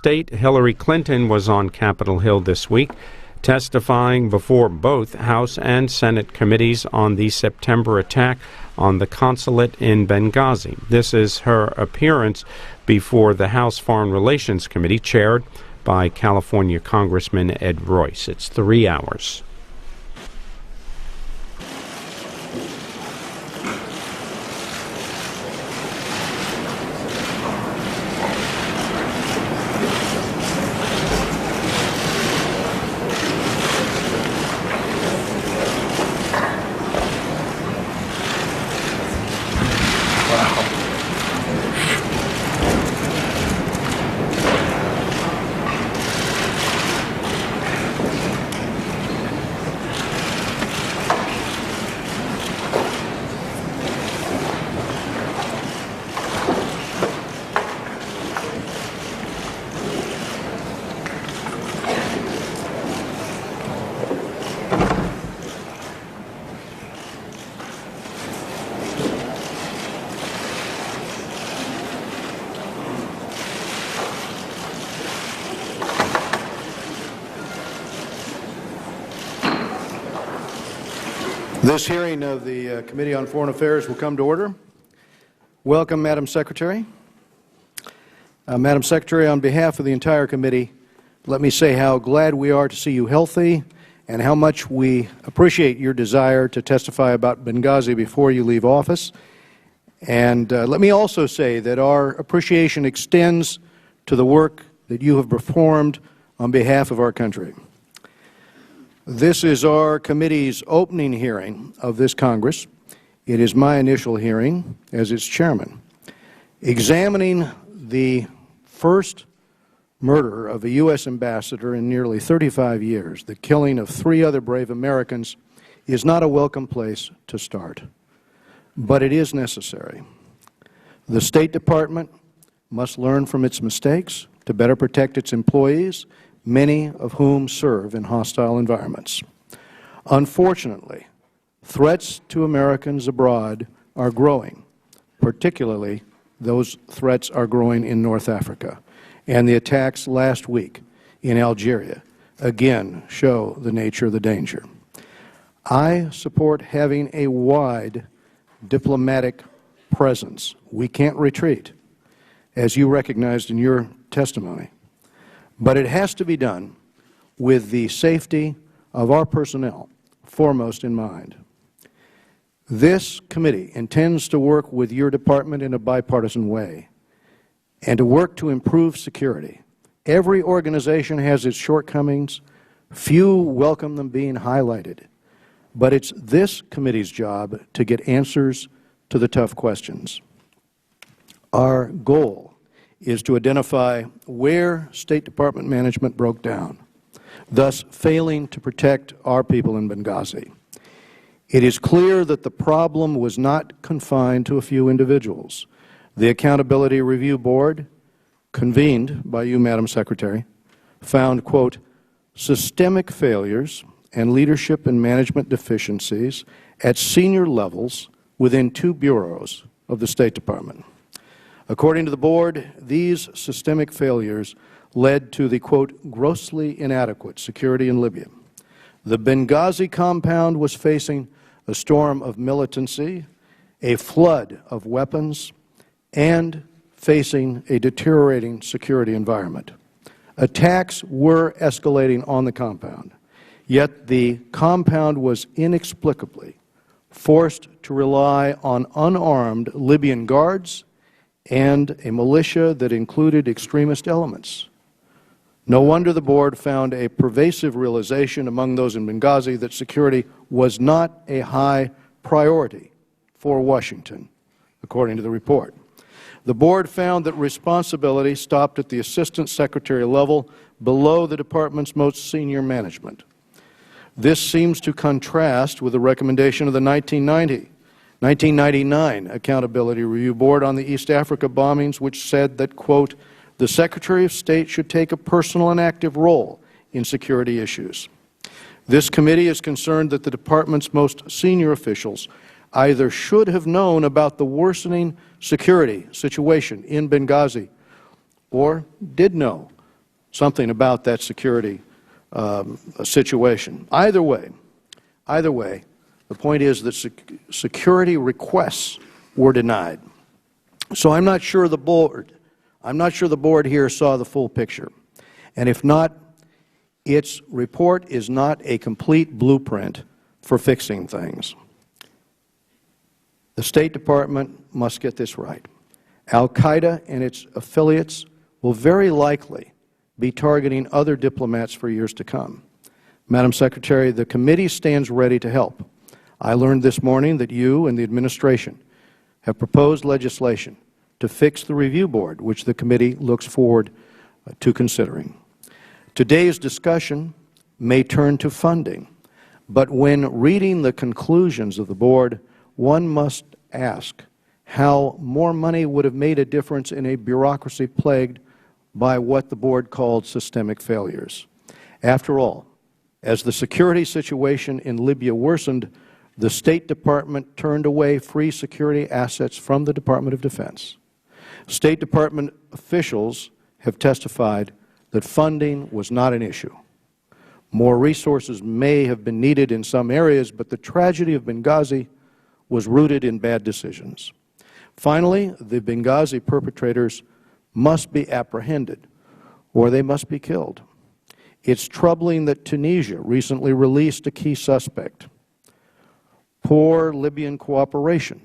State Hillary Clinton was on Capitol Hill this week, testifying before both House and Senate committees on the September attack on the Consulate in Benghazi. This is her appearance before the House Foreign Relations Committee, chaired by California Congressman Ed Royce. It's 3 hours. This hearing of the Committee on Foreign Affairs will come to order. Welcome, Madam Secretary. Madam Secretary, on behalf of the entire committee, let me say how glad we are to see you healthy and how much we appreciate your desire to testify about Benghazi before you leave office. And let me also say that our appreciation extends to the work that you have performed on behalf of our country. This is our committee's opening hearing of this Congress. It is my initial hearing as its chairman. Examining the first murder of a U.S. ambassador in nearly 35 years, the killing of 3 other brave Americans, is not a welcome place to start. But it is necessary. The State Department must learn from its mistakes to better protect its employees, many of whom serve in hostile environments. Unfortunately, threats to Americans abroad are growing, particularly those threats are growing in North Africa. And the attacks last week in Algeria again show the nature of the danger. I support having a wide diplomatic presence. We can't retreat, as you recognized in your testimony. But it has to be done with the safety of our personnel foremost in mind. This committee intends to work with your department in a bipartisan way and to work to improve security. Every organization has its shortcomings. Few welcome them being highlighted. But it's this committee's job to get answers to the tough questions. Our goal is to identify where State Department management broke down, thus failing to protect our people in Benghazi. It is clear that the problem was not confined to a few individuals. The Accountability Review Board, convened by you, Madam Secretary, found, quote, systemic failures and leadership and management deficiencies at senior levels within 2 bureaus of the State Department. According to the Board, these systemic failures led to the, quote, grossly inadequate security in Libya. The Benghazi compound was facing a storm of militancy, a flood of weapons, and facing a deteriorating security environment. Attacks were escalating on the compound, yet the compound was inexplicably forced to rely on unarmed Libyan guards and a militia that included extremist elements. No wonder the Board found a pervasive realization among those in Benghazi that security was not a high priority for Washington, according to the report. The Board found that responsibility stopped at the Assistant Secretary level below the Department's most senior management. This seems to contrast with the recommendation of the 1999 Accountability Review Board on the East Africa bombings, which said that, quote, the Secretary of State should take a personal and active role in security issues. This committee is concerned that the Department's most senior officials either should have known about the worsening security situation in Benghazi or did know something about that security situation. Either way, the point is that security requests were denied. So I'm not sure the board here saw the full picture. And if not, its report is not a complete blueprint for fixing things. The State Department must get this right. Al-Qaeda and its affiliates will very likely be targeting other diplomats for years to come. Madam Secretary, the committee stands ready to help. I learned this morning that you and the administration have proposed legislation to fix the review board, which the committee looks forward to considering. Today's discussion may turn to funding, but when reading the conclusions of the board, one must ask how more money would have made a difference in a bureaucracy plagued by what the board called systemic failures. After all, as the security situation in Libya worsened, the State Department turned away free security assets from the Department of Defense. State Department officials have testified that funding was not an issue. More resources may have been needed in some areas, but the tragedy of Benghazi was rooted in bad decisions. Finally, the Benghazi perpetrators must be apprehended, or they must be killed. It's troubling that Tunisia recently released a key suspect. Poor Libyan cooperation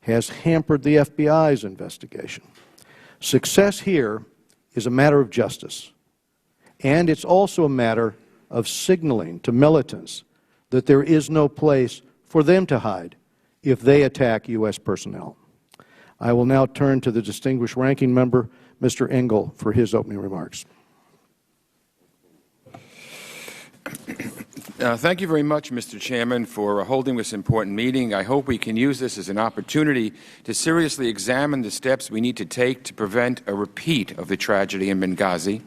has hampered the FBI's investigation. Success here is a matter of justice, and it's also a matter of signaling to militants that there is no place for them to hide if they attack U.S. personnel. I will now turn to the distinguished ranking member, Mr. Engel, for his opening remarks. Thank you very much, Mr. Chairman, for holding this important meeting. I hope we can use this as an opportunity to seriously examine the steps we need to take to prevent a repeat of the tragedy in Benghazi,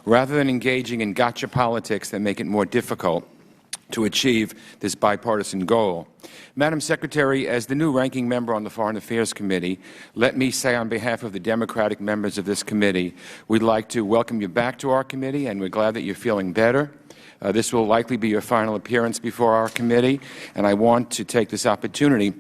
rather than engaging in gotcha politics that make it more difficult to achieve this bipartisan goal. Madam Secretary, as the new ranking member on the Foreign Affairs Committee, let me say on behalf of the Democratic members of this committee, we'd like to welcome you back to our committee, and we're glad that you're feeling better. This will likely be your final appearance before our committee, and I want to take this opportunity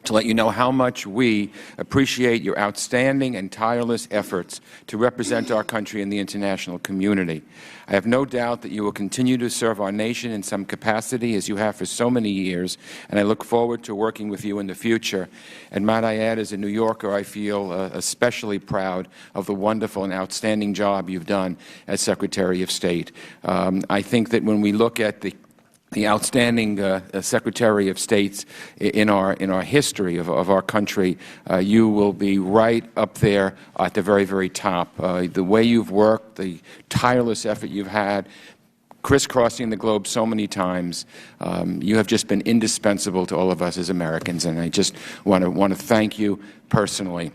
to let you know how much we appreciate your outstanding and tireless efforts to represent our country in the international community. I have no doubt that you will continue to serve our nation in some capacity, as you have for so many years, and I look forward to working with you in the future. And might I add, as a New Yorker, I feel especially proud of the wonderful and outstanding job you've done as Secretary of State. I think that when we look at the outstanding Secretary of States in our history of our country, you will be right up there at the very, very top. The way you've worked, the tireless effort you've had, crisscrossing the globe so many times, you have just been indispensable to all of us as Americans, and I just want to thank you personally.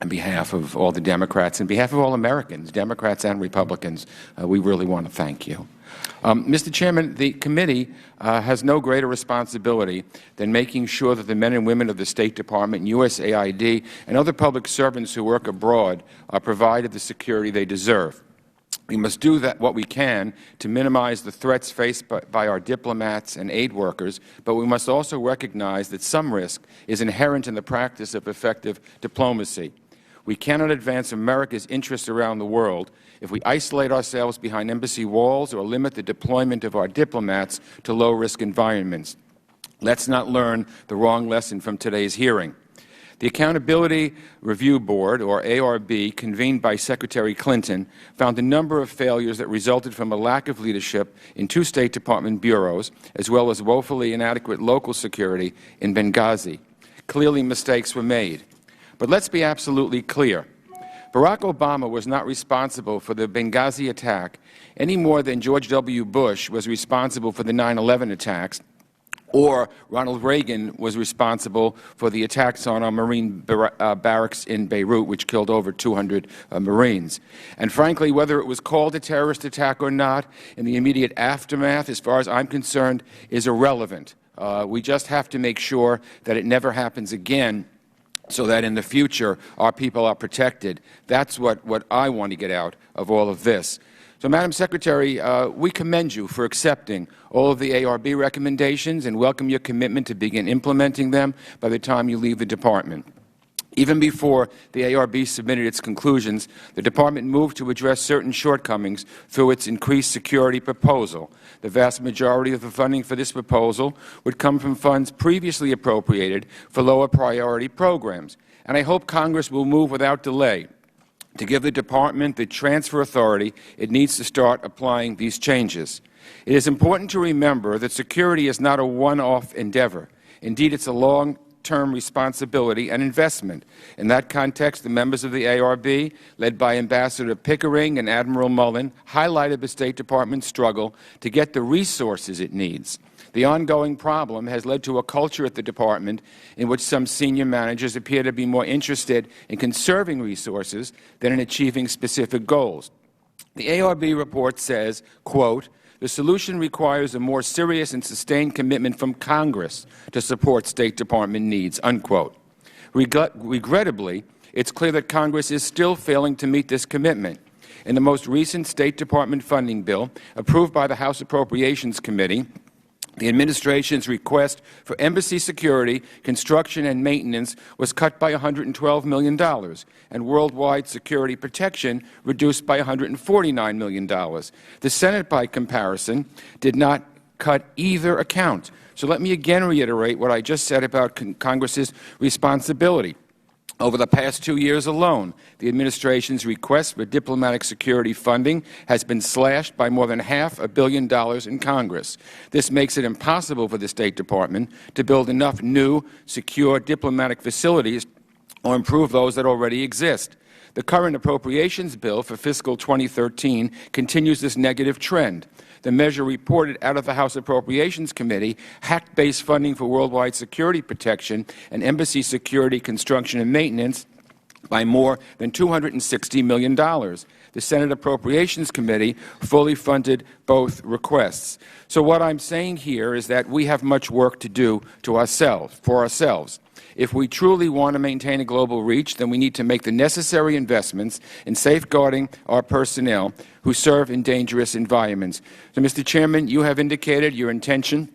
On behalf of all the Democrats, on behalf of all Americans, Democrats and Republicans, we really want to thank you. Mr. Chairman, the committee has no greater responsibility than making sure that the men and women of the State Department, USAID, and other public servants who work abroad are provided the security they deserve. We must do what we can to minimize the threats faced by our diplomats and aid workers, but we must also recognize that some risk is inherent in the practice of effective diplomacy. We cannot advance America's interests around the world if we isolate ourselves behind embassy walls or limit the deployment of our diplomats to low-risk environments. Let's not learn the wrong lesson from today's hearing. The Accountability Review Board, or ARB, convened by Secretary Clinton, found a number of failures that resulted from a lack of leadership in 2 State Department bureaus, as well as woefully inadequate local security in Benghazi. Clearly, mistakes were made. But let's be absolutely clear. Barack Obama was not responsible for the Benghazi attack any more than George W. Bush was responsible for the 9/11 attacks, or Ronald Reagan was responsible for the attacks on our Marine barracks in Beirut, which killed over 200 Marines. And frankly, whether it was called a terrorist attack or not, in the immediate aftermath, as far as I'm concerned, is irrelevant. We just have to make sure that it never happens again. so that in the future our people are protected. That's what I want to get out of all of this. So, Madam Secretary, we commend you for accepting all of the ARB recommendations and welcome your commitment to begin implementing them by the time you leave the Department. Even before the ARB submitted its conclusions, the Department moved to address certain shortcomings through its increased security proposal. The vast majority of the funding for this proposal would come from funds previously appropriated for lower priority programs, and I hope Congress will move without delay to give the Department the transfer authority it needs to start applying these changes. It is important to remember that security is not a one-off endeavor. Indeed, it's a long-term responsibility and investment. In that context, the members of the ARB, led by Ambassador Pickering and Admiral Mullen, highlighted the State Department's struggle to get the resources it needs. The ongoing problem has led to a culture at the Department in which some senior managers appear to be more interested in conserving resources than in achieving specific goals. The ARB report says, quote, "The solution requires a more serious and sustained commitment from Congress to support State Department needs," unquote. Regrettably, it's clear that Congress is still failing to meet this commitment. In the most recent State Department funding bill, approved by the House Appropriations Committee, the administration's request for embassy security, construction, and maintenance was cut by $112 million, and worldwide security protection reduced by $149 million. The Senate, by comparison, did not cut either account. So let me again reiterate what I just said about Congress's responsibility. Over the past 2 years alone, the administration's request for diplomatic security funding has been slashed by more than $500 million in Congress. This makes it impossible for the State Department to build enough new, secure diplomatic facilities or improve those that already exist. The current appropriations bill for fiscal 2013 continues this negative trend. The measure reported out of the House Appropriations Committee hacked base funding for worldwide security protection and embassy security construction and maintenance by more than $260 million. The Senate Appropriations Committee fully funded both requests. So what I'm saying here is that we have much work to do for ourselves. If we truly want to maintain a global reach, then we need to make the necessary investments in safeguarding our personnel who serve in dangerous environments. So, Mr. Chairman, you have indicated your intention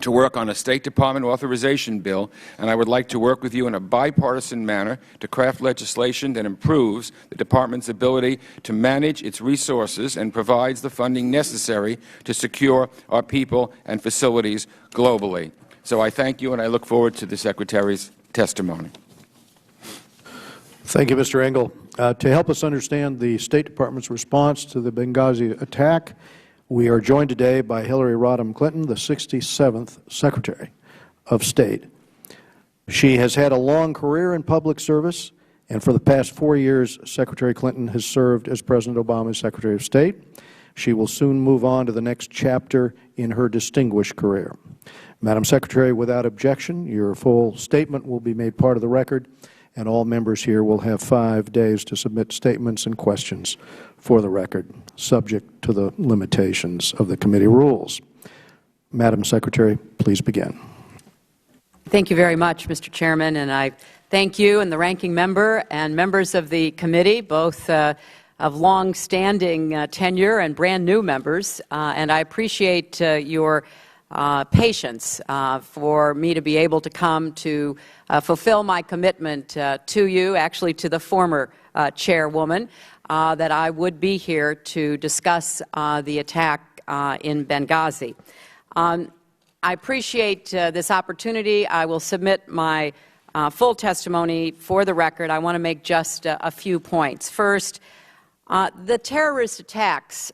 to work on a State Department authorization bill, and I would like to work with you in a bipartisan manner to craft legislation that improves the Department's ability to manage its resources and provides the funding necessary to secure our people and facilities globally. So I thank you, and I look forward to the Secretary's testimony. Thank you, Mr. Engel. To help us understand the State Department's response to the Benghazi attack, we are joined today by Hillary Rodham Clinton, the 67th Secretary of State. She has had a long career in public service, and for the past 4 years, Secretary Clinton has served as President Obama's Secretary of State. She will soon move on to the next chapter in her distinguished career. Madam Secretary, without objection, your full statement will be made part of the record, and all members here will have 5 days to submit statements and questions for the record, subject to the limitations of the committee rules. Madam Secretary, please begin. Thank you very much, Mr. Chairman, and I thank you and the ranking member and members of the committee, both of long-standing tenure and brand-new members, and I appreciate your patience for me to be able to come to fulfill my commitment to you, actually to the former chairwoman, that I would be here to discuss the attack in Benghazi. I appreciate this opportunity. I will submit my full testimony for the record. I want to make just a few points. First, the terrorist attacks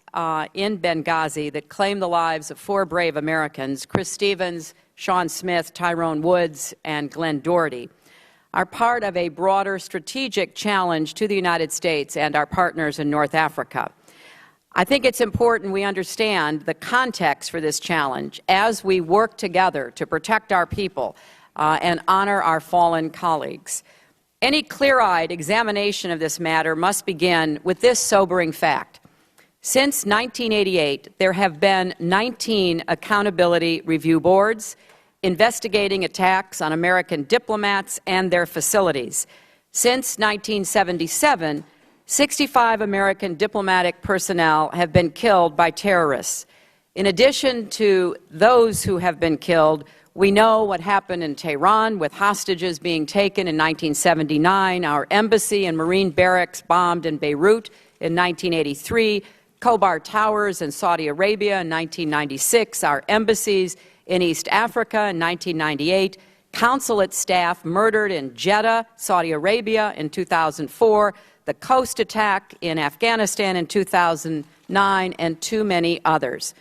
in Benghazi that claimed the lives of 4 brave Americans, Chris Stevens, Sean Smith, Tyrone Woods, and Glenn Doherty, are part of a broader strategic challenge to the United States and our partners in North Africa. I think it's important we understand the context for this challenge as we work together to protect our people and honor our fallen colleagues. Any clear-eyed examination of this matter must begin with this sobering fact. Since 1988, there have been 19 accountability review boards investigating attacks on American diplomats and their facilities. Since 1977, 65 American diplomatic personnel have been killed by terrorists. In addition to those who have been killed, we know what happened in Tehran with hostages being taken in 1979, our embassy and Marine barracks bombed in Beirut in 1983, Khobar Towers in Saudi Arabia in 1996, our embassies in East Africa in 1998, consulate staff murdered in Jeddah, Saudi Arabia in 2004, the Coast attack in Afghanistan in 2009, and too many others.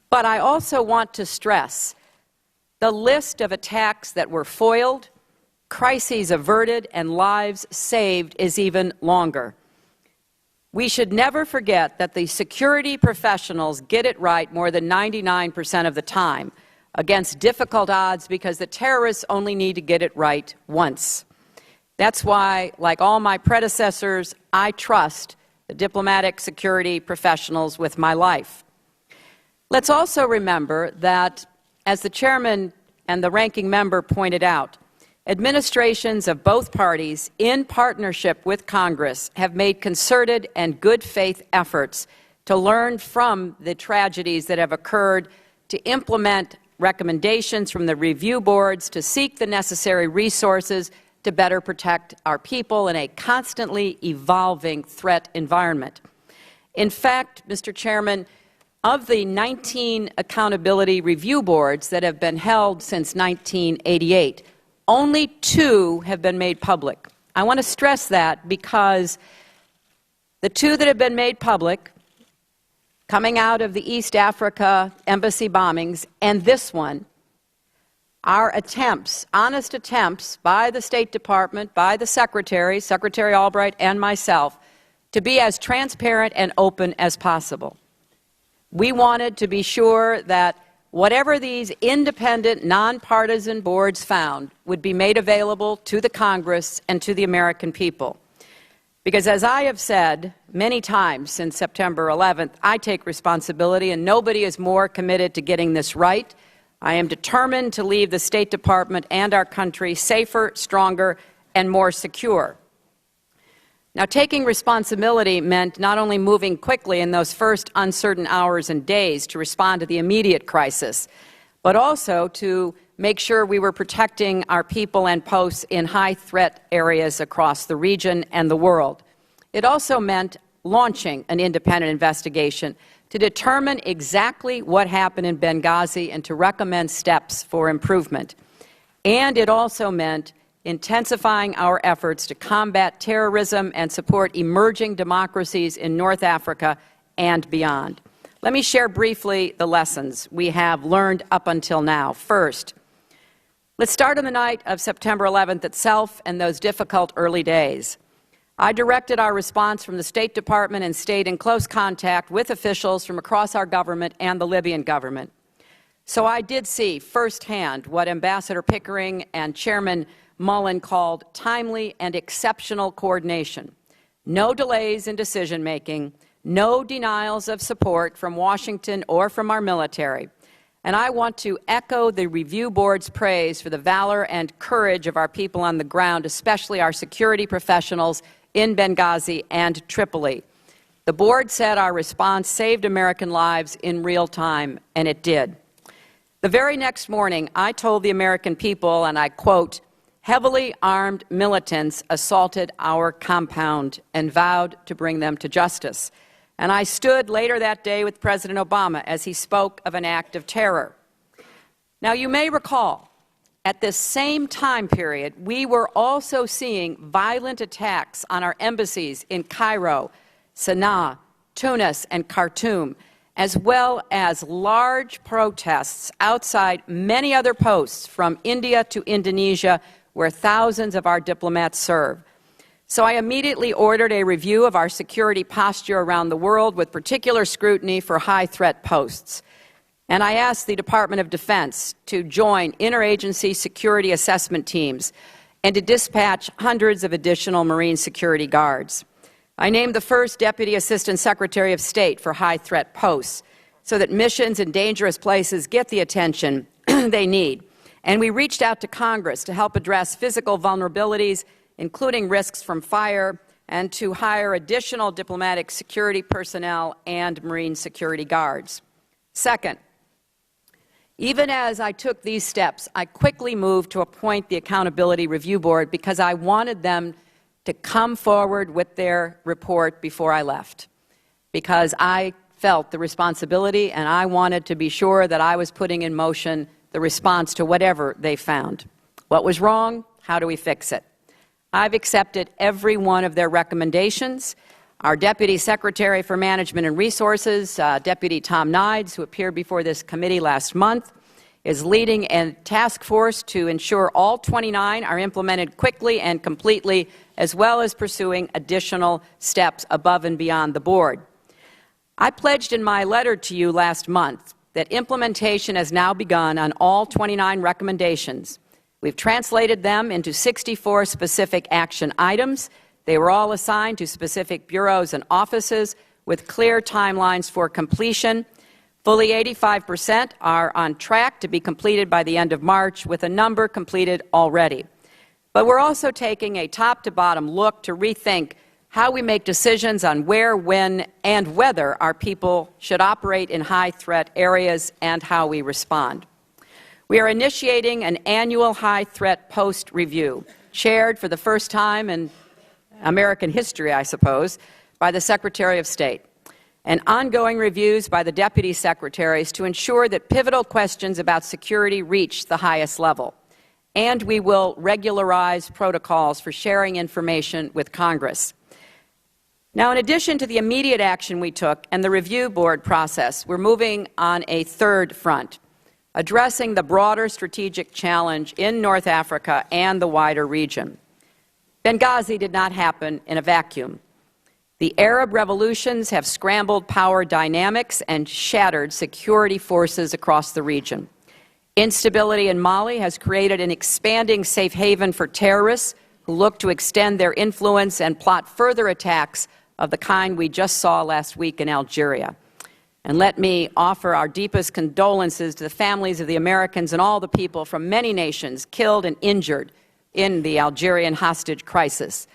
But I also want to stress the list of attacks that were foiled, crises averted, and lives saved is even longer. We should never forget that the security professionals get it right more than 99% of the time against difficult odds because the terrorists only need to get it right once. That's why, like all my predecessors, I trust the diplomatic security professionals with my life. Let's also remember that, as the chairman and the ranking member pointed out, administrations of both parties, in partnership with Congress, have made concerted and good faith efforts to learn from the tragedies that have occurred, to implement recommendations from the review boards, to seek the necessary resources to better protect our people in a constantly evolving threat environment. In fact, Mr. Chairman, of the 19 accountability review boards that have been held since 1988, only 2 have been made public. I want to stress that because the 2 that have been made public, coming out of the East Africa embassy bombings, and this one, are attempts, honest attempts by the State Department, by the Secretary Albright, and myself, to be as transparent and open as possible. We wanted to be sure that whatever these independent, nonpartisan boards found would be made available to the Congress and to the American people. Because as I have said many times since September 11th, I take responsibility, and nobody is more committed to getting this right. I am determined to leave the State Department and our country safer, stronger, and more secure. Now, taking responsibility meant not only moving quickly in those first uncertain hours and days to respond to the immediate crisis, but also to make sure we were protecting our people and posts in high-threat areas across the region and the world. It also meant launching an independent investigation to determine exactly what happened in Benghazi and to recommend steps for improvement. And it also meant intensifying our efforts to combat terrorism and support emerging democracies in North Africa and beyond. Let me share briefly the lessons we have learned up until now. First, let's start on the night of September 11th itself and those difficult early days. I directed our response from the State Department and stayed in close contact with officials from across our government and the Libyan government. So I did see firsthand what Ambassador Pickering and Chairman Mullen called timely and exceptional coordination. No delays in decision-making, no denials of support from Washington or from our military. And I want to echo the review board's praise for the valor and courage of our people on the ground, especially our security professionals in Benghazi and Tripoli. The board said our response saved American lives in real time, and it did. The very next morning, I told the American people, and I quote, "Heavily armed militants assaulted our compound," and vowed to bring them to justice. And I stood later that day with President Obama as he spoke of an act of terror. Now, you may recall, at this same time period, we were also seeing violent attacks on our embassies in Cairo, Sana'a, Tunis, and Khartoum, as well as large protests outside many other posts from India to Indonesia, where thousands of our diplomats serve. So I immediately ordered a review of our security posture around the world with particular scrutiny for high-threat posts. And I asked the Department of Defense to join interagency security assessment teams and to dispatch hundreds of additional Marine security guards. I named the first Deputy Assistant Secretary of State for high-threat posts so that missions in dangerous places get the attention they need. And we reached out to Congress to help address physical vulnerabilities, including risks from fire, and to hire additional diplomatic security personnel and Marine security guards. Second, even as I took these steps, I quickly moved to appoint the Accountability Review Board because I wanted them to come forward with their report before I left, because I felt the responsibility and I wanted to be sure that I was putting in motion the response to whatever they found. What was wrong? How do we fix it? I've accepted every one of their recommendations. Our Deputy Secretary for Management and Resources, Deputy Tom Nides, who appeared before this committee last month, is leading a task force to ensure all 29 are implemented quickly and completely, as well as pursuing additional steps above and beyond the board. I pledged in my letter to you last month that implementation has now begun on all 29 recommendations. We've translated them into 64 specific action items. They were all assigned to specific bureaus and offices with clear timelines for completion. Fully 85% are on track to be completed by the end of March, with a number completed already. But we're also taking a top-to-bottom look to rethink how we make decisions on where, when, and whether our people should operate in high-threat areas and how we respond. We are initiating an annual high-threat post review, chaired for the first time in American history, I suppose, by the Secretary of State, and ongoing reviews by the Deputy Secretaries to ensure that pivotal questions about security reach the highest level. And we will regularize protocols for sharing information with Congress. Now, in addition to the immediate action we took and the review board process, we're moving on a third front, addressing the broader strategic challenge in North Africa and the wider region. Benghazi did not happen in a vacuum. The Arab revolutions have scrambled power dynamics and shattered security forces across the region. Instability in Mali has created an expanding safe haven for terrorists who look to extend their influence and plot further attacks of the kind we just saw last week in Algeria. And let me offer our deepest condolences to the families of the Americans and all the people from many nations killed and injured in the Algerian hostage crisis.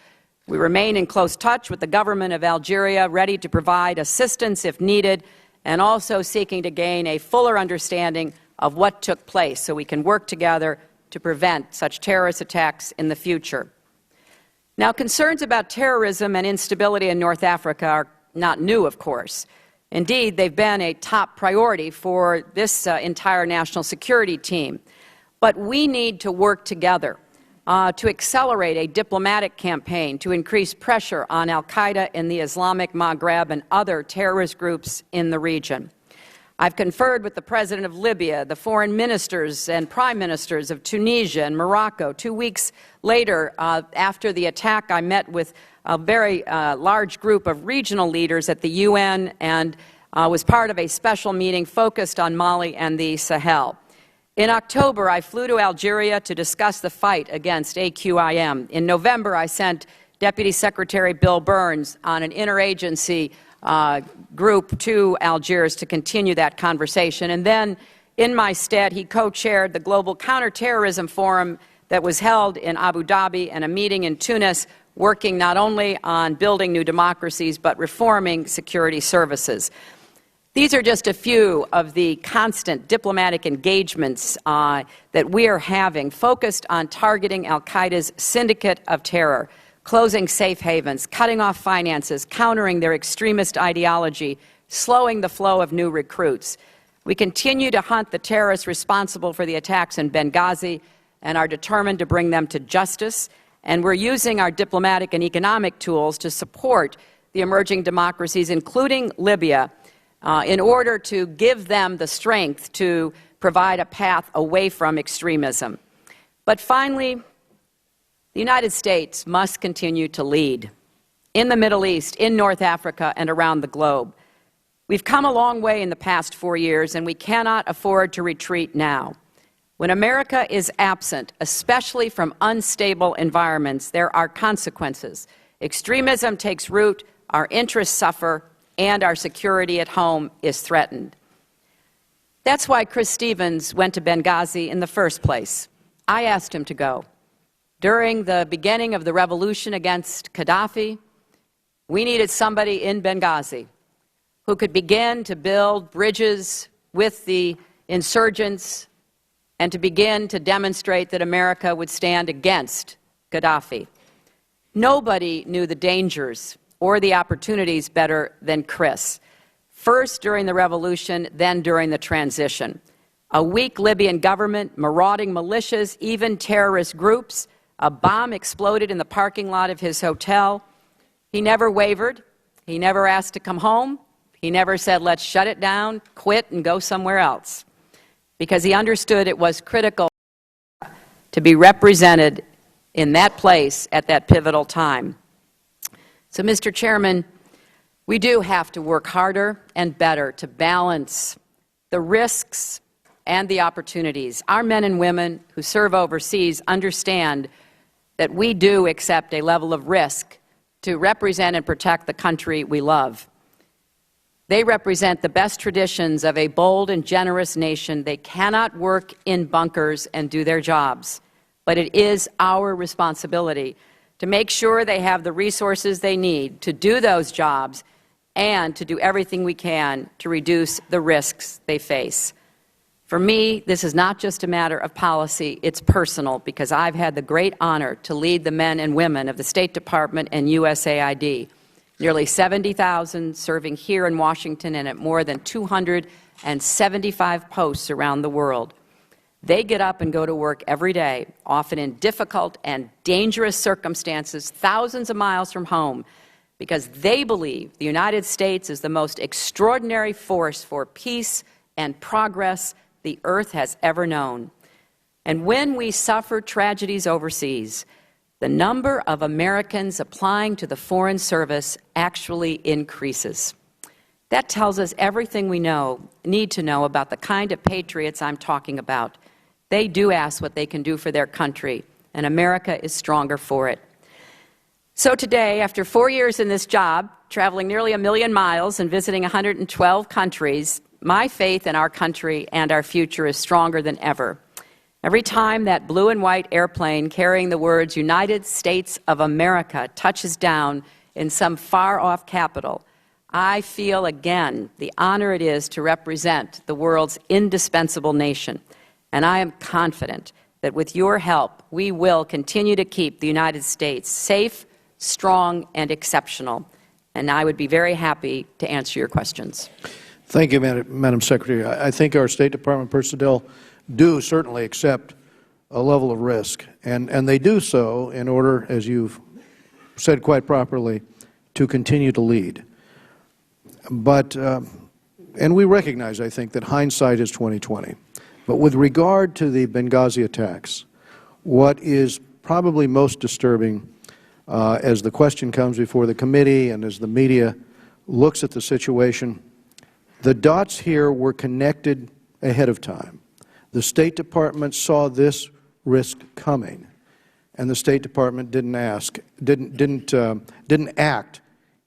We remain in close touch with the government of Algeria, ready to provide assistance if needed, and also seeking to gain a fuller understanding of what took place so we can work together to prevent such terrorist attacks in the future. Now, concerns about terrorism and instability in North Africa are not new, of course. Indeed, they've been a top priority for this entire national security team. But we need to work together to accelerate a diplomatic campaign to increase pressure on al-Qaeda in the Islamic Maghreb and other terrorist groups in the region. I've conferred with the President of Libya, the foreign ministers and prime ministers of Tunisia and Morocco. 2 weeks later, after the attack, I met with a very large group of regional leaders at the UN and was part of a special meeting focused on Mali and the Sahel. In October, I flew to Algeria to discuss the fight against AQIM. In November, I sent Deputy Secretary Bill Burns on an interagency group to Algiers to continue that conversation. And then, in my stead, he co-chaired the Global Counterterrorism Forum that was held in Abu Dhabi and a meeting in Tunis, working not only on building new democracies, but reforming security services. These are just a few of the constant diplomatic engagements that we are having, focused on targeting al-Qaeda's syndicate of terror, closing safe havens, cutting off finances, countering their extremist ideology, slowing the flow of new recruits. We continue to hunt the terrorists responsible for the attacks in Benghazi and are determined to bring them to justice. And we're using our diplomatic and economic tools to support the emerging democracies, including Libya, in order to give them the strength to provide a path away from extremism. But finally, the United States must continue to lead in the Middle East, in North Africa, and around the globe. We've come a long way in the past 4 years, and we cannot afford to retreat now. When America is absent, especially from unstable environments, there are consequences. Extremism takes root, our interests suffer, and our security at home is threatened. That's why Chris Stevens went to Benghazi in the first place. I asked him to go. During the beginning of the revolution against Gaddafi, we needed somebody in Benghazi who could begin to build bridges with the insurgents and to begin to demonstrate that America would stand against Gaddafi. Nobody knew the dangers or the opportunities better than Chris. First during the revolution, then during the transition. A weak Libyan government, marauding militias, even terrorist groups. A bomb exploded in the parking lot of his hotel. He never wavered. He never asked to come home. He never said, let's shut it down, quit, and go somewhere else. Because he understood it was critical to be represented in that place at that pivotal time. So, Mr. Chairman, we do have to work harder and better to balance the risks and the opportunities. Our men and women who serve overseas understand that we do accept a level of risk to represent and protect the country we love. They represent the best traditions of a bold and generous nation. They cannot work in bunkers and do their jobs, but it is our responsibility to make sure they have the resources they need to do those jobs and to do everything we can to reduce the risks they face. For me, this is not just a matter of policy, it's personal, because I've had the great honor to lead the men and women of the State Department and USAID, nearly 70,000 serving here in Washington and at more than 275 posts around the world. They get up and go to work every day, often in difficult and dangerous circumstances, thousands of miles from home, because they believe the United States is the most extraordinary force for peace and progress the earth has ever known. And when we suffer tragedies overseas, the number of Americans applying to the Foreign Service actually increases. That tells us everything we need to know about the kind of patriots I'm talking about. They do ask what they can do for their country, and America is stronger for it. So today, after 4 years in this job, traveling nearly 1 million miles and visiting 112 countries, my faith in our country and our future is stronger than ever. Every time that blue and white airplane carrying the words United States of America touches down in some far-off capital, I feel again the honor it is to represent the world's indispensable nation. And I am confident that with your help, we will continue to keep the United States safe, strong, and exceptional. And I would be very happy to answer your questions. Thank you, Madam Secretary. I think our State Department personnel do certainly accept a level of risk, and they do so in order, as you've said quite properly, to continue to lead. But, and we recognize, I think, that hindsight is 20/20. But with regard to the Benghazi attacks, what is probably most disturbing as the question comes before the committee and as the media looks at the situation, the dots here were connected ahead of time. The State Department saw this risk coming, and the State Department didn't act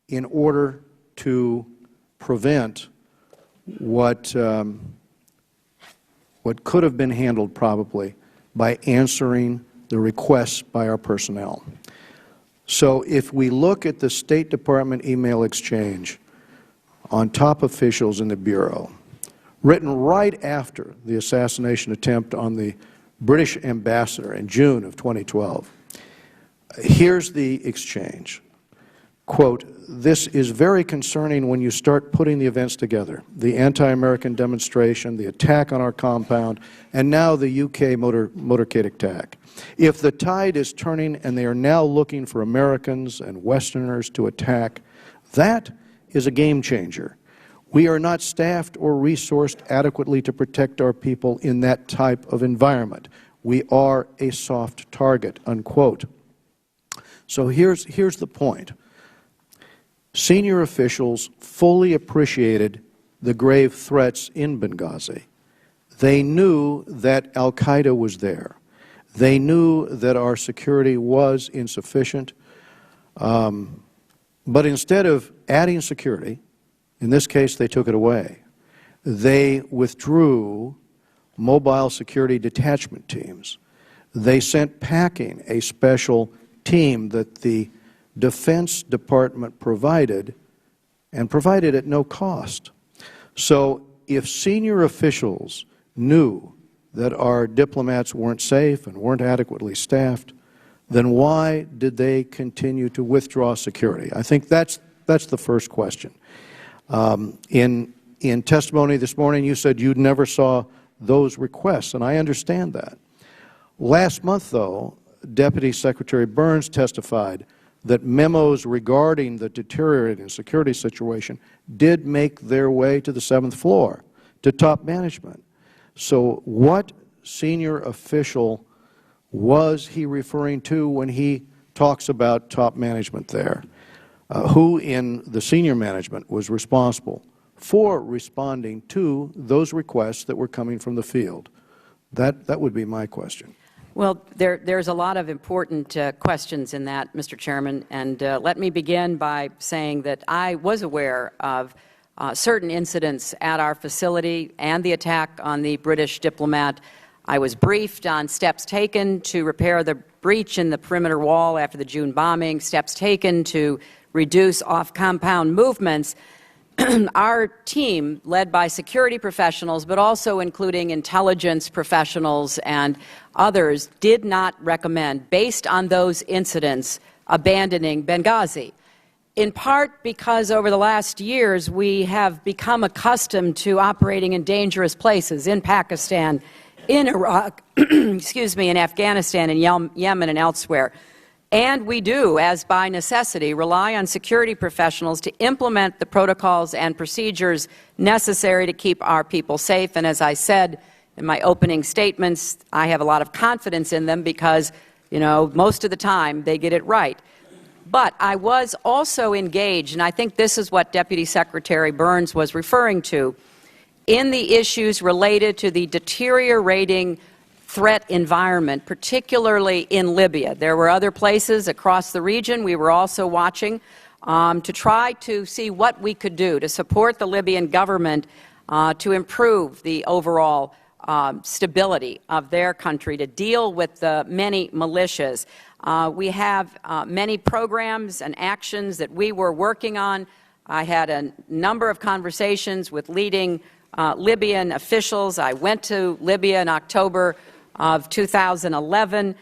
in order to prevent what could have been handled probably by answering the requests by our personnel. So if we look at the State Department email exchange on top officials in the Bureau, written right after the assassination attempt on the British ambassador in June of 2012, here's the exchange. Quote, "This is very concerning when you start putting the events together, the anti-American demonstration, the attack on our compound, and now the UK motorcade attack. If the tide is turning and they are now looking for Americans and Westerners to attack, that is a game changer. We are not staffed or resourced adequately to protect our people in that type of environment. We are a soft target," unquote. So here's the point. Senior officials fully appreciated the grave threats in Benghazi. They knew that al-Qaeda was there. They knew that our security was insufficient. But instead of adding security, in this case they took it away. they withdrew mobile security detachment teams. They sent packing a special team that the Defense Department provided, and provided at no cost. So if senior officials knew that our diplomats weren't safe and weren't adequately staffed, then why did they continue to withdraw security? I think that's the first question. In testimony this morning, you said you never saw those requests, and I understand that. Last month, though, Deputy Secretary Burns testified that memos regarding the deteriorating security situation did make their way to the 7th floor, to top management. So what senior official was he referring to when he talks about top management there? Who in the senior management was responsible for responding to those requests that were coming from the field? That would be my question. Well, there's a lot of important questions in that, Mr. Chairman, and let me begin by saying that I was aware of certain incidents at our facility and the attack on the British diplomat. I was briefed on steps taken to repair the breach in the perimeter wall after the June bombing, steps taken to reduce off-compound movements. Our team, led by security professionals, but also including intelligence professionals and others, did not recommend, based on those incidents, abandoning Benghazi. In part because over the last years we have become accustomed to operating in dangerous places in Pakistan, in Iraq, excuse me, in Afghanistan, in Yemen, and elsewhere. And we do, as by necessity, rely on security professionals to implement the protocols and procedures necessary to keep our people safe. And as I said in my opening statements, I have a lot of confidence in them because, you know, most of the time they get it right. But I was also engaged, and I think this is what Deputy Secretary Burns was referring to, in the issues related to the deteriorating threat environment, particularly in Libya. There were other places across the region we were also watching to try to see what we could do to support the Libyan government to improve the overall stability of their country, to deal with the many militias. We have many programs and actions that we were working on. I had a number of conversations with leading Libyan officials. I went to Libya in October of 2011.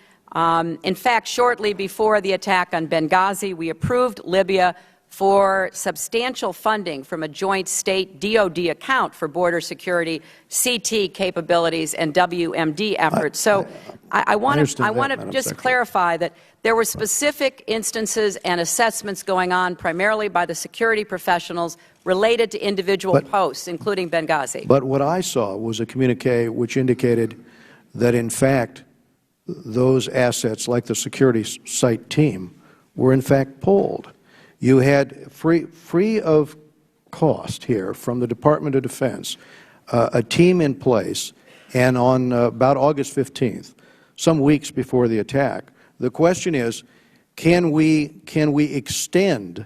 In fact, shortly before the attack on Benghazi, we approved Libya for substantial funding from a joint state DoD account for border security, CT capabilities, and WMD efforts. So I want to just clarify that there were specific instances and assessments going on primarily by the security professionals related to individual posts, including Benghazi. But what I saw was a communique which indicated that, in fact, those assets, like the security site team, were in fact pulled. You had free of cost here from the Department of Defense, a team in place, and on about August 15th, some weeks before the attack, the question is, can we extend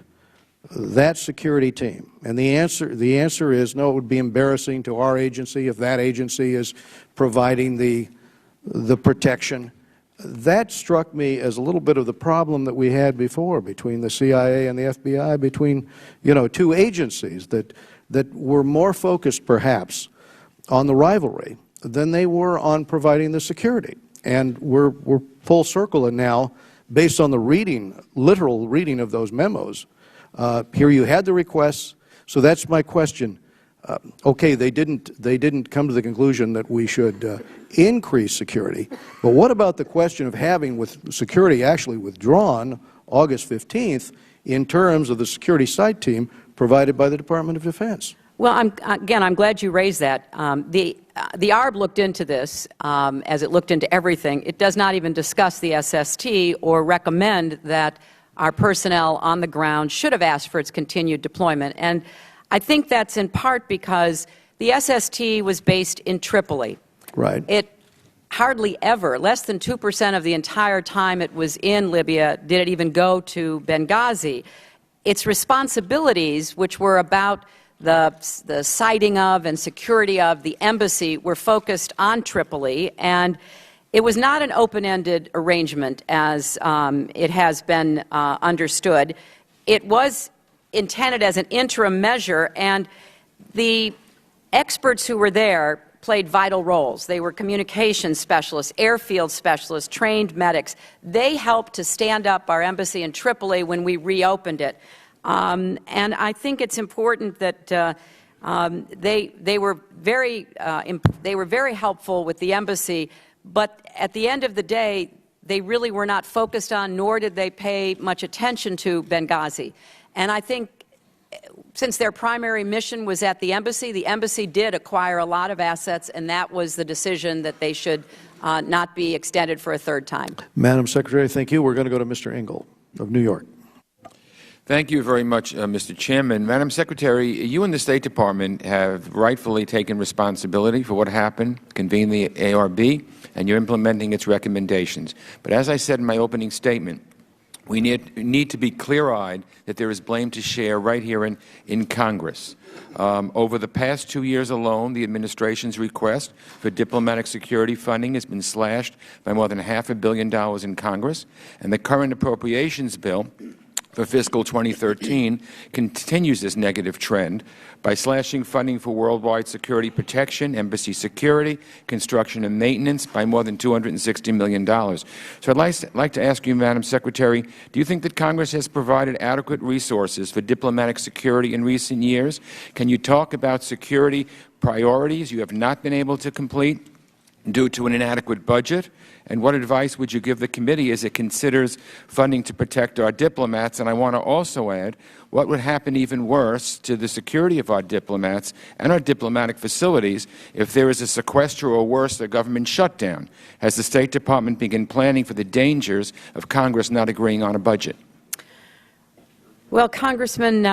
that security team? And the answer is no. It would be embarrassing to our agency if that agency is providing the protection. That struck me as a little bit of the problem that we had before between the CIA and the FBI, between, you know, two agencies that were more focused perhaps on the rivalry than they were on providing the security. And we're full circle, and now, based on the literal reading of those memos, here you had the requests. So that's my question. Okay, they didn't come to the conclusion that we should increase security, but what about the question of having with security actually withdrawn August 15th in terms of the security site team provided by the Department of Defense? Well, I'm glad you raised that. The ARB looked into this, as it looked into everything. It does not even discuss the SST or recommend that our personnel on the ground should have asked for its continued deployment. And I think that's in part because the SST was based in Tripoli. Right. It hardly ever, less than 2% of the entire time it was in Libya, did it even go to Benghazi. Its responsibilities, which were about the siting of and security of the embassy were focused on Tripoli, and it was not an open-ended arrangement as it has been understood. It was intended as an interim measure, and the experts who were there played vital roles. They were communications specialists, airfield specialists, trained medics. They helped to stand up our embassy in Tripoli when we reopened it. And I think it's important that they were very helpful with the embassy, but at the end of the day, they really were not focused on, nor did they pay much attention to Benghazi. And I think since their primary mission was at the embassy did acquire a lot of assets, and that was the decision that they should not be extended for a third time. Madam Secretary, thank you. We're going to go to Mr. Engel of New York. Thank you very much, Mr. Chairman. Madam Secretary, you and the State Department have rightfully taken responsibility for what happened, convened the ARB, and you're implementing its recommendations. But as I said in my opening statement, we need to be clear-eyed that there is blame to share right here in Congress. Over the past 2 years alone, the administration's request for diplomatic security funding has been slashed by more than $500 million in Congress, and the current appropriations bill for fiscal 2013 continues this negative trend by slashing funding for worldwide security protection, embassy security, construction and maintenance by more than $260 million. So I'd like to ask you, Madam Secretary, do you think that Congress has provided adequate resources for diplomatic security in recent years? Can you talk about security priorities you have not been able to complete due to an inadequate budget? And what advice would you give the committee as it considers funding to protect our diplomats? And I want to also add, what would happen even worse to the security of our diplomats and our diplomatic facilities if there is a sequester or worse, a government shutdown? Has the State Department begun planning for the dangers of Congress not agreeing on a budget? Well, Congressman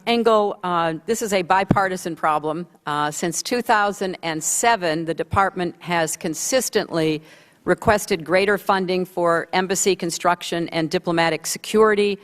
Engel, this is a bipartisan problem. Since 2007, the Department has consistently requested greater funding for embassy construction and diplomatic security,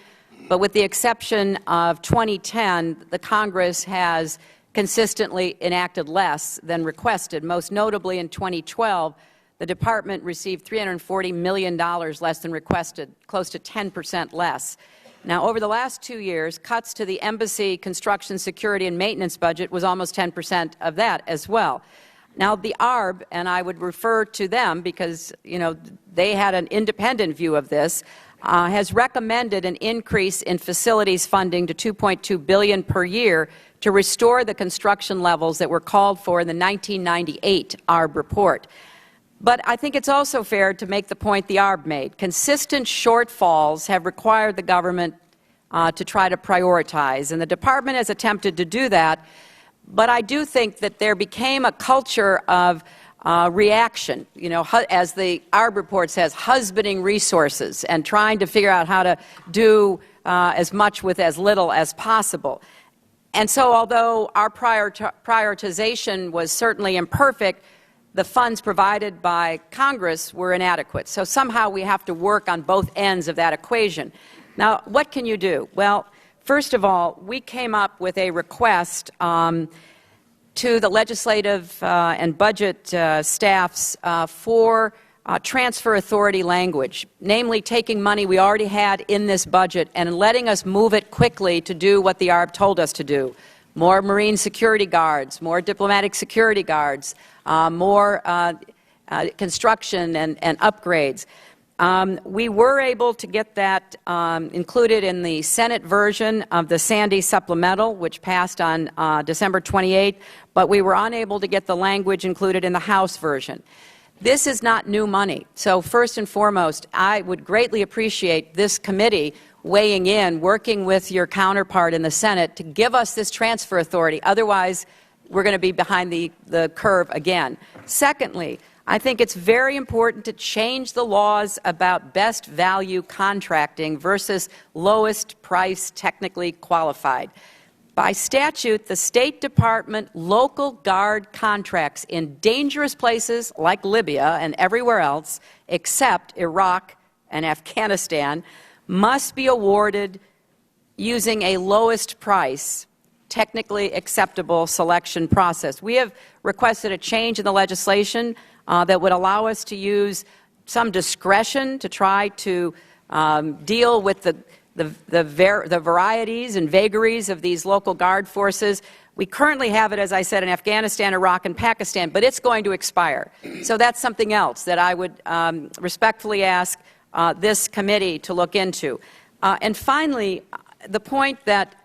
but with the exception of 2010, the Congress has consistently enacted less than requested. Most notably in 2012, the Department received $340 million less than requested, close to 10% less. Now, over the last 2 years, cuts to the embassy construction, security, and maintenance budget was almost 10% of that as well. Now, the ARB, and I would refer to them because, you know, they had an independent view of this, has recommended an increase in facilities funding to $2.2 billion per year to restore the construction levels that were called for in the 1998 ARB report. But I think it's also fair to make the point the ARB made. Consistent shortfalls have required the government to try to prioritize, and the Department has attempted to do that. But I do think that there became a culture of reaction, you know, as the ARB report says, husbanding resources and trying to figure out how to do as much with as little as possible. And so although our prioritization was certainly imperfect, the funds provided by Congress were inadequate. So somehow we have to work on both ends of that equation. Now, what can you do? Well, first of all, we came up with a request to the legislative and budget staffs for transfer authority language, namely taking money we already had in this budget and letting us move it quickly to do what the ARB told us to do. More Marine security guards, more diplomatic security guards, more construction and upgrades. We were able to get that included in the Senate version of the Sandy supplemental, which passed on December 28, but we were unable to get the language included in the House version. This is not new money. So first and foremost, I would greatly appreciate this committee weighing in, working with your counterpart in the Senate to give us this transfer authority. Otherwise, we're going to be behind the curve again. Secondly, I think it's very important to change the laws about best value contracting versus lowest price technically qualified. By statute, the State Department local guard contracts in dangerous places like Libya and everywhere else except Iraq and Afghanistan must be awarded using a lowest price technically acceptable selection process. We have requested a change in the legislation that would allow us to use some discretion to try to deal with the varieties and vagaries of these local guard forces. We currently have it, as I said, in Afghanistan, Iraq, and Pakistan, but it's going to expire. So that's something else that I would respectfully ask this committee to look into. And finally, the point that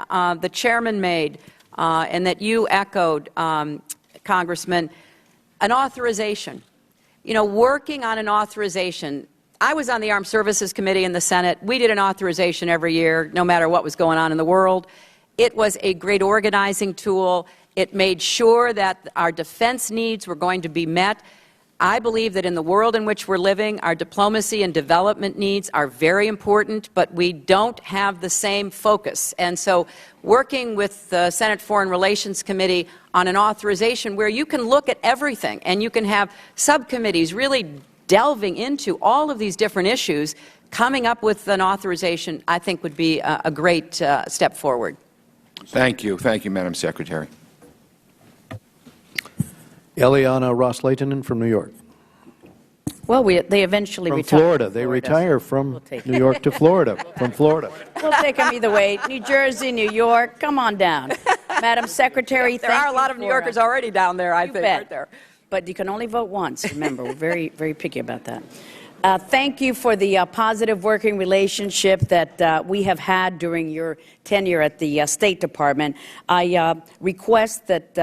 the chairman made and that you echoed, Congressman, an authorization. You know, working on an authorization. I was on the Armed Services Committee in the Senate. We did an authorization every year, no matter what was going on in the world. It was a great organizing tool. It made sure that our defense needs were going to be met. I believe that in the world in which we're living, our diplomacy and development needs are very important, but we don't have the same focus. And so working with the Senate Foreign Relations Committee on an authorization where you can look at everything and you can have subcommittees really delving into all of these different issues, coming up with an authorization, I think, would be a great step forward. Thank you. Thank you, Madam Secretary. Eliana Ross-Leitonen from New York. Well, they eventually retire. From Florida. They retire from New York to Florida. From Florida. We'll take them either way. New Jersey, New York, come on down. Madam Secretary, there are a lot of New Yorkers already down there, I think, aren't there? But you can only vote once. Remember, we're very, very picky about that. Thank you for the positive working relationship that we have had during your tenure at the State Department. I request that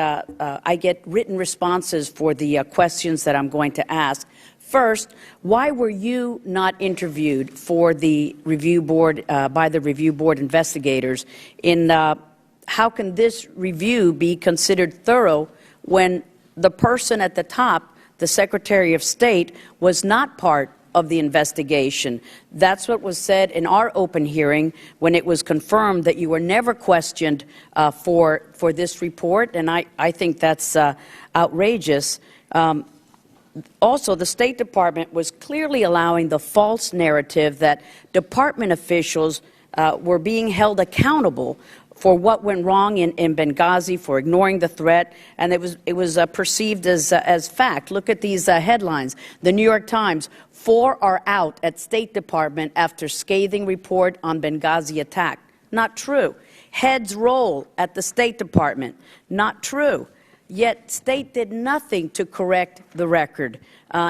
I get written responses for the questions that I'm going to ask. First, why were you not interviewed for the review board by the review board investigators? How can this review be considered thorough when the person at the top, the Secretary of State, was not part of the investigation? That's what was said in our open hearing when it was confirmed that you were never questioned for this report, and I think that's outrageous. Also, the State Department was clearly allowing the false narrative that department officials were being held accountable for what went wrong in Benghazi, for ignoring the threat, and it was perceived as fact. Look at these headlines. The New York Times, 4 are out at State Department after scathing report on Benghazi attack. Not true. Heads roll at the State Department. Not true. Yet State did nothing to correct the record.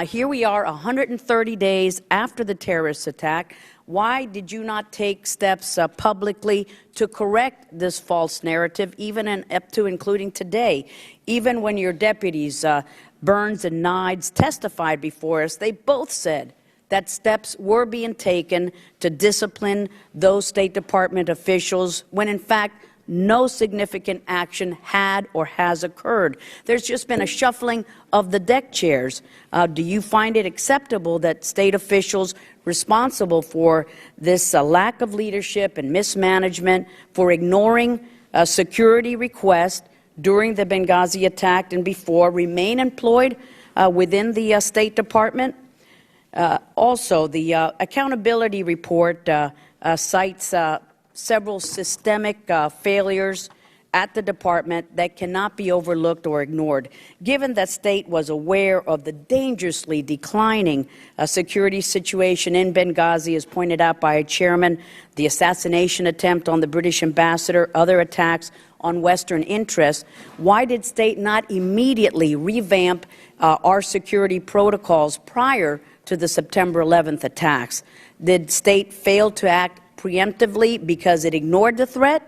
Here we are 130 days after the terrorist attack. Why did you not take steps publicly to correct this false narrative, even up to including today? Even when your deputies, Burns and Nides, testified before us, they both said that steps were being taken to discipline those State Department officials when, in fact, no significant action had or has occurred. There's just been a shuffling of the deck chairs. Do you find it acceptable that state officials responsible for this lack of leadership and mismanagement, for ignoring a security request during the Benghazi attack and before, remain employed within the State Department? Also, the accountability report cites several systemic failures at the department that cannot be overlooked or ignored. Given that State was aware of the dangerously declining security situation in Benghazi, as pointed out by a chairman, the assassination attempt on the British ambassador, other attacks on Western interests, why did State not immediately revamp our security protocols prior to the September 11th attacks? Did State fail to act preemptively because it ignored the threat,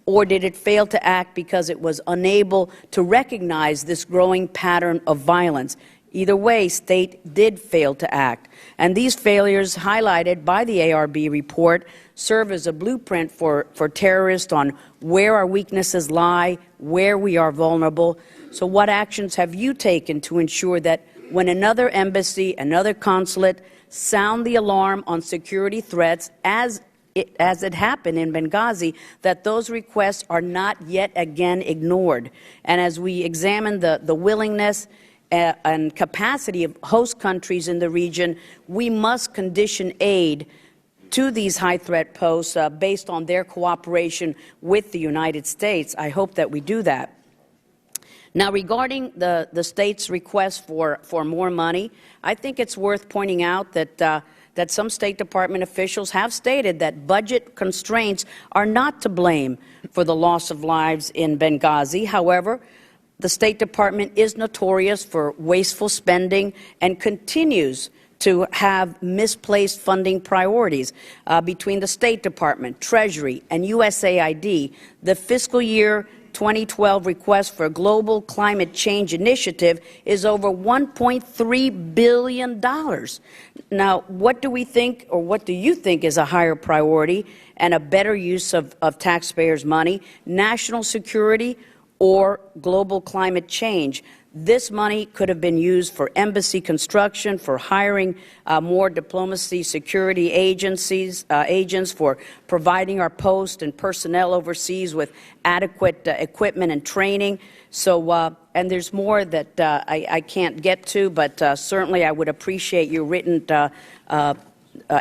or did it fail to act because it was unable to recognize this growing pattern of violence? Either way, State did fail to act. And these failures, highlighted by the ARB report, serve as a blueprint for terrorists on where our weaknesses lie, where we are vulnerable. So what actions have you taken to ensure that when another embassy, another consulate sound the alarm on security threats, as it happened in Benghazi, that those requests are not yet again ignored? And as we examine the willingness and capacity of host countries in the region, we must condition aid to these high-threat posts based on their cooperation with the United States. I hope that we do that. Now, regarding the state's request for more money, I think it's worth pointing out that some State Department officials have stated that budget constraints are not to blame for the loss of lives in Benghazi. However, the State Department is notorious for wasteful spending and continues to have misplaced funding priorities. Between the State Department, Treasury, and USAID, the fiscal year 2012 request for a global climate change initiative is over $1.3 billion. Now, what do we think, or what do you think is a higher priority and a better use of taxpayers' money, national security or global climate change? This money could have been used for embassy construction, for hiring more diplomacy security agents, for providing our post and personnel overseas with adequate equipment and training. So, and there's more that I can't get to, but certainly I would appreciate your written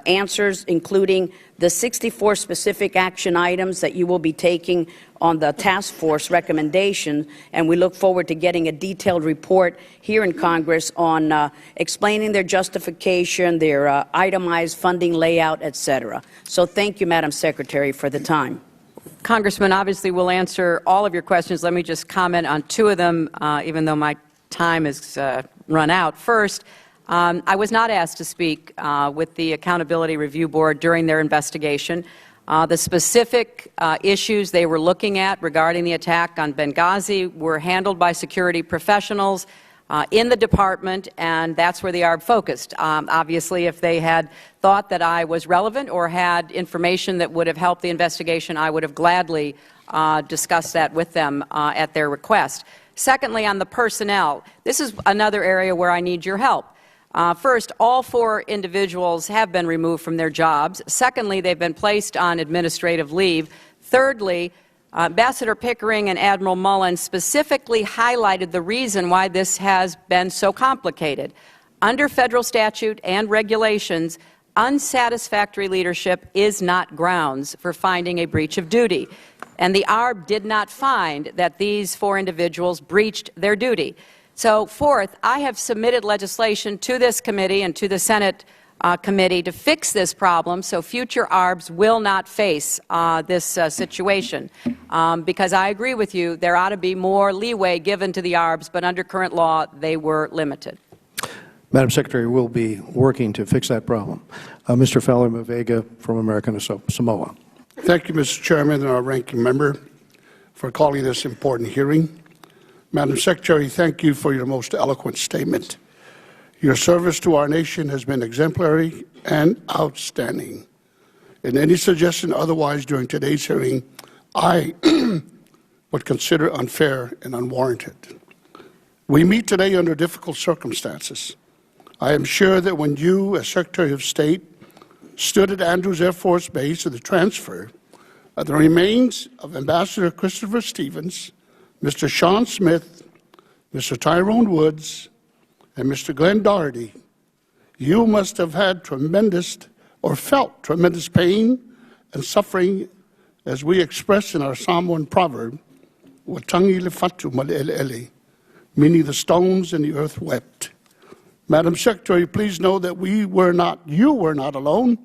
answers, including the 64 specific action items that you will be taking on the task force recommendation, and we look forward to getting a detailed report here in Congress on explaining their justification, their itemized funding layout, etc. So thank you, Madam Secretary, for the time. Congressman, obviously we'll answer all of your questions. Let me just comment on two of them, even though my time has run out. First, I was not asked to speak with the Accountability Review Board during their investigation. The specific issues they were looking at regarding the attack on Benghazi were handled by security professionals in the department, and that's where the ARB focused. Obviously, if they had thought that I was relevant or had information that would have helped the investigation, I would have gladly discussed that with them at their request. Secondly, on the personnel, this is another area where I need your help. First, all 4 individuals have been removed from their jobs. Secondly, they've been placed on administrative leave. Thirdly, Ambassador Pickering and Admiral Mullen specifically highlighted the reason why this has been so complicated. Under federal statute and regulations, unsatisfactory leadership is not grounds for finding a breach of duty. And the ARB did not find that these 4 individuals breached their duty. So, fourth, I have submitted legislation to this committee and to the Senate committee to fix this problem so future ARBs will not face this situation. Because I agree with you, there ought to be more leeway given to the ARBs, but under current law, they were limited. Madam Secretary, we'll be working to fix that problem. Mr. Fowler-Mavega from American Samoa. Thank you, Mr. Chairman and our ranking member, for calling this important hearing. Madam Secretary, thank you for your most eloquent statement. Your service to our nation has been exemplary and outstanding. In any suggestion otherwise during today's hearing, I would consider unfair and unwarranted. We meet today under difficult circumstances. I am sure that when you, as Secretary of State, stood at Andrews Air Force Base at the transfer, the remains of Ambassador Christopher Stevens, Mr. Sean Smith, Mr. Tyrone Woods, and Mr. Glenn Doherty, you must have had tremendous, or felt tremendous pain and suffering, as we express in our Samoan proverb, "Watangi le fatu malelele," meaning the stones and the earth wept. Madam Secretary, please know that you were not alone.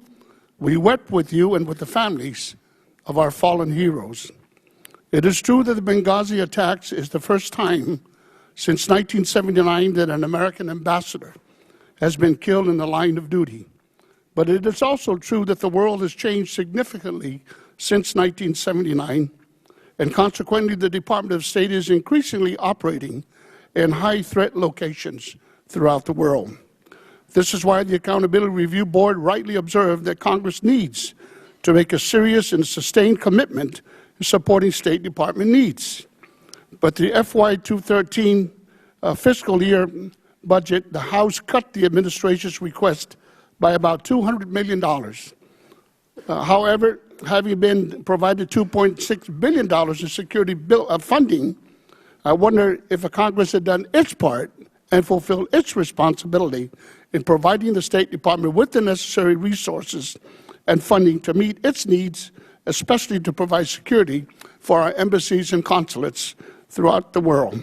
We wept with you and with the families of our fallen heroes. It is true that the Benghazi attacks is the first time since 1979 that an American ambassador has been killed in the line of duty. But it is also true that the world has changed significantly since 1979, and consequently the Department of State is increasingly operating in high-threat locations throughout the world. This is why the Accountability Review Board rightly observed that Congress needs to make a serious and sustained commitment supporting State Department needs. But the FY 2013 fiscal year budget, the House cut the administration's request by about $200 million. However, having been provided $2.6 billion in security funding, I wonder if Congress had done its part and fulfilled its responsibility in providing the State Department with the necessary resources and funding to meet its needs, especially to provide security for our embassies and consulates throughout the world.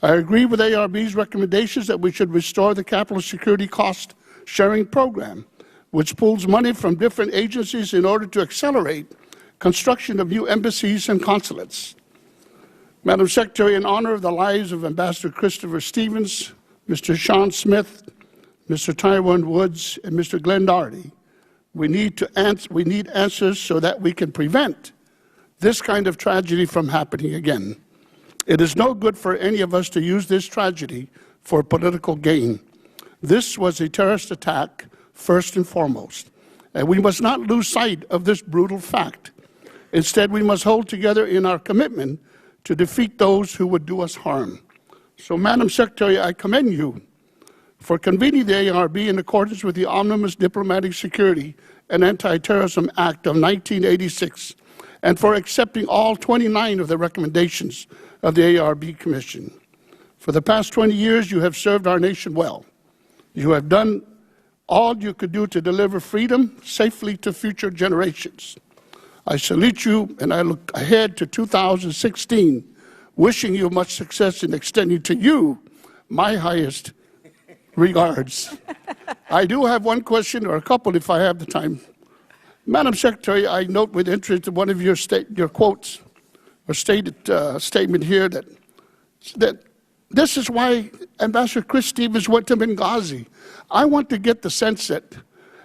I agree with ARB's recommendations that we should restore the Capital Security Cost Sharing Program, which pools money from different agencies in order to accelerate construction of new embassies and consulates. Madam Secretary, in honor of the lives of Ambassador Christopher Stevens, Mr. Sean Smith, Mr. Tyrone Woods, and Mr. Glenn Doherty, we need answers so that we can prevent this kind of tragedy from happening again. It is no good for any of us to use this tragedy for political gain. This was a terrorist attack, first and foremost, and we must not lose sight of this brutal fact. Instead, we must hold together in our commitment to defeat those who would do us harm. So, Madam Secretary, I commend you for convening the ARB in accordance with the Omnibus Diplomatic Security and Anti-Terrorism Act of 1986, and for accepting all 29 of the recommendations of the ARB Commission. For the past 20 years, you have served our nation well. You have done all you could do to deliver freedom safely to future generations. I salute you, and I look ahead to 2016, wishing you much success in extending to you my highest regards. I do have one question, or a couple if I have the time. Madam Secretary, I note with interest one of your quotes, or statement here that this is why Ambassador Chris Stevens went to Benghazi. I want to get the sense that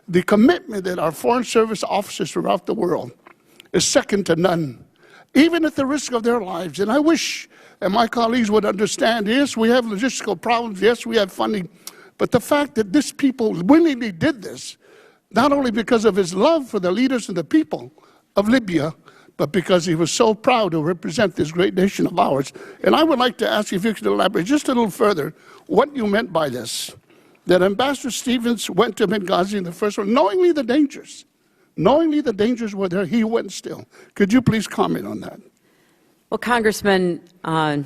the commitment that our Foreign Service officers throughout the world is second to none, even at the risk of their lives. And I wish, and my colleagues would understand, yes, we have logistical problems, yes, we have funding, but the fact that these people willingly did this, not only because of his love for the leaders and the people of Libya, but because he was so proud to represent this great nation of ours. And I would like to ask you if you could elaborate just a little further what you meant by this, that Ambassador Stevens went to Benghazi in the first one, knowingly the dangers were there, he went still. Could you please comment on that? Well, Congressman, I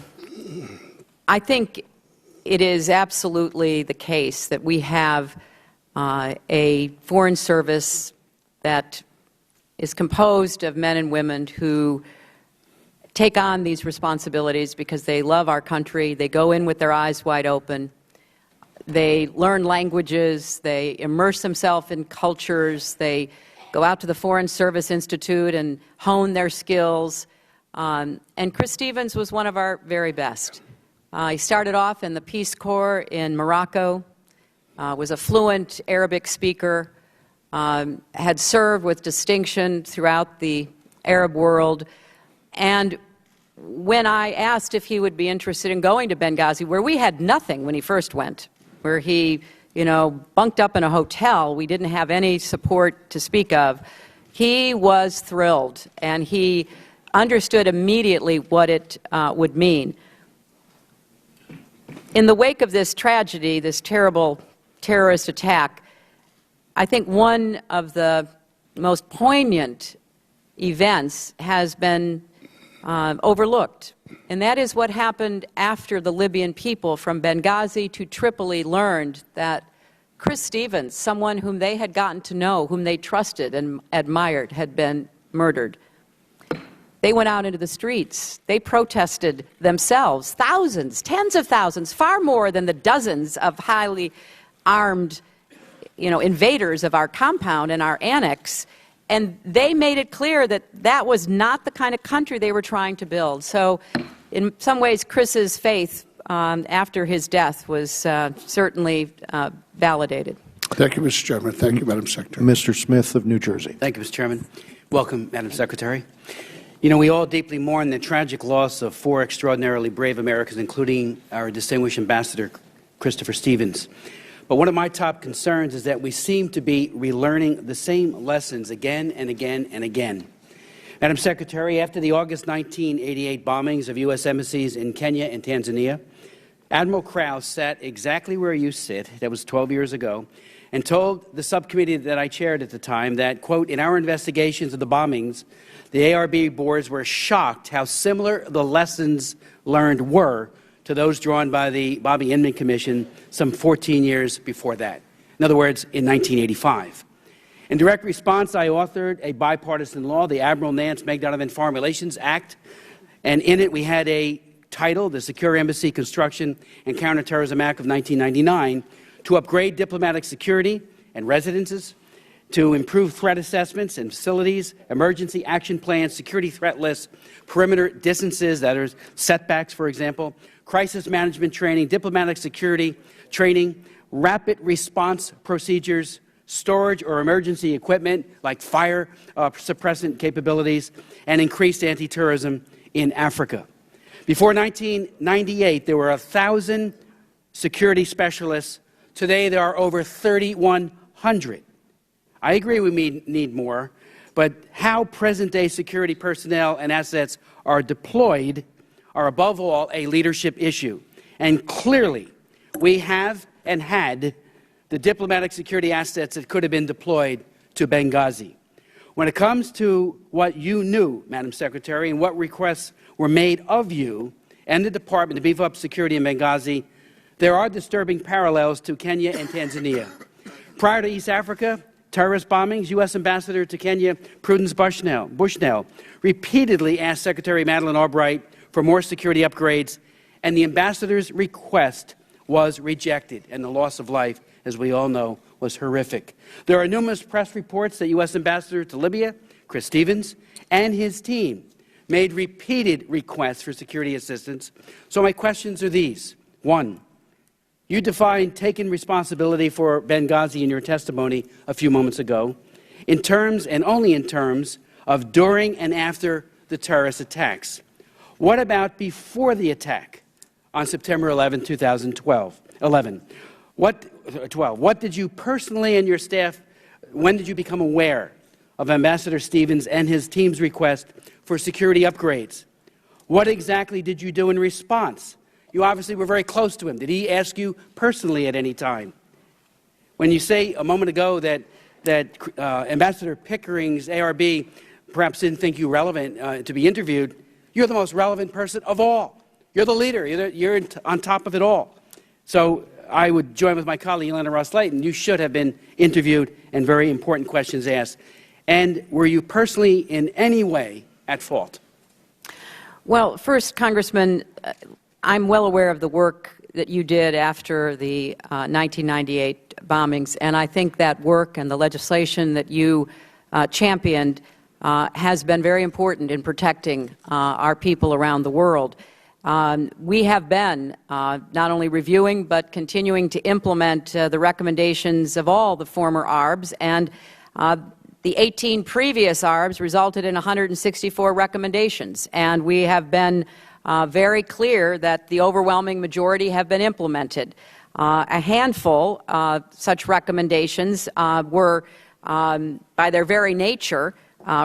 think it is absolutely the case that we have a foreign service that is composed of men and women who take on these responsibilities because they love our country. They go in with their eyes wide open. They learn languages. They immerse themselves in cultures. They go out to the Foreign Service Institute and hone their skills. And Chris Stevens was one of our very best. He started off in the Peace Corps in Morocco, was a fluent Arabic speaker, had served with distinction throughout the Arab world. And when I asked if he would be interested in going to Benghazi, where we had nothing when he first went, where he, bunked up in a hotel, we didn't have any support to speak of, he was thrilled, and he understood immediately what it would mean. In the wake of this tragedy, this terrible terrorist attack, I think one of the most poignant events has been overlooked, and that is what happened after the Libyan people from Benghazi to Tripoli learned that Chris Stevens, someone whom they had gotten to know, whom they trusted and admired, had been murdered. They went out into the streets. They protested themselves, thousands, tens of thousands, far more than the dozens of highly armed, invaders of our compound and our annex. And they made it clear that that was not the kind of country they were trying to build. So in some ways, Chris's faith after his death was certainly validated. Thank you, Mr. Chairman. Thank you, Madam Secretary. Mr. Smith of New Jersey. Thank you, Mr. Chairman. Welcome, Madam Secretary. We all deeply mourn the tragic loss of 4 extraordinarily brave Americans, including our distinguished Ambassador Christopher Stevens. But one of my top concerns is that we seem to be relearning the same lessons again and again and again. Madam Secretary, after the August 1988 bombings of U.S. embassies in Kenya and Tanzania, Admiral Krause sat exactly where you sit, that was 12 years ago, and told the subcommittee that I chaired at the time that, quote, in our investigations of the bombings, the ARB boards were shocked how similar the lessons learned were to those drawn by the Bobby Inman Commission some 14 years before that. In other words, in 1985. In direct response, I authored a bipartisan law, the Admiral Nance Meg-Donovan Foreign Relations Act, and in it we had a title, the Secure Embassy Construction and Counterterrorism Act of 1999, to upgrade diplomatic security and residences, to improve threat assessments and facilities, emergency action plans, security threat lists, perimeter distances, that is setbacks, for example, crisis management training, diplomatic security training, rapid response procedures, storage or emergency equipment like fire suppressant capabilities, and increased anti-terrorism in Africa. Before 1998, there were 1,000 security specialists. Today, there are over 3,100. I agree we need more, but how present-day security personnel and assets are deployed are, above all, a leadership issue. And clearly, we have and had the diplomatic security assets that could have been deployed to Benghazi. When it comes to what you knew, Madam Secretary, and what requests were made of you and the Department to beef up security in Benghazi, there are disturbing parallels to Kenya and Tanzania. Prior to East Africa terrorist bombings, U.S. Ambassador to Kenya Prudence Bushnell repeatedly asked Secretary Madeleine Albright for more security upgrades, and the ambassador's request was rejected, and the loss of life, as we all know, was horrific. There are numerous press reports that U.S. Ambassador to Libya, Chris Stevens, and his team made repeated requests for security assistance. So my questions are these. One, you defined taking responsibility for Benghazi in your testimony a few moments ago in terms, and only in terms, of during and after the terrorist attacks. What about before the attack on September 11, 2012? What did you personally and your staff, when did you become aware of Ambassador Stevens and his team's request for security upgrades? What exactly did you do in response? You obviously were very close to him. Did he ask you personally at any time? When you say a moment ago that Ambassador Pickering's ARB perhaps didn't think you relevant to be interviewed, you're the most relevant person of all. You're the leader. You're on top of it all. So I would join with my colleague, Elena Ross-Layton. You should have been interviewed and very important questions asked. And were you personally in any way at fault? Well, first, Congressman, I'm well aware of the work that you did after the 1998 bombings, and I think that work and the legislation that you championed has been very important in protecting our people around the world. We have been not only reviewing but continuing to implement the recommendations of all the former ARBs, and the 18 previous ARBs resulted in 164 recommendations, and we have been very clear that the overwhelming majority have been implemented. A handful such recommendations were, by their very nature,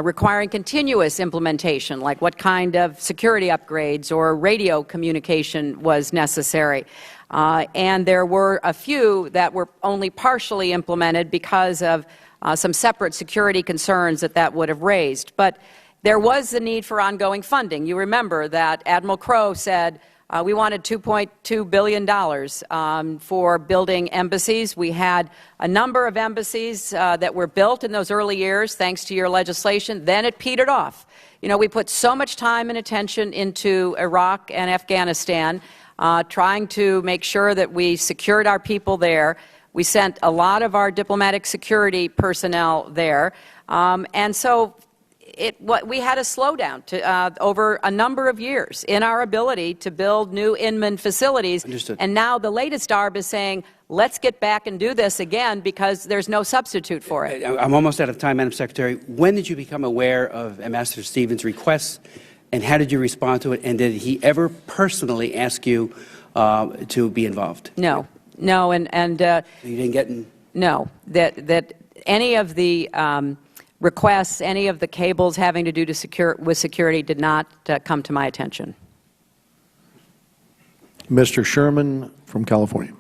requiring continuous implementation, like what kind of security upgrades or radio communication was necessary. And there were a few that were only partially implemented because of some separate security concerns that would have raised. But there was the need for ongoing funding. You remember that Admiral Crowe said we wanted $2.2 billion for building embassies. We had a number of embassies that were built in those early years, thanks to your legislation. Then it petered off. You know, we put so much time and attention into Iraq and Afghanistan, trying to make sure that we secured our people there. We sent a lot of our diplomatic security personnel there. And so we had a slowdown over a number of years in our ability to build new Inman facilities. Understood. And now the latest ARB is saying, let's get back and do this again because there's no substitute for it. I'm almost out of time, Madam Secretary. When did you become aware of Ambassador Stevens' requests, and how did you respond to it? And did he ever personally ask you to be involved? No. No, and you didn't get in? No, that any of the requests, any of the cables having to do with security did not come to my attention. Mr. Sherman from California.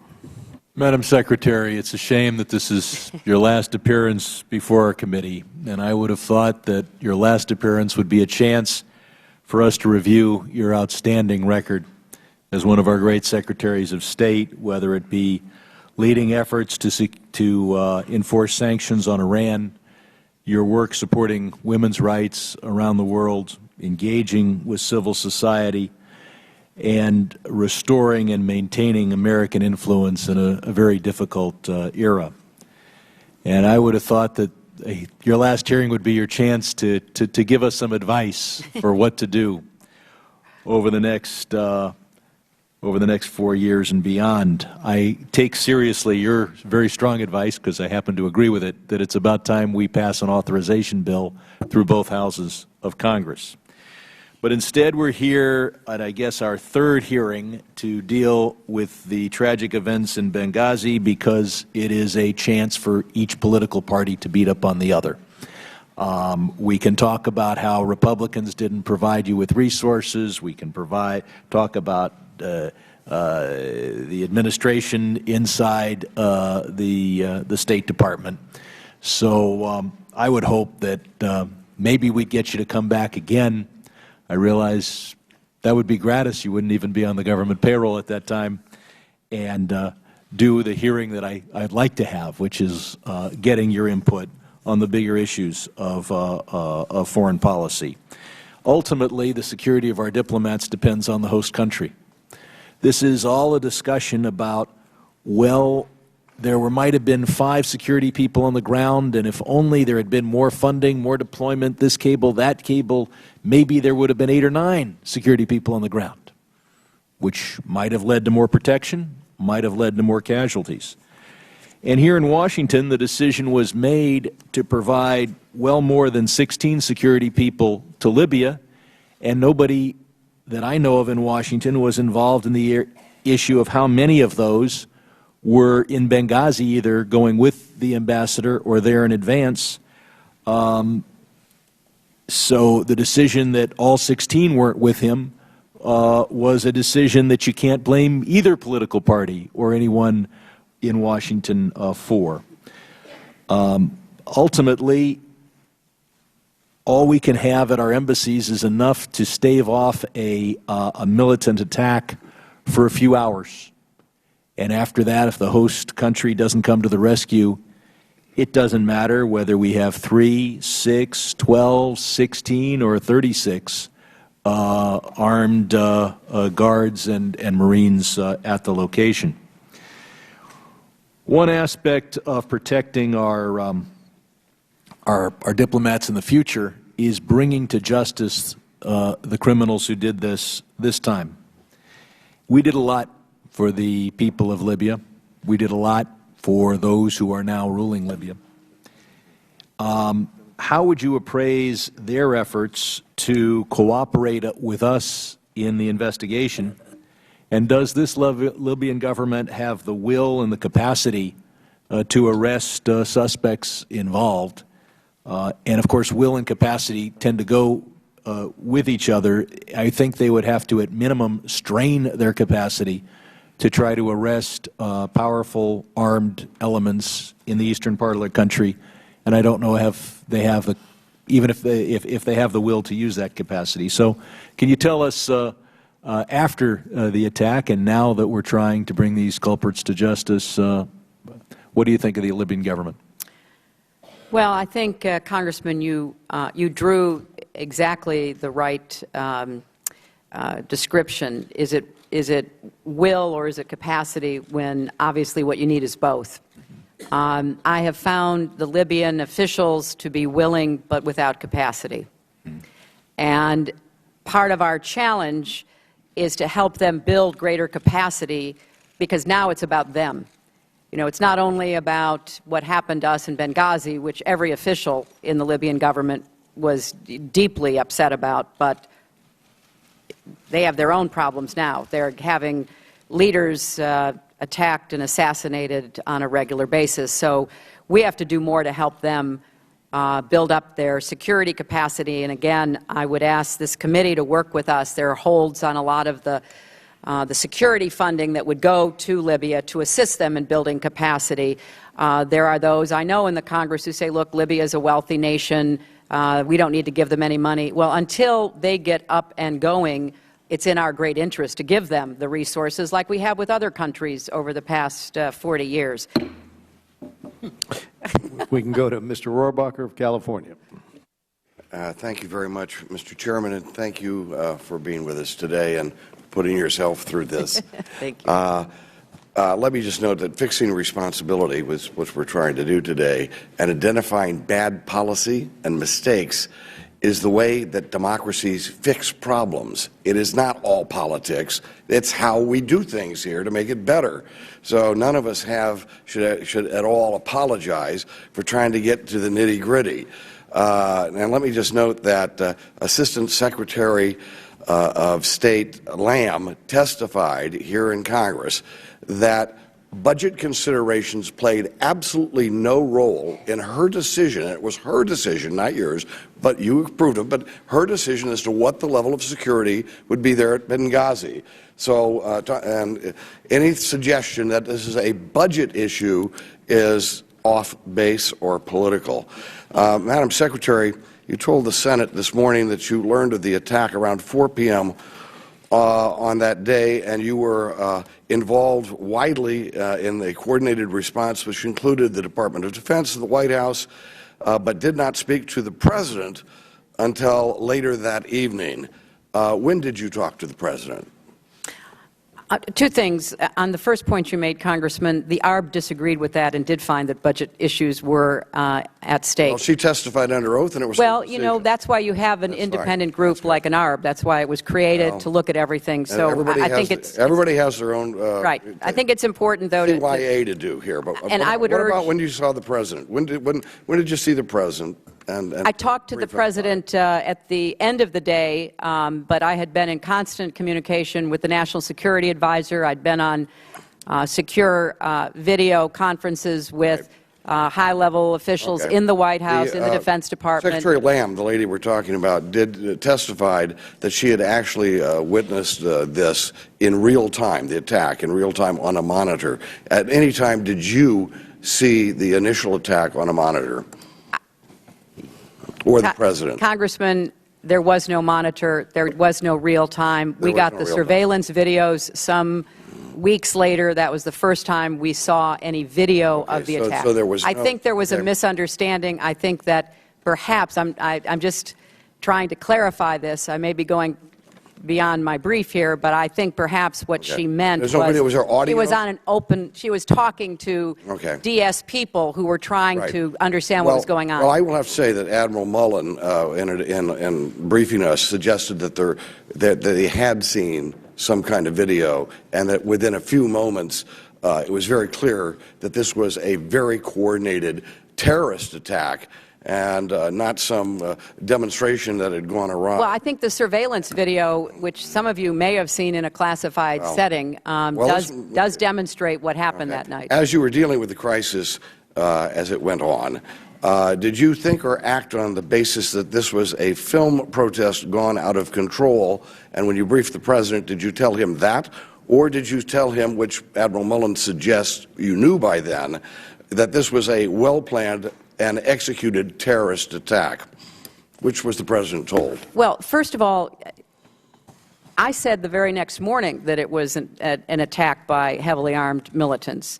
Madam Secretary, it's a shame that this is your last appearance before our committee, and I would have thought that your last appearance would be a chance for us to review your outstanding record as one of our great secretaries of state, whether it be leading efforts to enforce sanctions on Iran your work supporting women's rights around the world, engaging with civil society, and restoring and maintaining American influence in a very difficult era. And I would have thought that your last hearing would be your chance to give us some advice for what to do over the next 4 years and beyond. I take seriously your very strong advice, because I happen to agree with it, that it's about time we pass an authorization bill through both houses of Congress. But instead, we're here at, I guess, our third hearing to deal with the tragic events in Benghazi, because it is a chance for each political party to beat up on the other. We can talk about how Republicans didn't provide you with resources. We can talk about the administration inside the State Department. So I would hope that maybe we'd get you to come back again. I realize that would be gratis. You wouldn't even be on the government payroll at that time, and do the hearing that I'd like to have, which is getting your input on the bigger issues of foreign policy. Ultimately, the security of our diplomats depends on the host country. This is all a discussion about, well, there might have been 5 security people on the ground, and if only there had been more funding, more deployment, this cable, that cable, maybe there would have been 8 or 9 security people on the ground, which might have led to more protection, might have led to more casualties. And here in Washington, the decision was made to provide well more than 16 security people to Libya, and nobody that I know of in Washington was involved in the issue of how many of those were in Benghazi, either going with the ambassador or there in advance. So the decision that all 16 weren't with him was a decision that you can't blame either political party or anyone in Washington for. Ultimately, all we can have at our embassies is enough to stave off a militant attack for a few hours. And after that, if the host country doesn't come to the rescue, it doesn't matter whether we have 3, 6, 12, 16, or 36 armed guards and Marines at the location. One aspect of protecting our diplomats in the future is bringing to justice the criminals who did this time. We did a lot for the people of Libya. We did a lot for those who are now ruling Libya. How would you appraise their efforts to cooperate with us in the investigation? And does this Libyan government have the will and the capacity to arrest suspects involved? And of course, will and capacity tend to go with each other. I think they would have to, at minimum, strain their capacity to try to arrest powerful armed elements in the eastern part of the country, and I don't know if they have the, even if they have the will to use that capacity. So, can you tell us after the attack, and now that we're trying to bring these culprits to justice, what do you think of the Libyan government? Well, I think, Congressman, you drew exactly the right description. Is it will or is it capacity, when obviously what you need is both? I have found the Libyan officials to be willing but without capacity. And part of our challenge is to help them build greater capacity, because now it's about them. You know, it's not only about what happened to us in Benghazi, which every official in the Libyan government was deeply upset about, but they have their own problems now. They're having leaders attacked and assassinated on a regular basis. So we have to do more to help them build up their security capacity. And again, I would ask this committee to work with us. There are holds on a lot of the security funding that would go to Libya to assist them in building capacity. There are those I know in the Congress who say, look, Libya is a wealthy nation. We don't need to give them any money. Well, until they get up and going, it's in our great interest to give them the resources like we have with other countries over the past 40 years. We can go to Mr. Rohrabacher of California. Thank you very much, Mr. Chairman, and thank you for being with us today and putting yourself through this. Thank you. Let me just note that fixing responsibility was what we're trying to do today, and identifying bad policy and mistakes is the way that democracies fix problems. It is not all politics. It's how we do things here to make it better. So none of us should at all apologize for trying to get to the nitty-gritty. And let me just note that Assistant Secretary of State Lamb testified here in Congress that budget considerations played absolutely no role in her decision. It was her decision, not yours, but you approved of, but her decision as to what the level of security would be there at Benghazi. So, and any suggestion that this is a budget issue is off base or political. Madam Secretary, you told the Senate this morning that you learned of the attack around 4 p.m. On that day, and you were involved widely in the coordinated response, which included the Department of Defense and the White House, but did not speak to the President until later that evening. When did you talk to the President? Two things. On the first point you made, Congressman, the ARB disagreed with that and did find that budget issues were at stake. Well, she testified under oath, and it was well, you know, that's why you have an independent group like an ARB. That's why it was created to look at everything. So I think everybody has their own right. I think it's important, though, CYA to do here. But and I would urge. What about when you saw the President? When did you see the President? And I talked to the President at the end of the day, but I had been in constant communication with the National Security Advisor. I'd been on secure video conferences with high-level officials in the White House, in the Defense Department. Secretary Lamb, the lady we're talking about, did testified that she had actually witnessed this in real time, the attack in real time on a monitor. At any time, did you see the initial attack on a monitor? Or the President? Congressman, there was no monitor. There was no real time. We got the surveillance videos some weeks later. That was the first time we saw any video of the attack. So there was I think there was a misunderstanding. I think that perhaps, I'm just trying to clarify this. I may be going beyond my brief here, but I think perhaps what she meant was, was there audio? She was on an open, she was talking to DS people who were trying to understand what was going on. Well, I will have to say that Admiral Mullen, in briefing us, suggested that they had seen some kind of video, and that within a few moments, it was very clear that this was a very coordinated terrorist attack, and not some demonstration that had gone awry. Well, I think the surveillance video, which some of you may have seen in a classified setting, does demonstrate what happened that night. As you were dealing with the crisis as it went on, did you think or act on the basis that this was a film protest gone out of control? And when you briefed the President, did you tell him that? Or did you tell him, which Admiral Mullen suggests you knew by then, that this was a well-planned and executed terrorist attack? Which was the President told? Well, first of all, I said the very next morning that it was an attack by heavily armed militants.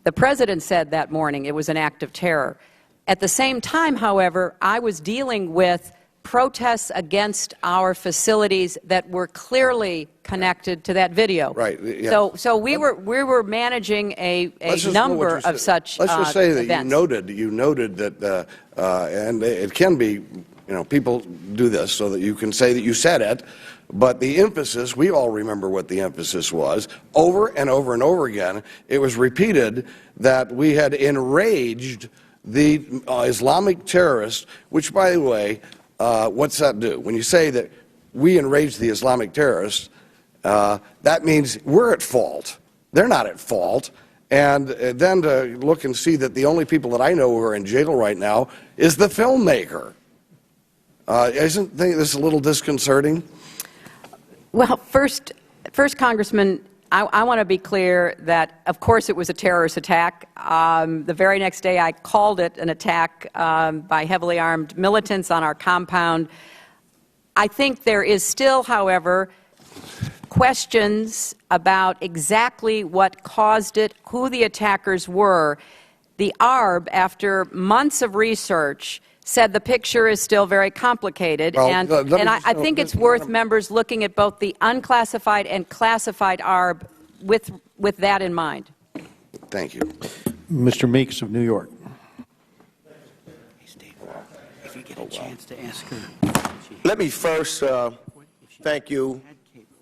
The President said that morning it was an act of terror. At the same time, however, I was dealing with protests against our facilities that were clearly connected to that video. Right. Yeah. So we were managing a number of such Let's just say that events. you noted that, and it can be, you know, people do this so that you can say that you said it, but the emphasis, we all remember what the emphasis was, over and over and over again. It was repeated that we had enraged the Islamic terrorists, which, by the way, what's that do? When you say that we enraged the Islamic terrorists, that means we're at fault. They're not at fault. And then to look and see that the only people that I know who are in jail right now is the filmmaker. Isn't this a little disconcerting? Well, first, Congressman, I want to be clear that, of course, it was a terrorist attack. The very next day, I called it an attack by heavily armed militants on our compound. I think there is still, however, questions about exactly what caused it, who the attackers were. The ARB, after months of research, said the picture is still very complicated, Well, and I think it's worth members looking at both the unclassified and classified ARB with that in mind. Thank you. Mr. Meeks of New York. Hey, Steve, if you get a chance to ask her. Let me first thank you.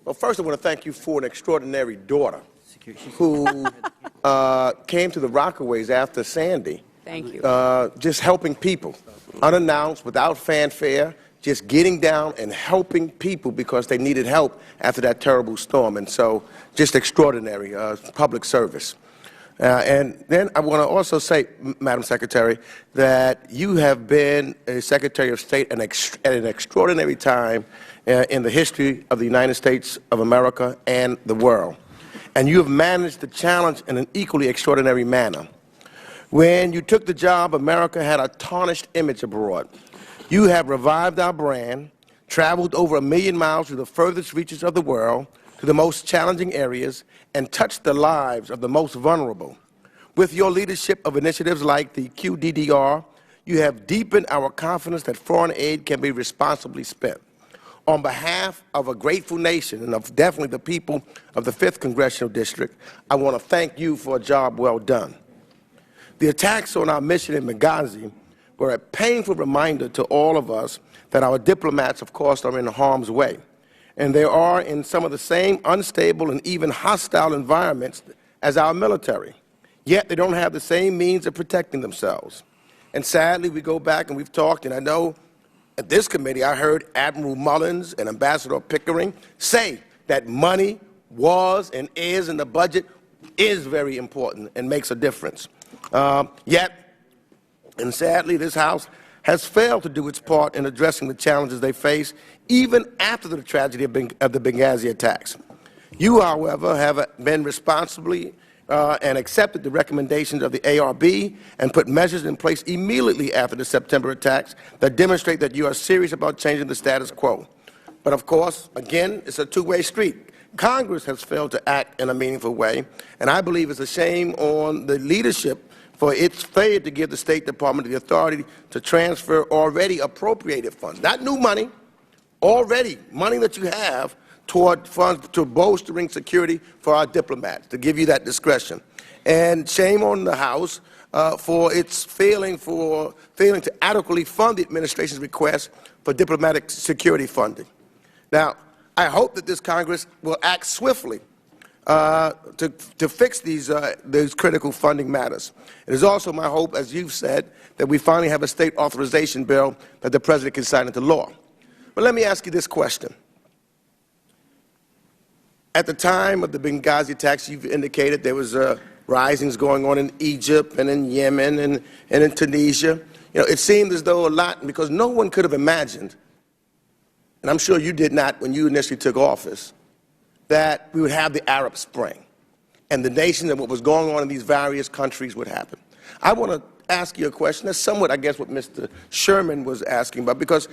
Well, first I want to thank you for an extraordinary daughter who came to the Rockaways after Sandy. Thank you. Just helping people, unannounced, without fanfare, just getting down and helping people because they needed help after that terrible storm. And so, just extraordinary public service. And then I want to also say, Madam Secretary, that you have been a Secretary of State at an extraordinary time in the history of the United States of America and the world. And you have managed the challenge in an equally extraordinary manner. When you took the job, America had a tarnished image abroad. You have revived our brand, traveled over 1 million miles to the furthest reaches of the world, to the most challenging areas, and touched the lives of the most vulnerable. With your leadership of initiatives like the QDDR, you have deepened our confidence that foreign aid can be responsibly spent. On behalf of a grateful nation and of definitely the people of the 5th Congressional District, I want to thank you for a job well done. The attacks on our mission in Benghazi were a painful reminder to all of us that our diplomats, of course, are in harm's way. And they are in some of the same unstable and even hostile environments as our military. Yet they don't have the same means of protecting themselves. And sadly, we go back and we've talked, and I know at this committee I heard Admiral Mullins and Ambassador Pickering say that money was and is in the budget is very important and makes a difference. Yet, and sadly, this House has failed to do its part in addressing the challenges they face, even after the tragedy of the Benghazi attacks. You, however, have been responsibly and accepted the recommendations of the ARB and put measures in place immediately after the September attacks that demonstrate that you are serious about changing the status quo. But of course, again, it's a two-way street. Congress has failed to act in a meaningful way, and I believe it's a shame on the leadership for its failure to give the State Department the authority to transfer already appropriated funds, not new money, already money that you have toward funds to bolstering security for our diplomats, to give you that discretion. And shame on the House for its failing to adequately fund the administration's request for diplomatic security funding. Now, I hope that this Congress will act swiftly to fix these critical funding matters. It is also my hope, as you've said, that we finally have a state authorization bill that the President can sign into law. But let me ask you this question. At the time of the Benghazi attacks, you've indicated there was risings going on in Egypt and in Yemen and in Tunisia. You know, it seemed as though a lot, because no one could have imagined, and I'm sure you did not when you initially took office, that we would have the Arab Spring and the nation and what was going on in these various countries would happen. I want to ask you a question that's somewhat, I guess, what Mr. Sherman was asking about, because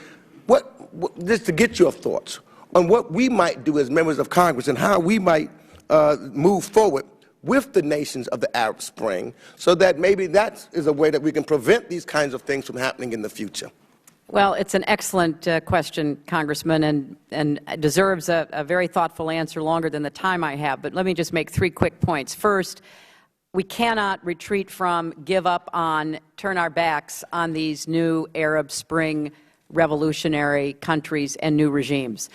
just to get your thoughts on what we might do as members of Congress and how we might move forward with the nations of the Arab Spring so that maybe that is a way that we can prevent these kinds of things from happening in the future. Well, it's an excellent question, Congressman, and deserves a very thoughtful answer longer than the time I have. But let me just make 3 quick points. First, we cannot retreat from, give up on, turn our backs on these new Arab Spring revolutionary countries and new regimes.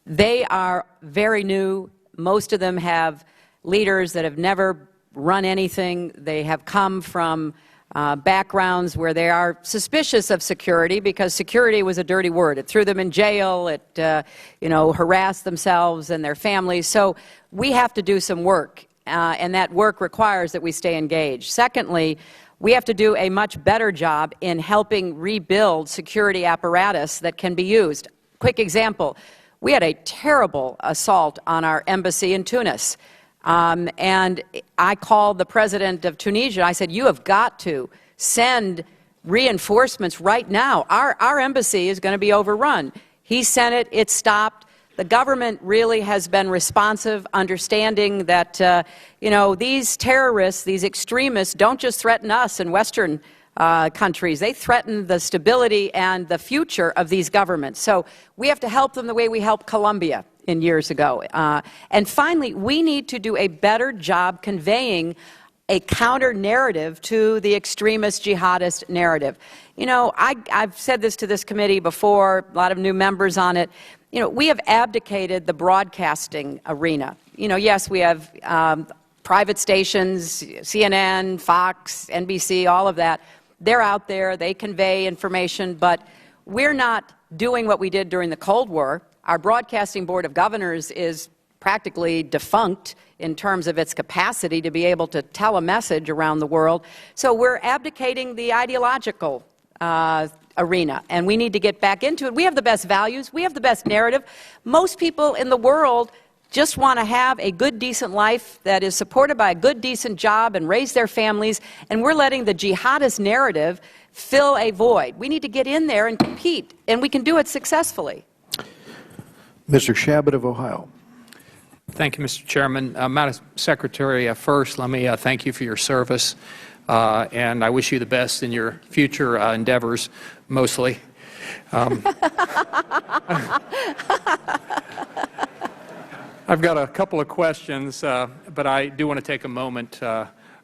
They are very new. Most of them have leaders that have never run anything. They have come from backgrounds where they are suspicious of security because security was a dirty word. It threw them in jail. It, harassed themselves and their families. So we have to do some work, and that work requires that we stay engaged. Secondly, we have to do a much better job in helping rebuild security apparatus that can be used. Quick example, we had a terrible assault on our embassy in Tunis. And I called the president of Tunisia. I said, you have got to send reinforcements right now. Our embassy is going to be overrun. He sent it. It stopped. The government really has been responsive, understanding that, these terrorists, these extremists, don't just threaten us in Western countries. They threaten the stability and the future of these governments. So we have to help them the way we helped Colombia in years ago. And finally, we need to do a better job conveying a counter-narrative to the extremist jihadist narrative. I've said this to this committee before, a lot of new members on it. We have abdicated the broadcasting arena. Yes, we have private stations, CNN, Fox, NBC, all of that. They're out there, they convey information, but we're not doing what we did during the Cold War. Our Broadcasting Board of Governors is practically defunct in terms of its capacity to be able to tell a message around the world. So we're abdicating the ideological arena, and we need to get back into it. We have the best values. We have the best narrative. Most people in the world just want to have a good, decent life that is supported by a good, decent job and raise their families, and we're letting the jihadist narrative fill a void. We need to get in there and compete, and we can do it successfully. Mr. Shabbat of Ohio. Thank you, Mr. Chairman. Madam Secretary, first, let me thank you for your service, and I wish you the best in your future endeavors, mostly. I've got a couple of questions, but I do want to take a moment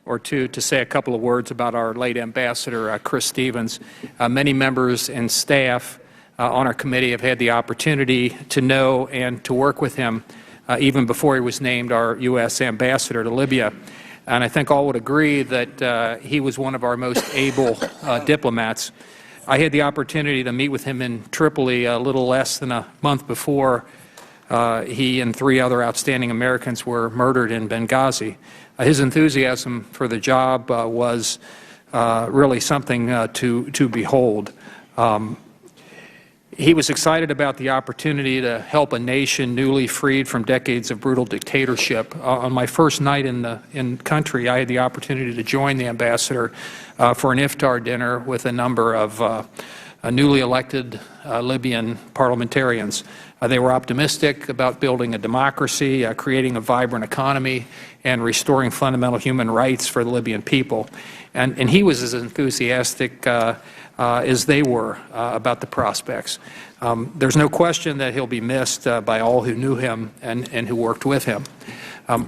or two to say a couple of words about our late Ambassador, Chris Stevens. Many members and staff on our committee have had the opportunity to know and to work with him even before he was named our U.S. Ambassador to Libya. And I think all would agree that he was one of our most able diplomats. I had the opportunity to meet with him in Tripoli a little less than a month before he and 3 other outstanding Americans were murdered in Benghazi. His enthusiasm for the job was really something to behold. He was excited about the opportunity to help a nation newly freed from decades of brutal dictatorship. On my first night in country, I had the opportunity to join the ambassador for an iftar dinner with a number of newly elected Libyan parliamentarians. They were optimistic about building a democracy, creating a vibrant economy, and restoring fundamental human rights for the Libyan people. And he was as enthusiastic as they were about the prospects. There's no question that he'll be missed by all who knew him and who worked with him.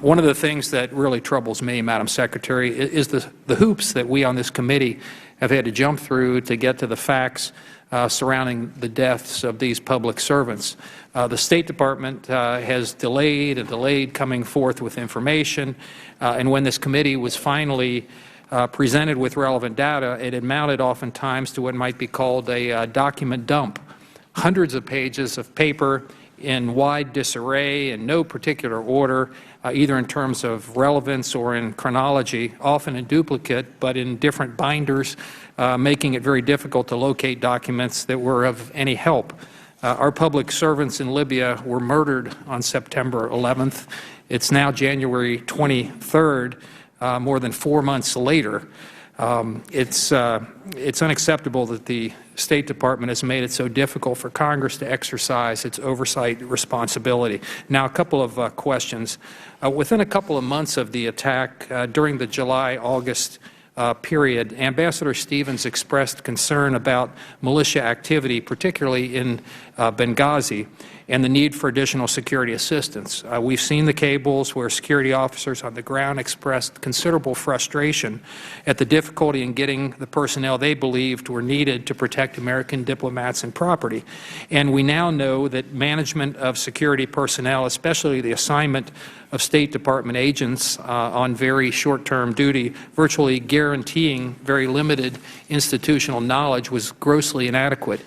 One of the things that really troubles me, Madam Secretary, is the hoops that we on this committee have had to jump through to get to the facts surrounding the deaths of these public servants. The State Department has delayed and delayed coming forth with information, and when this committee was finally presented with relevant data, it amounted oftentimes to what might be called a document dump. Hundreds of pages of paper in wide disarray in no particular order, either in terms of relevance or in chronology, often in duplicate, but in different binders, making it very difficult to locate documents that were of any help. Our public servants in Libya were murdered on September 11th. It's now January 23rd, more than 4 months later. It's unacceptable that the State Department has made it so difficult for Congress to exercise its oversight responsibility. Now, a couple of questions. Within a couple of months of the attack, during the July-August period, Ambassador Stevens expressed concern about militia activity, particularly in Benghazi, and the need for additional security assistance. We've seen the cables where security officers on the ground expressed considerable frustration at the difficulty in getting the personnel they believed were needed to protect American diplomats and property. And we now know that management of security personnel, especially the assignment of State Department agents on very short-term duty, virtually guaranteeing very limited institutional knowledge, was grossly inadequate.